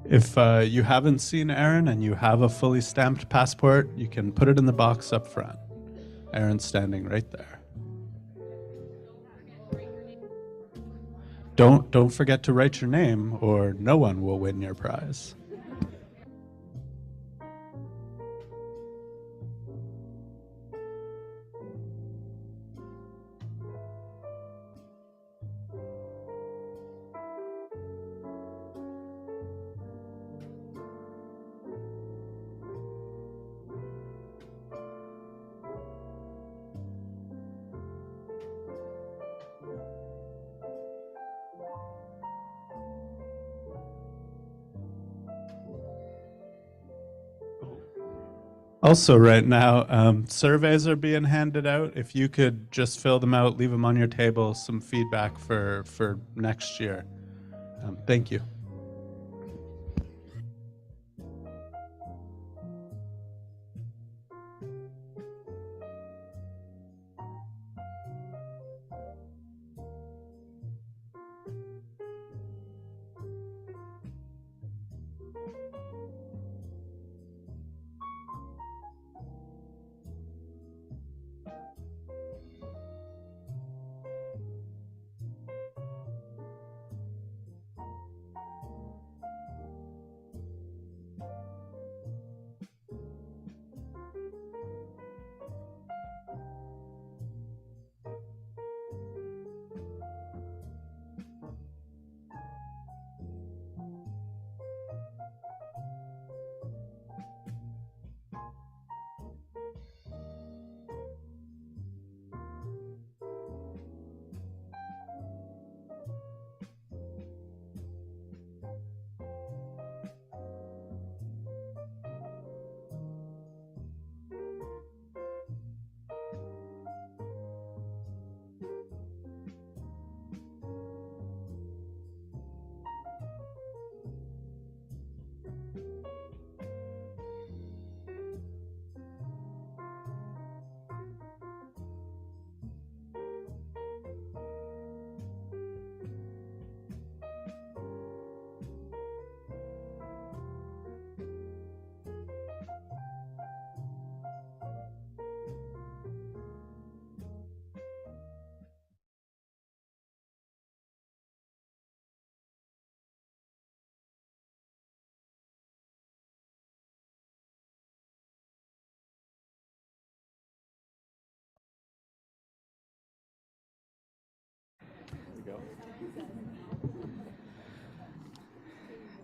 [SPEAKER 7] If you haven't seen Aaron and you have a fully stamped passport, you can put it in the box up front. Aaron's standing right there. Don't forget to write your name or no one will win your prize. Also, right now, surveys are being handed out. If you could just fill them out, leave them on your table, some feedback for next year. Thank you.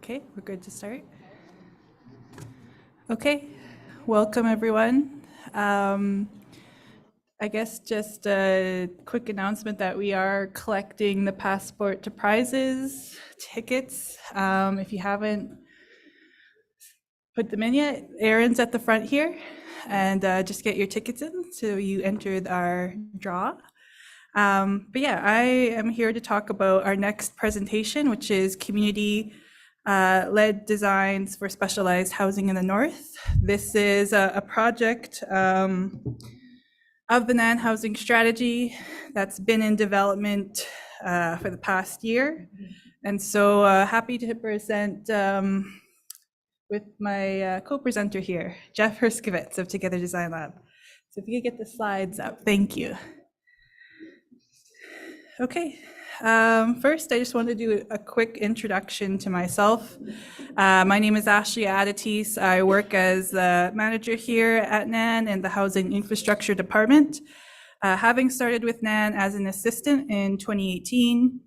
[SPEAKER 12] Okay, we're good to start. Okay, welcome everyone. I guess just a quick announcement that we are collecting the passport to prizes tickets. If you haven't put them in yet, Aaron's at the front here, and just get your tickets in so you enter our draw. But yeah, I am here to talk about our next presentation, which is community led designs for specialized housing in the North. This is a project of the NAN housing strategy that's been in development for the past year. And so happy to present with my co-presenter here, Jeff Herskovitz of Together Design Lab. So if you could get the slides up, thank you. Okay, first I just want to do a quick introduction to myself. My name is Ashley Aditis. I work as the manager here at NAN in the Housing Infrastructure Department. Having started with NAN as an assistant in 2018,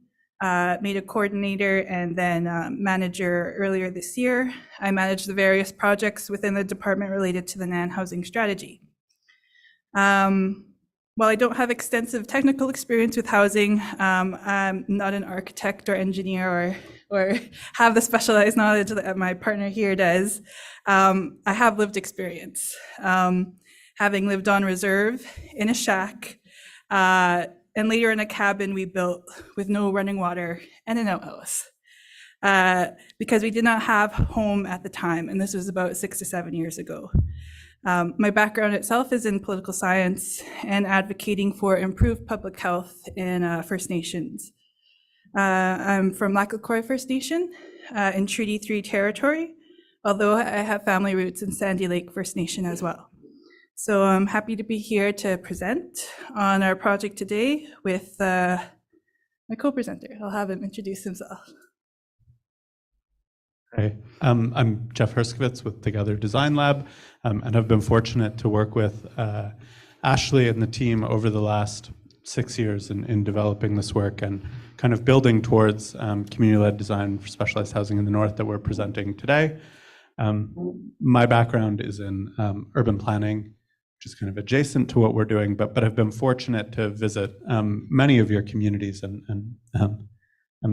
[SPEAKER 12] made a coordinator and then manager earlier this year. I manage the various projects within the department related to the NAN housing strategy. While I don't have extensive technical experience with housing, I'm not an architect or engineer or have the specialized knowledge that my partner here does. I have lived experience, having lived on reserve in a shack, and later in a cabin we built with no running water and an outhouse, because we did not have home at the time, and this was about 6 to 7 years ago. My background itself is in political science and advocating for improved public health in First Nations. I'm from Lac-La-Croix First Nation in Treaty 3 territory, although I have family roots in Sandy Lake First Nation as well. So I'm happy to be here to present on our project today with my co-presenter. I'll have him introduce himself.
[SPEAKER 7] Hey, I'm Jeff Herskovitz with Together Design Lab, and I've been fortunate to work with Ashley and the team over the last 6 years in developing this work and kind of building towards community-led design for specialized housing in the North that we're presenting today. My background is in urban planning, which is kind of adjacent to what we're doing, but I've been fortunate to visit many of your communities, and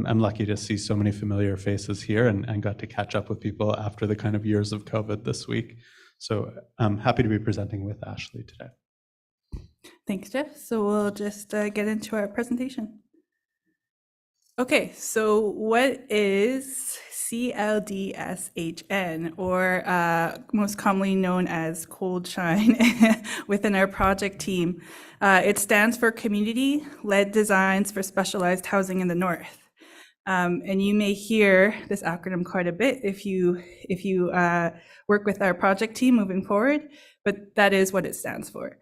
[SPEAKER 7] I'm lucky to see so many familiar faces here and got to catch up with people after the kind of years of COVID this week. So I'm happy to be presenting with Ashley today.
[SPEAKER 12] Thanks, Jeff. So we'll just get into our presentation. Okay, so what is CLDSHN, or most commonly known as Cold Shine within our project team? It stands for Community-Led Designs for Specialized Housing in the North. And you may hear this acronym quite a bit if you work with our project team moving forward, but that is what it stands for.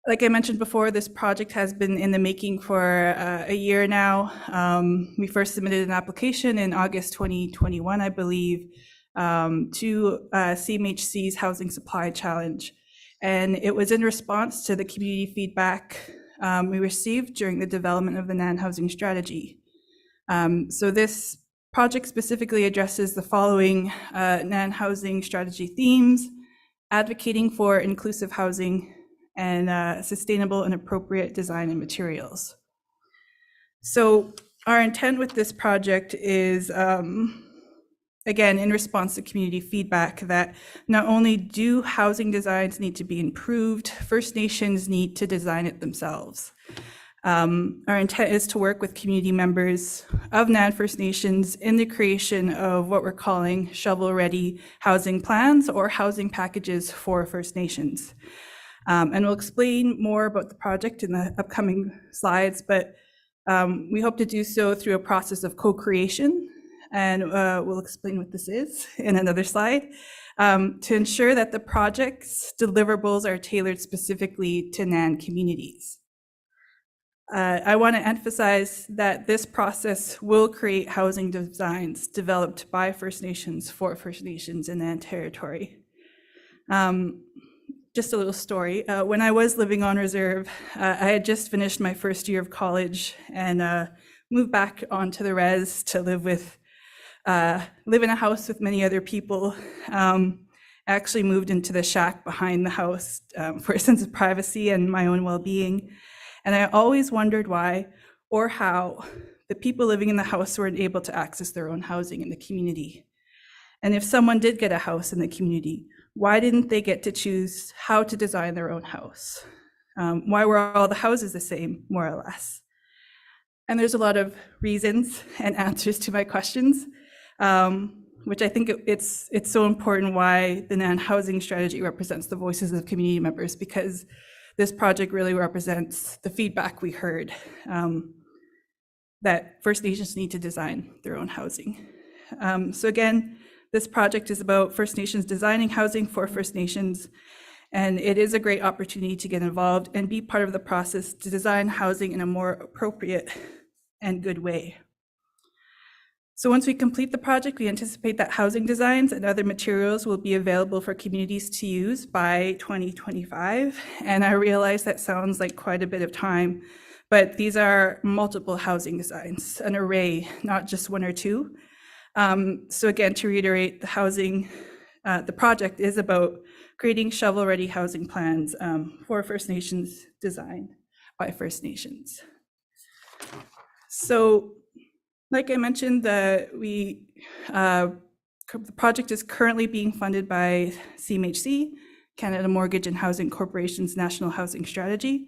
[SPEAKER 12] Like I mentioned before, this project has been in the making for a year now. We first submitted an application in August 2021, I believe, to CMHC's Housing Supply Challenge. And it was in response to the community feedback we received during the development of the NAN housing strategy. So this project specifically addresses the following NAN housing strategy themes: advocating for inclusive housing and sustainable and appropriate design and materials. So our intent with this project is, again, in response to community feedback, that not only do housing designs need to be improved, First Nations need to design it themselves. Our intent is to work with community members of NAN First Nations in the creation of what we're calling shovel-ready housing plans or housing packages for First Nations. And we'll explain more about the project in the upcoming slides, but we hope to do so through a process of co-creation, and we'll explain what this is in another slide, to ensure that the project's deliverables are tailored specifically to NAN communities. I want to emphasize that this process will create housing designs developed by First Nations for First Nations in NAN territory. Just a little story. When I was living on reserve, I had just finished my first year of college and moved back onto the res to live in a house with many other people. I actually moved into the shack behind the house for a sense of privacy and my own well-being. And I always wondered why or how the people living in the house weren't able to access their own housing in the community. And if someone did get a house in the community, why didn't they get to choose how to design their own house? Why were all the houses the same, more or less? And there's a lot of reasons and answers to my questions, which I think it's so important why the NAN housing strategy represents the voices of community members, because this project really represents the feedback we heard, that First Nations need to design their own housing. So again, this project is about First Nations designing housing for First Nations, and it is a great opportunity to get involved and be part of the process to design housing in a more appropriate and good way. So once we complete the project, we anticipate that housing designs and other materials will be available for communities to use by 2025. And I realize that sounds like quite a bit of time, but these are multiple housing designs, an array, not just one or two. So again, to reiterate, the project is about creating shovel-ready housing plans for First Nations, designed by First Nations. So, like I mentioned, the project is currently being funded by CMHC, Canada Mortgage and Housing Corporation's National Housing Strategy,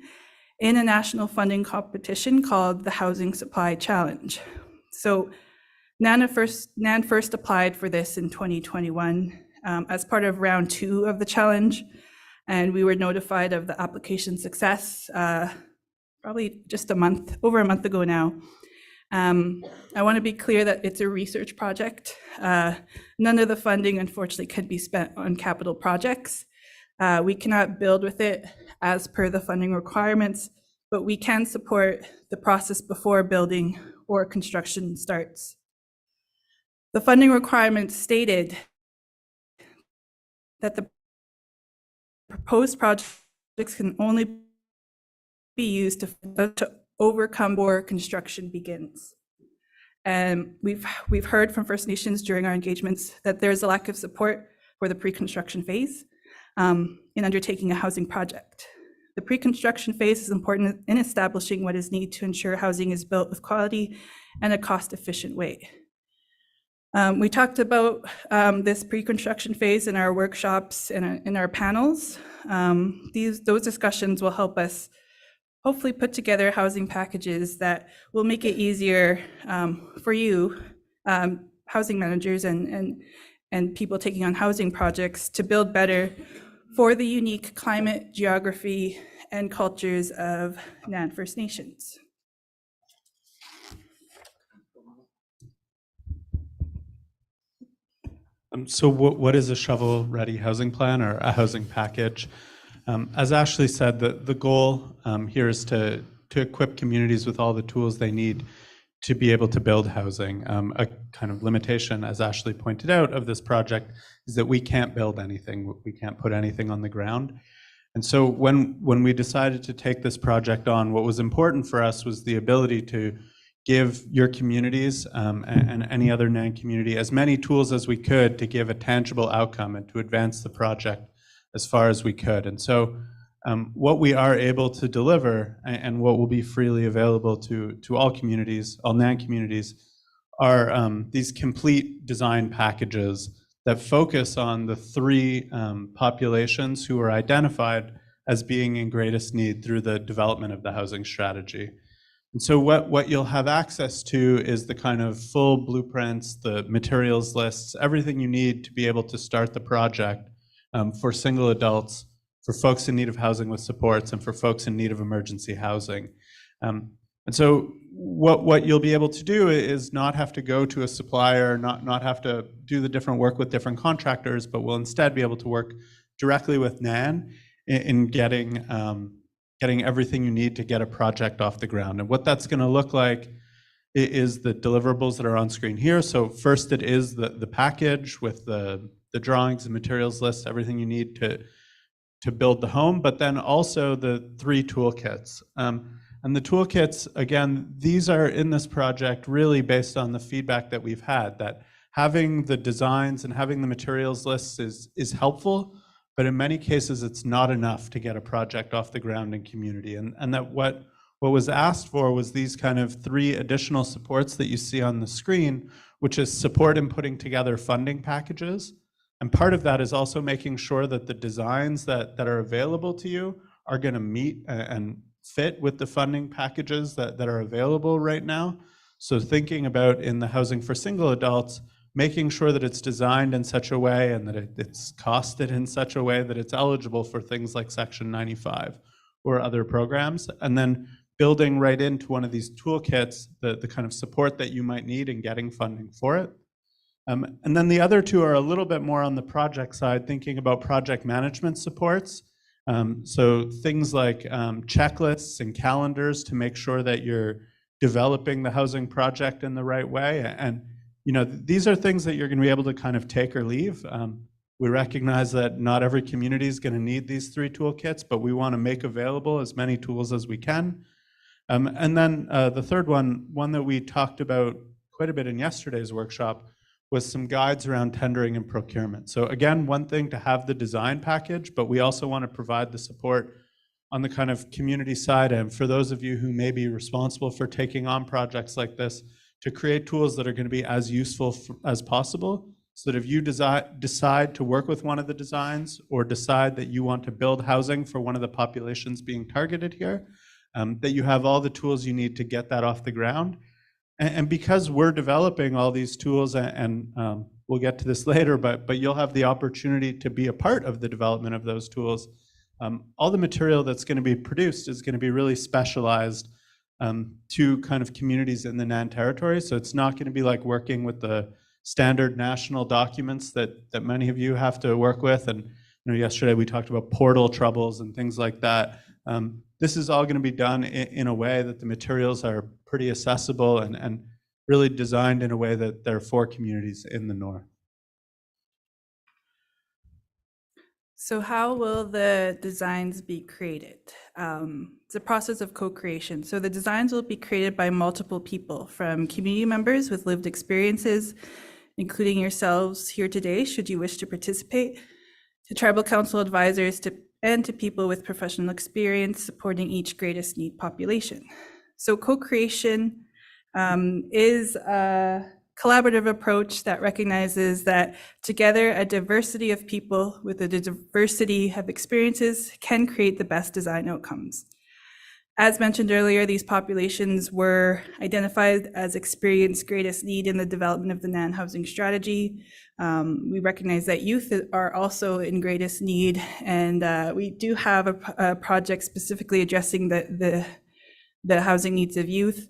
[SPEAKER 12] in a national funding competition called the Housing Supply Challenge. So NAN first applied for this in 2021 as part of round 2 of the challenge, and we were notified of the application success probably just over a month ago now. I want to be clear that it's a research project. None of the funding, unfortunately, could be spent on capital projects. We cannot build with it as per the funding requirements, but we can support the process before building or construction starts. The funding requirements stated that the proposed projects can only be used to overcome before construction begins. And we've heard from First Nations during our engagements that there's a lack of support for the pre-construction phase in undertaking a housing project. The pre-construction phase is important in establishing what is needed to ensure housing is built with quality and a cost-efficient way. We talked about this pre-construction phase in our workshops and in our panels. Those discussions will help us hopefully put together housing packages that will make it easier for you, housing managers and people taking on housing projects, to build better for the unique climate, geography, and cultures of Nan First Nations.
[SPEAKER 7] So what is a shovel-ready housing plan or a housing package? As Ashley said, the goal here is to equip communities with all the tools they need to be able to build housing. A kind of limitation, as Ashley pointed out, of this project is that we can't build anything. We can't put anything on the ground. And so when we decided to take this project on, what was important for us was the ability to give your communities and any other Nan community as many tools as we could to give a tangible outcome and to advance the project as far as we could. And so what we are able to deliver and what will be freely available to all communities, all Nan communities, are these complete design packages that focus on the three populations who are identified as being in greatest need through the development of the housing strategy. And so what you'll have access to is the kind of full blueprints, the materials lists, everything you need to be able to start the project for single adults, for folks in need of housing with supports, and for folks in need of emergency housing. And so what you'll be able to do is not have to go to a supplier, not have to do the different work with different contractors, but will instead be able to work directly with Nan in getting everything you need to get a project off the ground. And what that's going to look like is the deliverables that are on screen here. So first, it is the package with the drawings and materials list, everything you need to build the home, but then also the three toolkits. And the toolkits, again, these are in this project really based on the feedback that we've had, that having the designs and having the materials lists is helpful, but in many cases it's not enough to get a project off the ground in community. And that what was asked for was these kind of three additional supports that you see on the screen, which is support in putting together funding packages. And part of that is also making sure that the designs that are available to you are going to meet and fit with the funding packages that are available right now. So thinking about in the housing for single adults, making sure that it's designed in such a way and that it's costed in such a way that it's eligible for things like Section 95 or other programs, and then building right into one of these toolkits the kind of support that you might need in getting funding for it. And then the other two are a little bit more on the project side, thinking about project management supports. So things like checklists and calendars to make sure that you're developing the housing project in the right way. And these are things that you're going to be able to kind of take or leave. We recognize that not every community is going to need these three toolkits, but we want to make available as many tools as we can. And then the third one that we talked about quite a bit in yesterday's workshop, was some guides around tendering and procurement. So again, one thing to have the design package, but we also want to provide the support on the kind of community side. And for those of you who may be responsible for taking on projects like this, to create tools that are going to be as useful as possible, so that if you decide to work with one of the designs or decide that you want to build housing for one of the populations being targeted here, that you have all the tools you need to get that off the ground. And because we're developing all these tools, and we'll get to this later, but you'll have the opportunity to be a part of the development of those tools. All the material that's going to be produced is going to be really specialized to kind of communities in the NAN territory. So it's not going to be like working with the standard national documents that many of you have to work with. And yesterday we talked about portal troubles and things like that. This is all going to be done in a way that the materials are pretty accessible and really designed in a way that they're for communities in the north.
[SPEAKER 12] So how will the designs be created? It's a process of co-creation. So the designs will be created by multiple people, from community members with lived experiences, including yourselves here today, should you wish to participate, to tribal council advisors, and to people with professional experience supporting each greatest need population. So co-creation is a collaborative approach that recognizes that together a diversity of people with a diversity of experiences can create the best design outcomes. As mentioned earlier, these populations were identified as experienced greatest need in the development of the NAN housing strategy. We recognize that youth are also in greatest need, and we do have a project specifically addressing the housing needs of youth.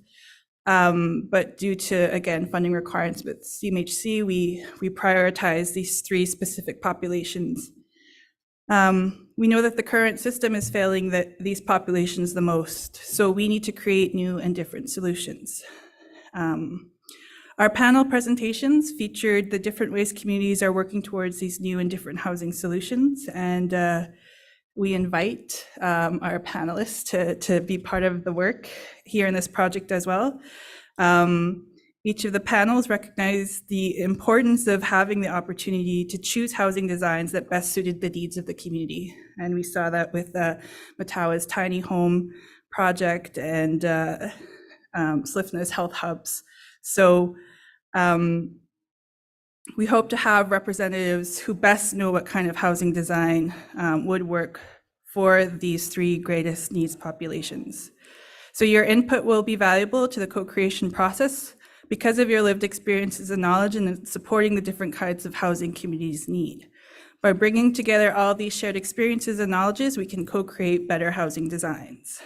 [SPEAKER 12] But due to, again, funding requirements with CMHC, we prioritize these three specific populations. We know that the current system is failing these populations the most, so we need to create new and different solutions. Our panel presentations featured the different ways communities are working towards these new and different housing solutions, and we invite our panelists to be part of the work here in this project as well. Each of the panels recognize the importance of having the opportunity to choose housing designs that best suited the needs of the community. And we saw that with Matawa's tiny home project and Slifna's health hubs. So we hope to have representatives who best know what kind of housing design would work for these three greatest needs populations. So your input will be valuable to the co-creation process because of your lived experiences and knowledge in supporting the different kinds of housing communities need. By bringing together all these shared experiences and knowledges, we can co-create better housing designs.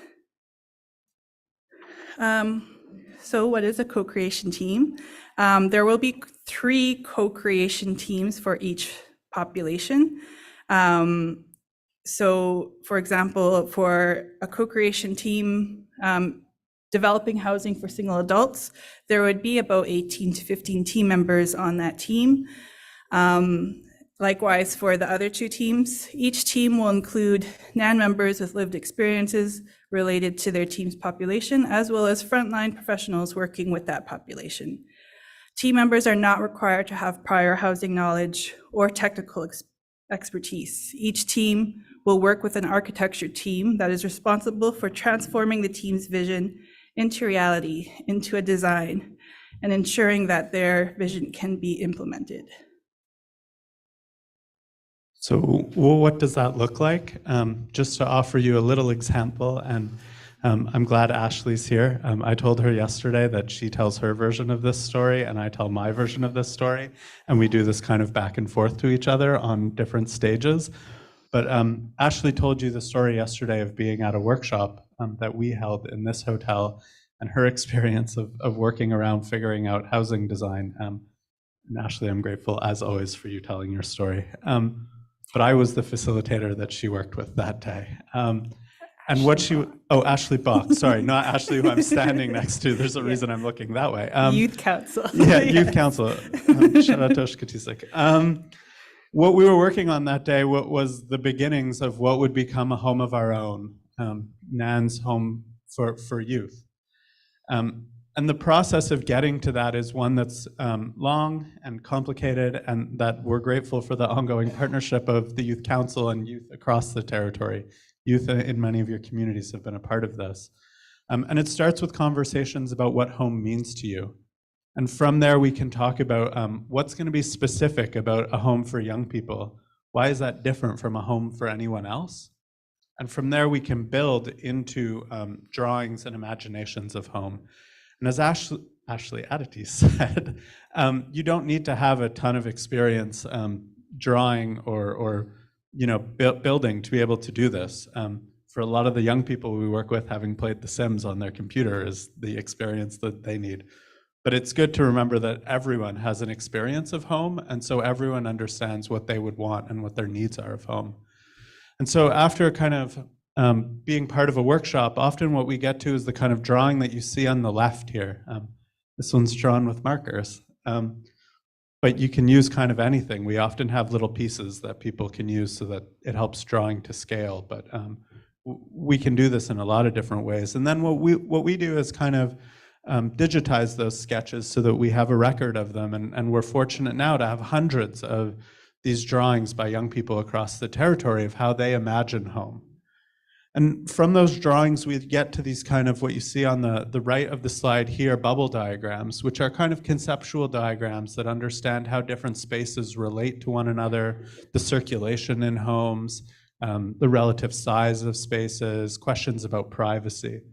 [SPEAKER 12] So what is a co-creation team? There will be 3 co-creation teams for each population. So for example, for a co-creation team developing housing for single adults, there would be about 18 to 15 team members on that team. Likewise, for the other 2 teams, each team will include NAN members with lived experiences related to their team's population, as well as frontline professionals working with that population. Team members are not required to have prior housing knowledge or technical expertise. Each team will work with an architecture team that is responsible for transforming the team's vision into reality, into a design, and ensuring that their vision can be implemented.
[SPEAKER 7] So what does that look like? Just to offer you a little example, and I'm glad Ashley's here. I told her yesterday that she tells her version of this story and I tell my version of this story, and we do this kind of back and forth to each other on different stages. But Ashley told you the story yesterday of being at a workshop that we held in this hotel and her experience of working around figuring out housing design. And Ashley, I'm grateful as always for you telling your story. But I was the facilitator that she worked with that day. And what she, Ashley Bach, sorry, not Ashley who I'm standing next to. There's a reason I'm looking that way.
[SPEAKER 12] Youth Council.
[SPEAKER 7] Yeah, Youth Council. Sharatosh Katisik. What we were working on that day was the beginnings of what would become a home of our own, NAN's home for youth. And the process of getting to that is one that's long and complicated, and that we're grateful for the ongoing partnership of the Youth Council and youth across the territory. Youth in many of your communities have been a part of this. And it starts with conversations about what home means to you. And from there, we can talk about what's going to be specific about a home for young people. Why is that different from a home for anyone else? And from there, we can build into drawings and imaginations of home. And as Ashley Aditi said, you don't need to have a ton of experience drawing or building to be able to do this. for a lot of the young people we work with, having played The Sims on their computer is the experience that they need. But it's good to remember that everyone has an experience of home, and so everyone understands what they would want and what their needs are of home. And so after kind of being part of a workshop, often what we get to is the kind of drawing that you see on the left here. This one's drawn with markers. But you can use kind of anything. We often have little pieces that people can use so that it helps drawing to scale. But we can do this in a lot of different ways. And then what we do is kind of digitize those sketches so that we have a record of them. And we're fortunate now to have hundreds of these drawings by young people across the territory of how they imagine home. And from those drawings, we get to these kind of what you see on the right of the slide here, bubble diagrams, which are kind of conceptual diagrams that understand how different spaces relate to one another, the circulation in homes, the relative size of spaces, questions about privacy.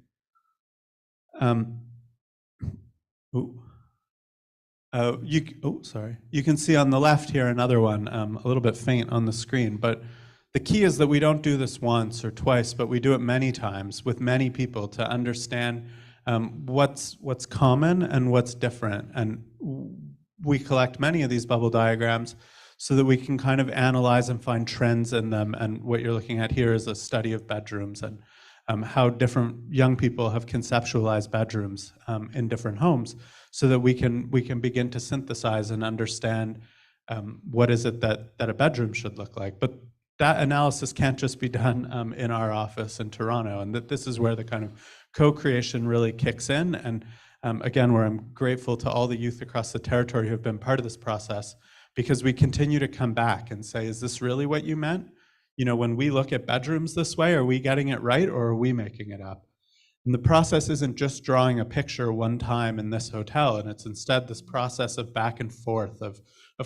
[SPEAKER 7] You can see on the left here another one, a little bit faint on the screen, but the key is that we don't do this once or twice, but we do it many times with many people to understand what's common and what's different. And we collect many of these bubble diagrams so that we can kind of analyze and find trends in them. And what you're looking at here is a study of bedrooms and how different young people have conceptualized bedrooms in different homes, so that we can begin to synthesize and understand what is it that a bedroom should look like. But that analysis can't just be done in our office in Toronto, and that this is where the kind of co-creation really kicks in. And again, where I'm grateful to all the youth across the territory who have been part of this process, because we continue to come back and say, is this really what you meant? You know, when we look at bedrooms this way, are we getting it right, or are we making it up? And the process isn't just drawing a picture one time in this hotel, and it's instead this process of back and forth, of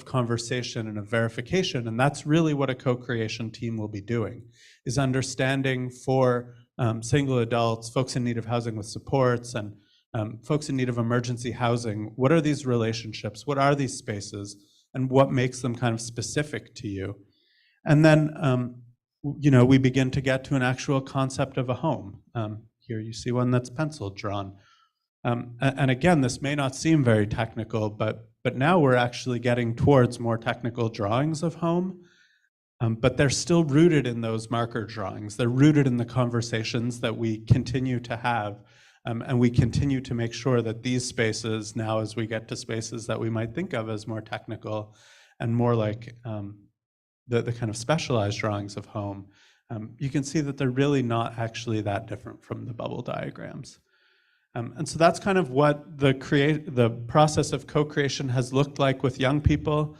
[SPEAKER 7] conversation and of verification. And that's really what a co-creation team will be doing, is understanding for single adults, folks in need of housing with supports, and folks in need of emergency housing, what are these relationships? What are these spaces? And what makes them kind of specific to you? And then, you know, we begin to get to an actual concept of a home. Here you see one that's pencil drawn. And again, this may not seem very technical, but now we're actually getting towards more technical drawings of home. But they're still rooted in those marker drawings. They're rooted in the conversations that we continue to have. And we continue to make sure that these spaces, now as we get to spaces that we might think of as more technical and more like the kind of specialized drawings of home, you can see that they're really not actually that different from the bubble diagrams. And so that's kind of what the process of co-creation has looked like with young people.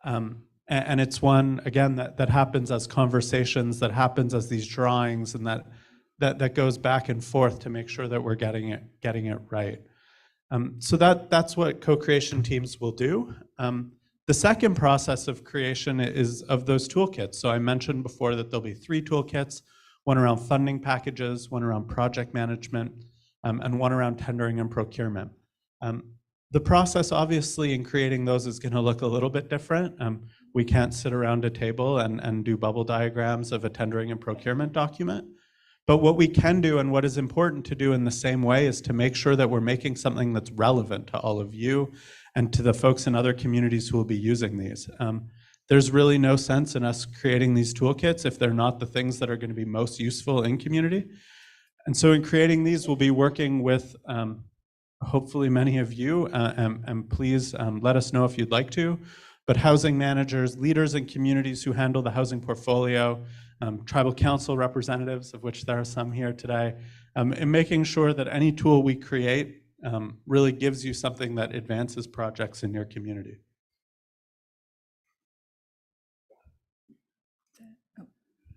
[SPEAKER 7] And it's one, again, that happens as conversations, that happens as these drawings, and that goes back and forth to make sure that we're getting it right. So that's what co-creation teams will do. The second process of creation is of those toolkits. So I mentioned before that there'll be 3 toolkits, one around funding packages, one around project management, and one around tendering and procurement. The process, obviously, in creating those is going to look a little bit different. We can't sit around a table and do bubble diagrams of a tendering and procurement document. But what we can do, and what is important to do in the same way, is to make sure that we're making something that's relevant to all of you and to the folks in other communities who will be using these. There's really no sense in us creating these toolkits if they're not the things that are going to be most useful in community. And so in creating these, we'll be working with hopefully many of you, and please let us know if you'd like to, but housing managers, leaders in communities who handle the housing portfolio, tribal council representatives, of which there are some here today, and making sure that any tool we create really gives you something that advances projects in your community.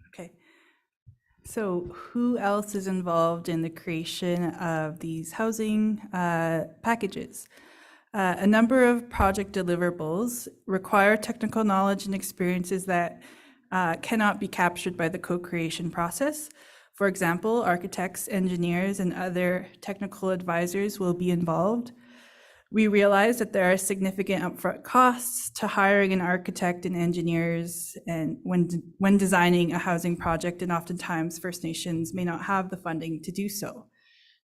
[SPEAKER 12] Okay. So who else is involved in the creation of these housing packages? A number of project deliverables require technical knowledge and experiences that cannot be captured by the co-creation process. For example, architects, engineers, and other technical advisors will be involved. We realize that there are significant upfront costs to hiring an architect and engineers and when designing a housing project, and oftentimes First Nations may not have the funding to do so.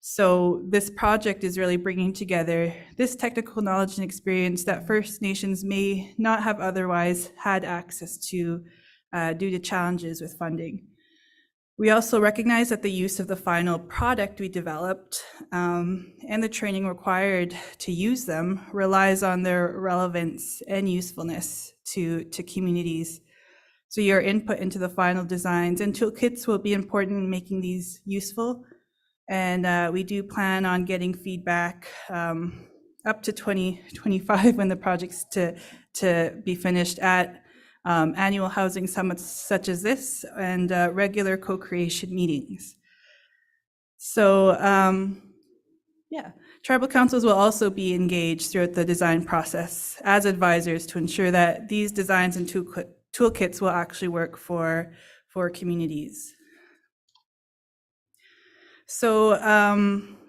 [SPEAKER 12] So this project is really bringing together this technical knowledge and experience that First Nations may not have otherwise had access to due to challenges with funding. We also recognize that the use of the final product we developed and the training required to use them relies on their relevance and usefulness to communities. So your input into the final designs and toolkits will be important in making these useful. And we do plan on getting feedback up to 2025 when the project's to be finished at annual housing summits such as this and regular co-creation meetings. So yeah, tribal councils will also be engaged throughout the design process as advisors to ensure that these designs and toolkits will actually work for communities. So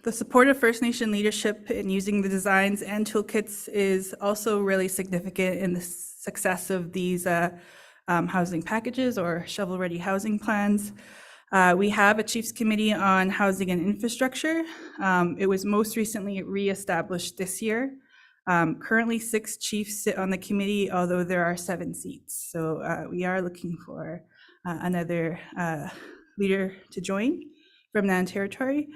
[SPEAKER 12] the support of First Nation leadership in using the designs and toolkits is also really significant in the success of these housing packages or shovel-ready housing plans. We have a Chiefs Committee on Housing and Infrastructure. It was most recently reestablished this year. Currently 6 chiefs sit on the committee, although there are 7 seats. So we are looking for another leader to join from Nan Territory.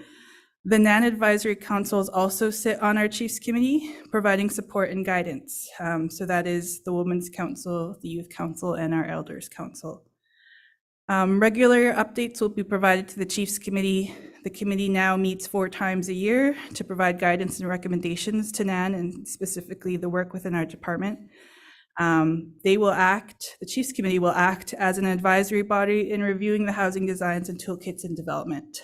[SPEAKER 12] The Nan Advisory Councils also sit on our Chiefs Committee, providing support and guidance. So that is the Women's Council, the Youth Council, and our Elders Council. Regular updates will be provided to the Chiefs Committee. The committee now meets 4 times a year to provide guidance and recommendations to Nan and specifically the work within our department. The Chiefs Committee will act as an advisory body in reviewing the housing designs and toolkits in development.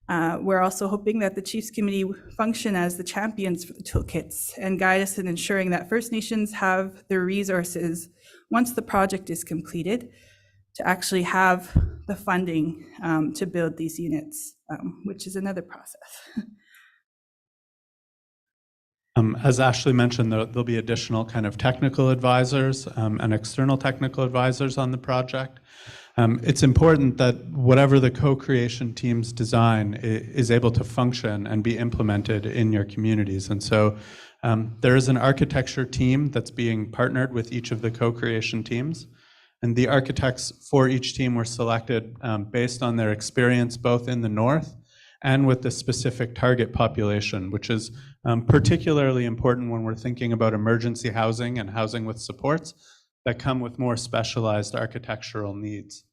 [SPEAKER 12] We're also hoping that the Chiefs Committee function as the champions for the toolkits and guide us in ensuring that First Nations have the resources once the project is completed to actually have the funding to build these units, which is another process.
[SPEAKER 7] As Ashley mentioned, there'll be additional kind of technical advisors and external technical advisors on the project. It's important that whatever the co-creation team's design is able to function and be implemented in your communities. And so there is an architecture team that's being partnered with each of the co-creation teams. And the architects for each team were selected based on their experience both in the north and with the specific target population, which is particularly important when we're thinking about emergency housing and housing with supports that come with more specialized architectural needs.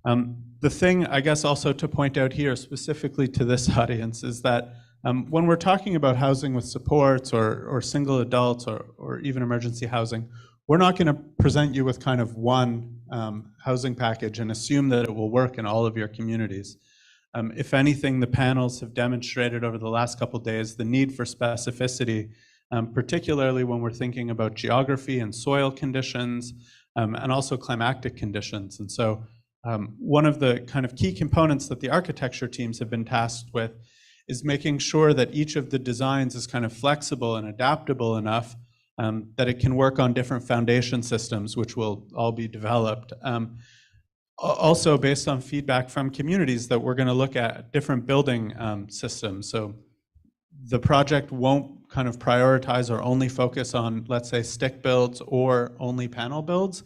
[SPEAKER 7] The thing, I guess, also to point out here specifically to this audience is that when we're talking about housing with supports or single adults or even emergency housing, we're not going to present you with kind of one housing package and assume that it will work in all of your communities. If anything, the panels have demonstrated over the last couple of days the need for specificity, particularly when we're thinking about geography and soil conditions and also climatic conditions. And so one of the kind of key components that the architecture teams have been tasked with is making sure that each of the designs is kind of flexible and adaptable enough that it can work on different foundation systems, which will all be developed. Also based on feedback from communities that we're going to look at different building systems. So the project won't kind of prioritize or only focus on, let's say, stick builds or only panel builds,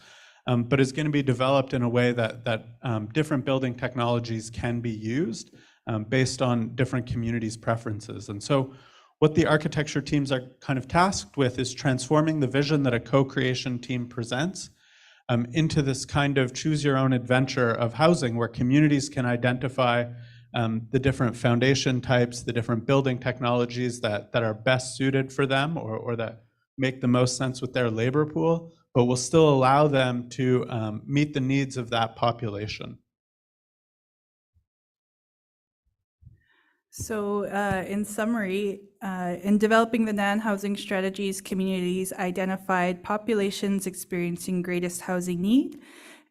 [SPEAKER 7] but is going to be developed in a way that different building technologies can be used based on different communities' preferences. And so what the architecture teams are kind of tasked with is transforming the vision that a co-creation team presents into this kind of choose your own adventure of housing where communities can identify the different foundation types, the different building technologies that are best suited for them or that make the most sense with their labor pool, but will still allow them to meet the needs of that population.
[SPEAKER 12] So in summary, in developing the Nan housing strategies, communities identified populations experiencing greatest housing need.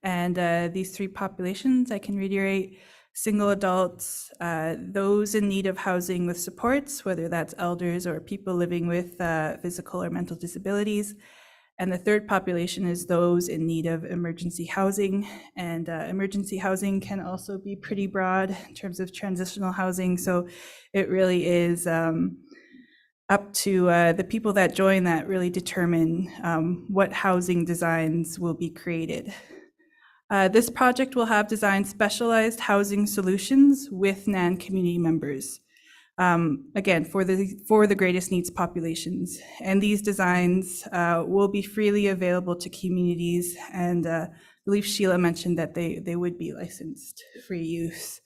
[SPEAKER 12] And these 3 populations, I can reiterate, single adults, those in need of housing with supports, whether that's elders or people living with physical or mental disabilities. And the third population is those in need of emergency housing. And emergency housing can also be pretty broad in terms of transitional housing. So it really is up to the people that join that really determine what housing designs will be created. This project will have designed specialized housing solutions with NAN community members. Again, for the greatest needs populations. And these designs will be freely available to communities, and I believe Sheila mentioned that they would be licensed for use.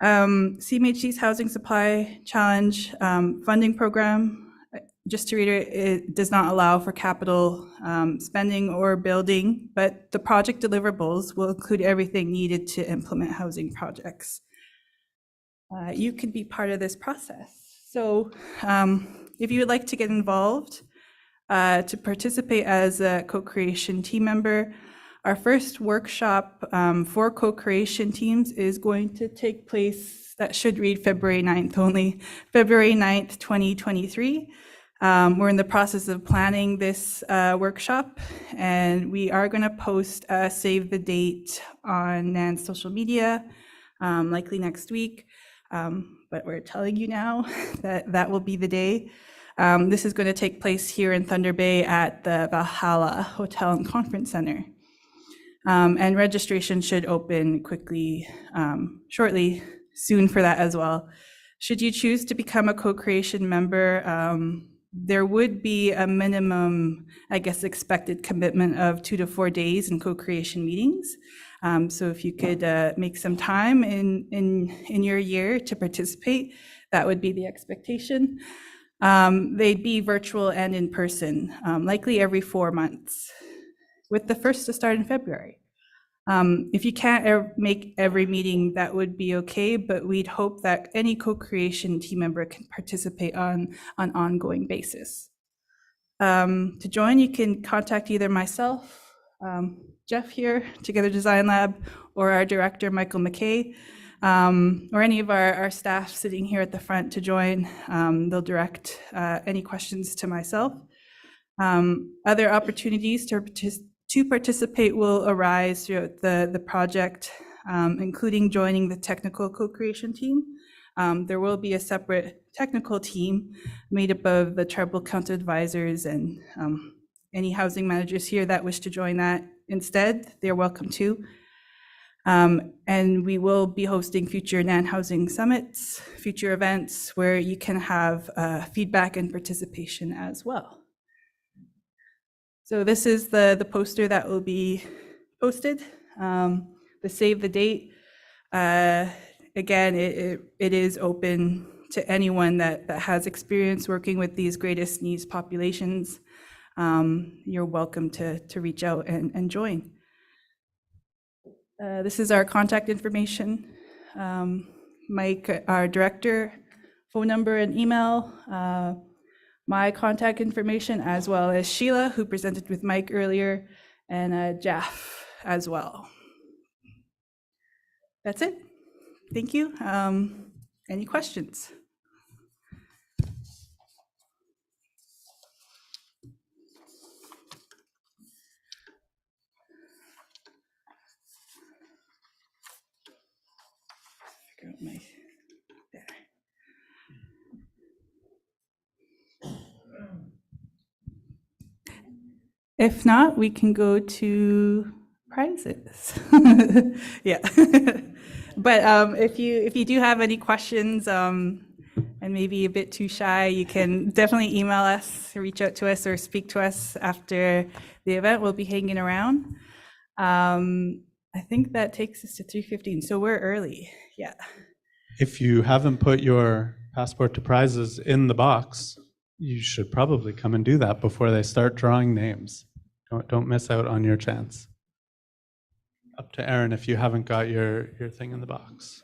[SPEAKER 12] CMHC's Housing Supply Challenge funding program, just to reiterate, it does not allow for capital spending or building, but the project deliverables will include everything needed to implement housing projects. You can be part of this process. So if you would like to get involved, to participate as a co-creation team member, our first workshop for co-creation teams is going to take place, that should read February 9th only, February 9th, 2023. We're in the process of planning this workshop, and we are going to post a save the date on NAN's social media, likely next week. But we're telling you now that that will be the day. This is going to take place here in Thunder Bay at the Valhalla Hotel and Conference Center. And registration should open quickly, shortly, soon for that as well. Should you choose to become a co-creation member, there would be a minimum, I guess, expected commitment of 2 to 4 days in co-creation meetings. So if you could make some time in your year to participate, that would be the expectation. They'd be virtual and in person, likely every 4 months, with the first to start in February. If you can't make every meeting, that would be okay, but we'd hope that any co-creation team member can participate on an ongoing basis. To join, you can contact either myself, Jeff here, Together Design Lab, or our director, Michael McKay, or any of our staff sitting here at the front to join. They'll direct any questions to myself. Other opportunities to participate will arise throughout the project, including joining the technical co-creation team. There will be a separate technical team made up of the tribal council advisors and any housing managers here that wish to join that instead, they're welcome to. And we will be hosting future NAN housing summits, future events where you can have feedback and participation as well. So this is the poster that will be posted, the save the date. Again, it is open to anyone that has experience working with these greatest needs populations. You're welcome to reach out and join. This is our contact information. Mike, our director, phone number and email, my contact information, as well as Sheila, who presented with Mike earlier, and Jeff as well. That's it. Thank you. Any questions? Figure out my, there. If not, we can go to prizes. Yeah. But if you do have any questions and maybe a bit too shy, you can definitely email us, reach out to us, or speak to us after the event. We'll be hanging around. I think that takes us to 3:15, so we're early. Yeah.
[SPEAKER 7] If you haven't put your passport to prizes in the box, you should probably come and do that before they start drawing names. Don't miss out on your chance. Up to Aaron if you haven't got your thing in the box.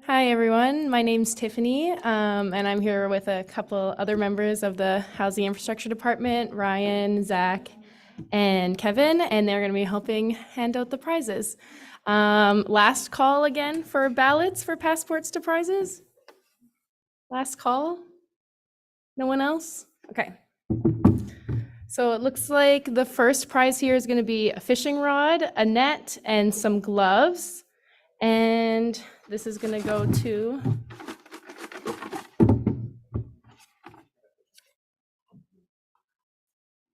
[SPEAKER 16] Hi, everyone. My name's Tiffany, and I'm here with a couple other members of the Housing Infrastructure Department, Ryan, Zach, and Kevin, and they're going to be helping hand out the prizes. Last call again for ballots for passports to prizes? Last call? No one else? Okay. So it looks like the first prize here is going to be a fishing rod, a net, and some gloves. And this is going to go to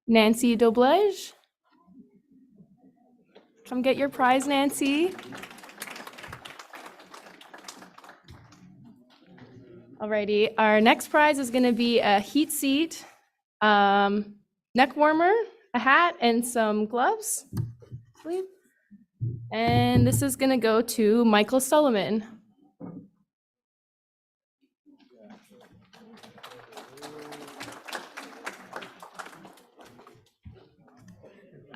[SPEAKER 16] Nancy Doblege. Come get your prize, Nancy. Alrighty, our next prize is going to be a heat seat, neck warmer, a hat, and some gloves, I believe. And this is going to go to Michael Solomon.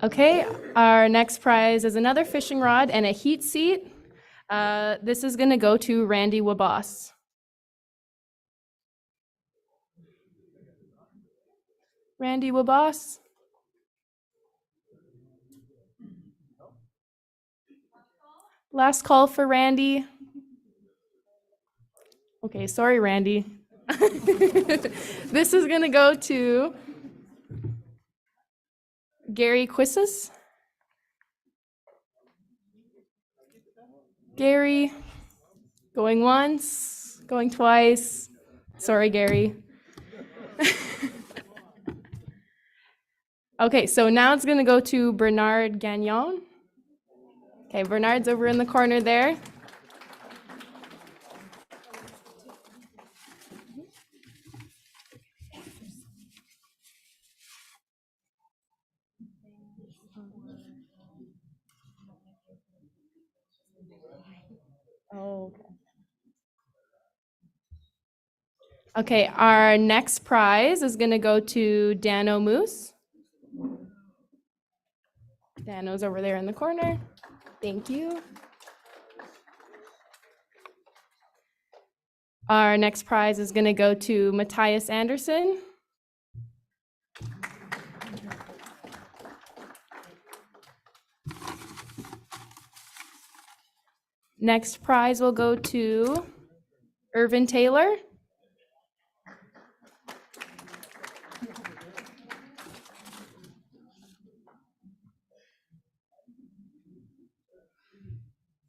[SPEAKER 16] Okay, our next prize is another fishing rod and a heat seat. This is going to go to Randy Wabos. Randy Wabos. Last call for Randy. Okay, sorry, Randy. This is going to go to Gary Quissis. Gary, going once, going twice. Sorry, Gary. Okay, so now it's going to go to Bernard Gagnon. Okay, Bernard's over in the corner there. Oh, okay. Okay, our next prize is going to go to Dano Moose. Dano's over there in the corner. Thank you. Our next prize is going to go to Matthias Anderson. Next prize will go to Irvin Taylor.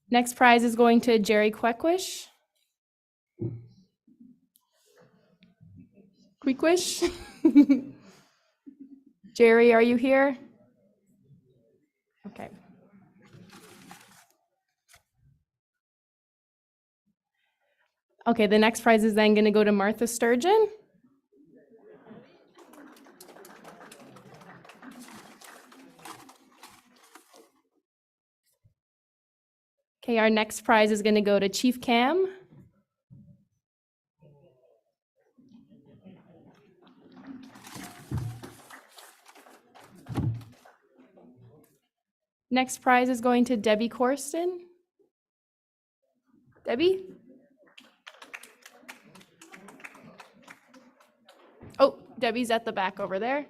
[SPEAKER 16] Next prize is going to Jerry Queckwish. Queckwish? Jerry, are you here? Okay. Okay, the next prize is then going to go to Martha Sturgeon. Okay, our next prize is going to go to Chief Cam. Next prize is going to Debbie Corsten. Debbie? Oh, Debbie's at the back over there.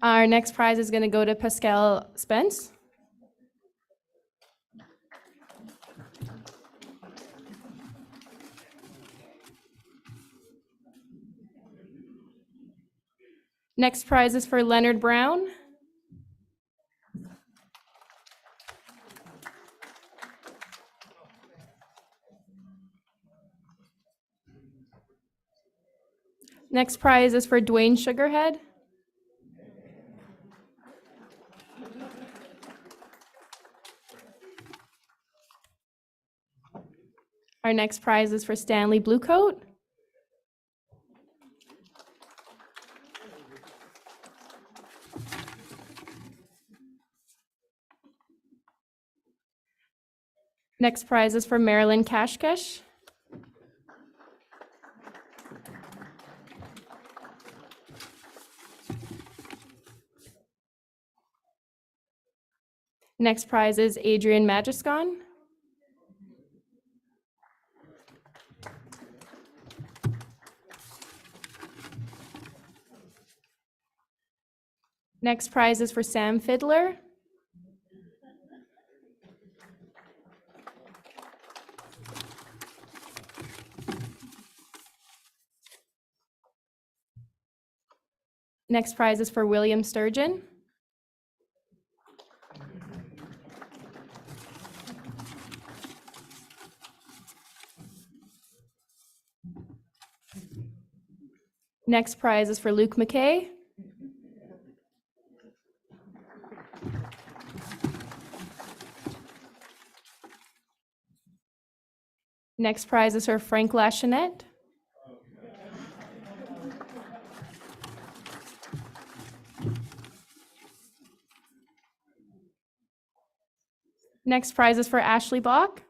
[SPEAKER 16] Our next prize is going to go to Pascal Spence. Next prize is for Leonard Brown. Next prize is for Dwayne Sugarhead. Our next prize is for Stanley Bluecoat. Next prize is for Marilyn Kashkesh. Next prize is Adrian Magiscon. Next prize is for Sam Fiddler. Next prize is for William Sturgeon. Next prize is for Luke McKay. Next prize is for Frank Lachenette. Next prize is for Ashley Bach.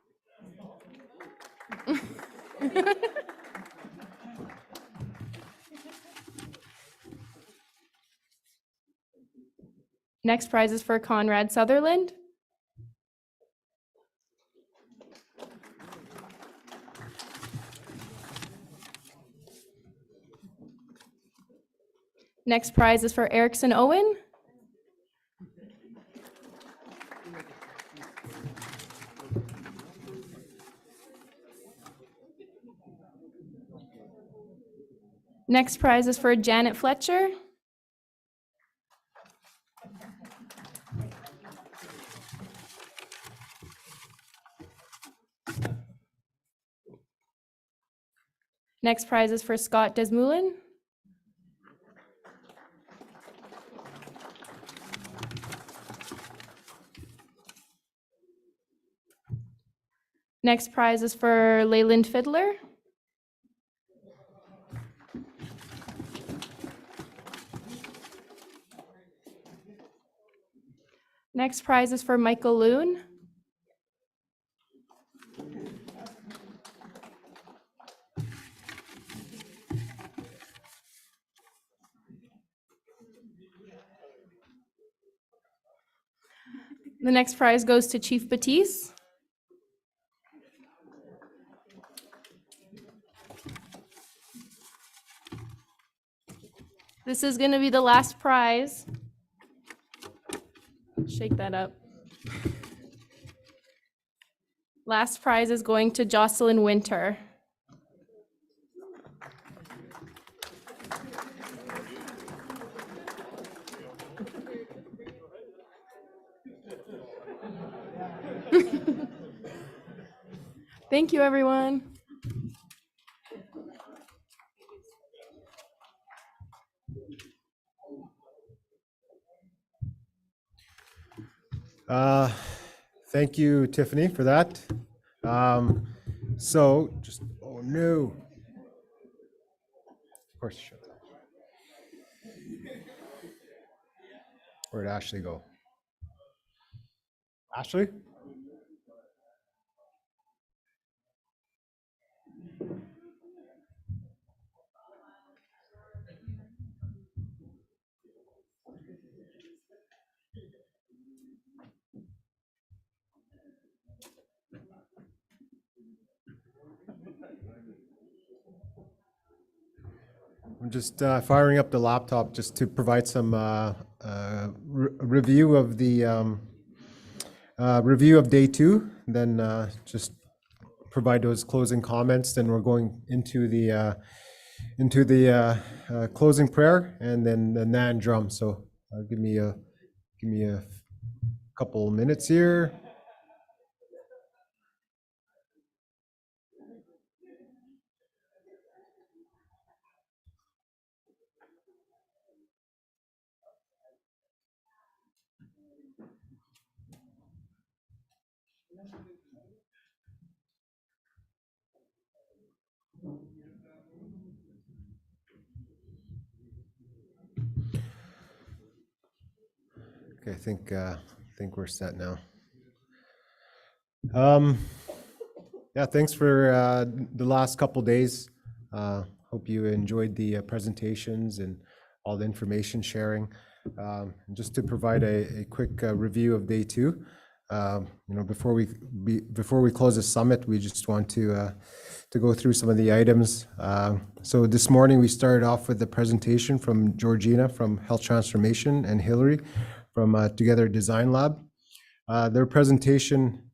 [SPEAKER 16] Next prize is for Conrad Sutherland. Next prize is for Erickson Owen. Next prize is for Janet Fletcher. Next prize is for Scott Desmoulin. Next prize is for Leyland Fiddler. Next prize is for Michael Loon. The next prize goes to Chief Batiste. This is going to be the last prize. Shake that up. Last prize is going to Jocelyn Winter. Thank you, everyone.
[SPEAKER 1] Thank you, Tiffany, for that. So just, oh no. Of course, shut that. Where'd Ashley go? Ashley? I'm just firing up the laptop just to provide some review of the review of day 2, then just provide those closing comments. Then we're going into the into the closing prayer and then the Nan drum. So give me a couple minutes here. Okay, I think we're set now. Yeah, thanks for the last couple days. Hope you enjoyed the presentations and all the information sharing. And just to provide a quick review of day two, before we close the summit, we just want to go through some of the items. So this morning we started off with the presentation from Georgina from Health Transformation and Hillary from Together Design Lab. Their presentation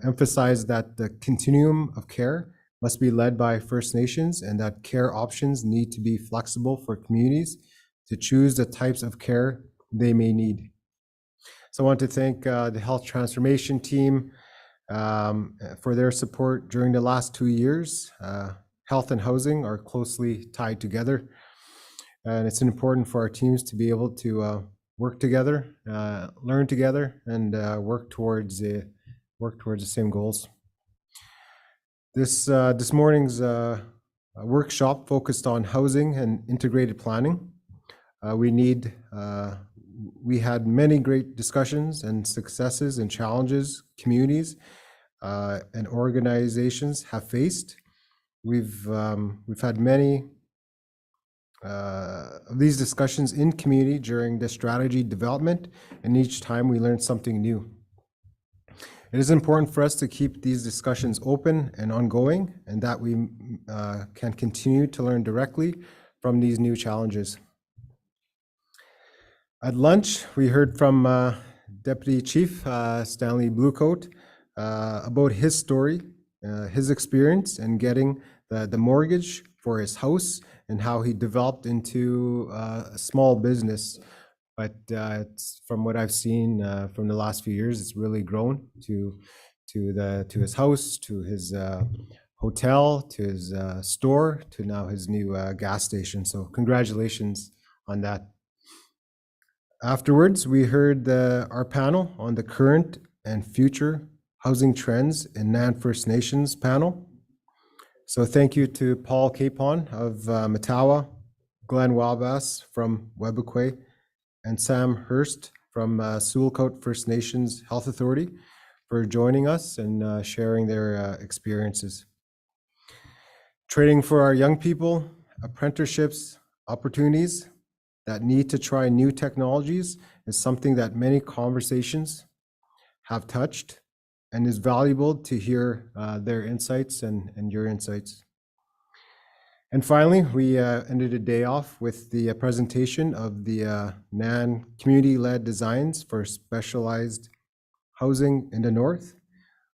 [SPEAKER 1] emphasized that the continuum of care must be led by First Nations and that care options need to be flexible for communities to choose the types of care they may need. So I want to thank the Health Transformation team for their support during the last 2 years. Health and housing are closely tied together, and it's important for our teams to be able to work together, learn together, and work towards the same goals. This morning's workshop focused on housing and integrated planning. We had many great discussions and successes and challenges communities and organizations have faced. We've had many of these discussions in community during the strategy development, and each time we learned something new. It is important for us to keep these discussions open and ongoing, and that we can continue to learn directly from these new challenges. At lunch, we heard from Deputy Chief Stanley Bluecoat about his story, his experience in getting the mortgage for his house and how he developed into a small business. But it's, from what I've seen from the last few years, it's really grown to his house, to his hotel, to his store, to now his new gas station. So congratulations on that. Afterwards, we heard our panel on the current and future housing trends in Nan First Nations panel. So thank you to Paul Capon of Matawa, Glenn Wabas from Webequie, and Sam Hurst from Sulcoat First Nations Health Authority for joining us and sharing their experiences. Training for our young people, apprenticeships, opportunities that need to try new technologies is something that many conversations have touched and is valuable to hear their insights and your insights. And finally, we ended the day off with the presentation of the NAN community-led designs for specialized housing in the North.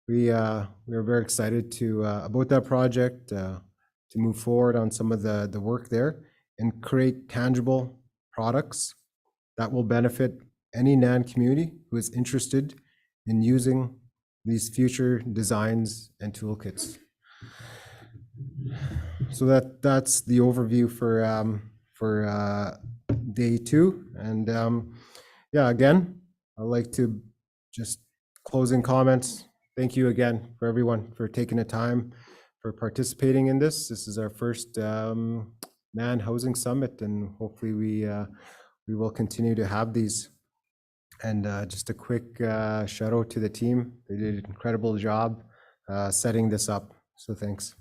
[SPEAKER 1] We are very excited about that project, to move forward on some of the work there and create tangible products that will benefit any NAN community who is interested in using these future designs and toolkits. So that's the overview for day two. And yeah, again, I'd like to just closing comments. Thank you again for everyone for taking the time for participating in this. This is our first NAN Housing Summit, and hopefully we will continue to have these. And just a quick shout out to the team. They did an incredible job setting this up. So thanks.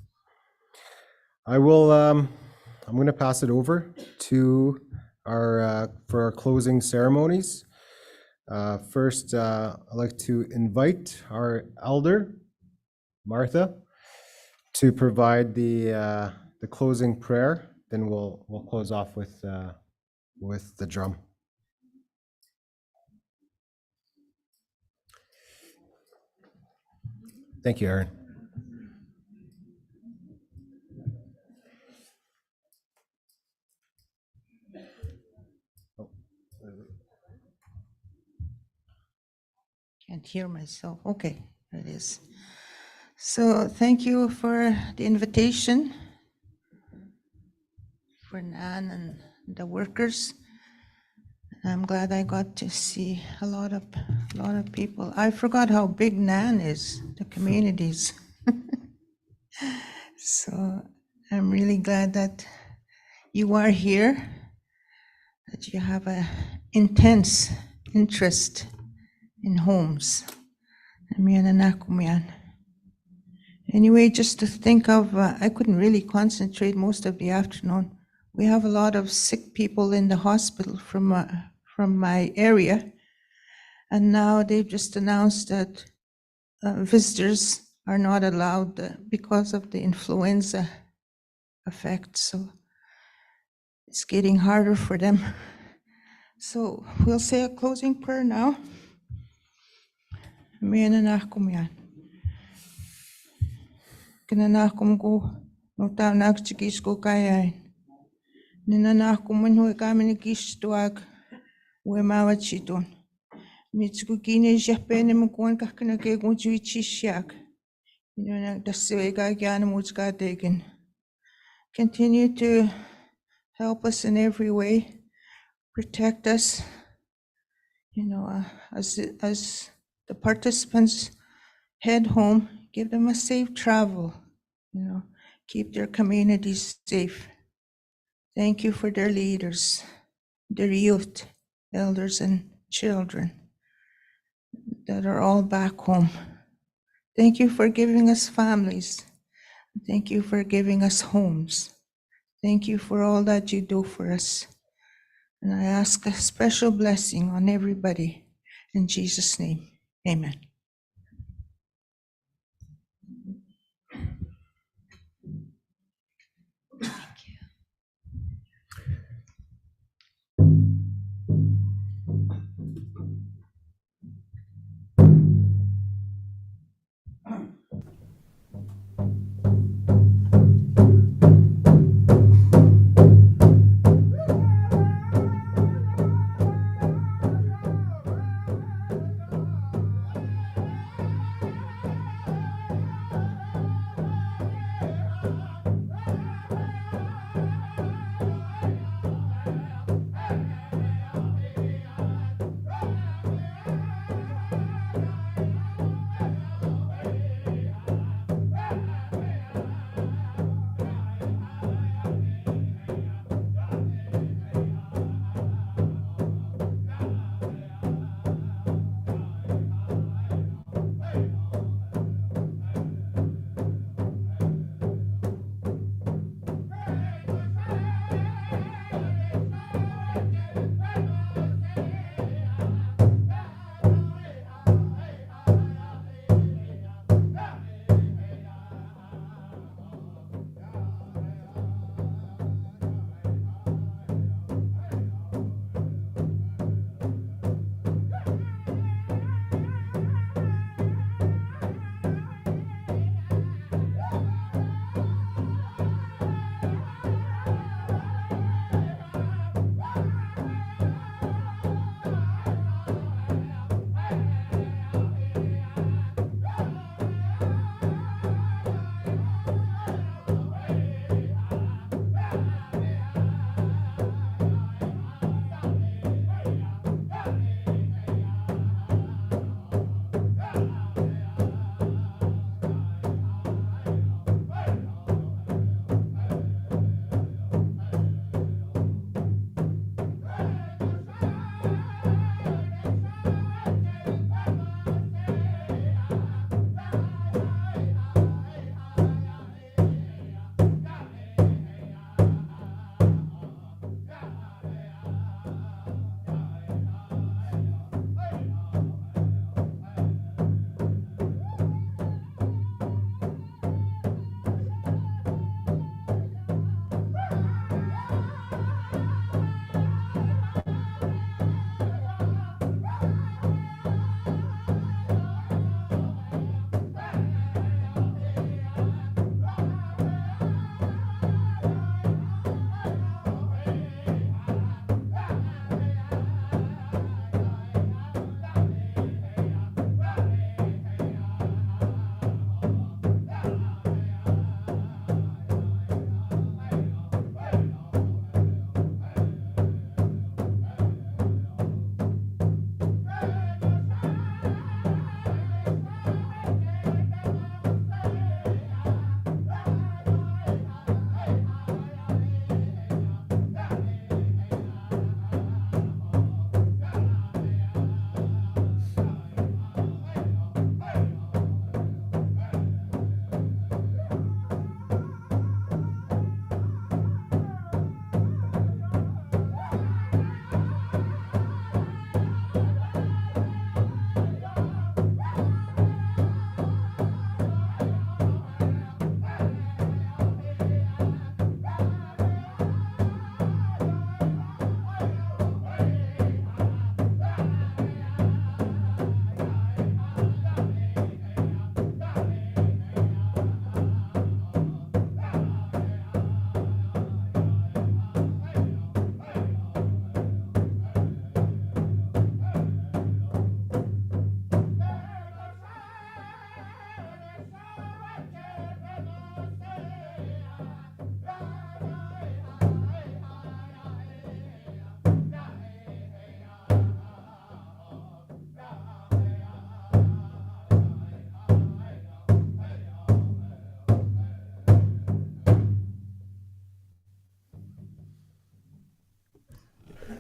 [SPEAKER 1] I'm going to pass it over to for our closing ceremonies. First, I'd like to invite our elder, Martha, to provide the closing prayer. Then we'll close off with the drum. Thank you, Aaron.
[SPEAKER 3] can't hear myself. Okay, there it is. So thank you for the invitation for Nan and the workers. I'm glad I got to see a lot of people. I forgot how big Nan is, the communities. So I'm really glad that you are here, that you have an intense interest in homes. Anyway, just to think of, I couldn't really concentrate most of the afternoon. We have a lot of sick people in the hospital from my area, and now they've just announced that visitors are not allowed because of the influenza effect. So it's getting harder for them. So we'll say a closing prayer now. Kinanakum go no ta nakchikis go kaya. Ninanakum when we come in kistuag we mawachiton. Mitsukine japene mukon kakinake gunchuichishiak. You know, the Sega Ganamutska Dagan. Continue to help us in every way, protect us, as the participants head home, give them a safe travel, keep their communities safe. Thank you for their leaders, their youth, elders, and children that are all back home. Thank you for giving us families. Thank you for giving us homes. Thank you for all that you do for us. And I ask a special blessing on everybody. In Jesus' name, amen.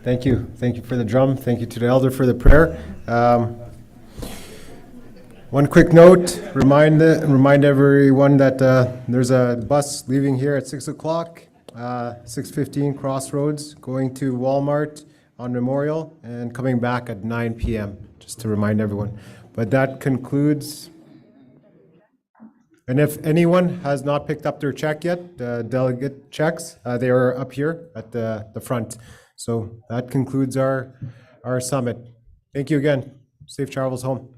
[SPEAKER 1] Thank you. Thank you for the drum. Thank you to the elder for the prayer. One quick note, remind everyone that there's a bus leaving here at 6 o'clock, 6:15 Crossroads, going to Walmart on Memorial and coming back at 9 p.m., just to remind everyone. But that concludes. And if anyone has not picked up their check yet, the delegate checks, they are up here at the front. So that concludes our summit. Thank you again. Safe travels home.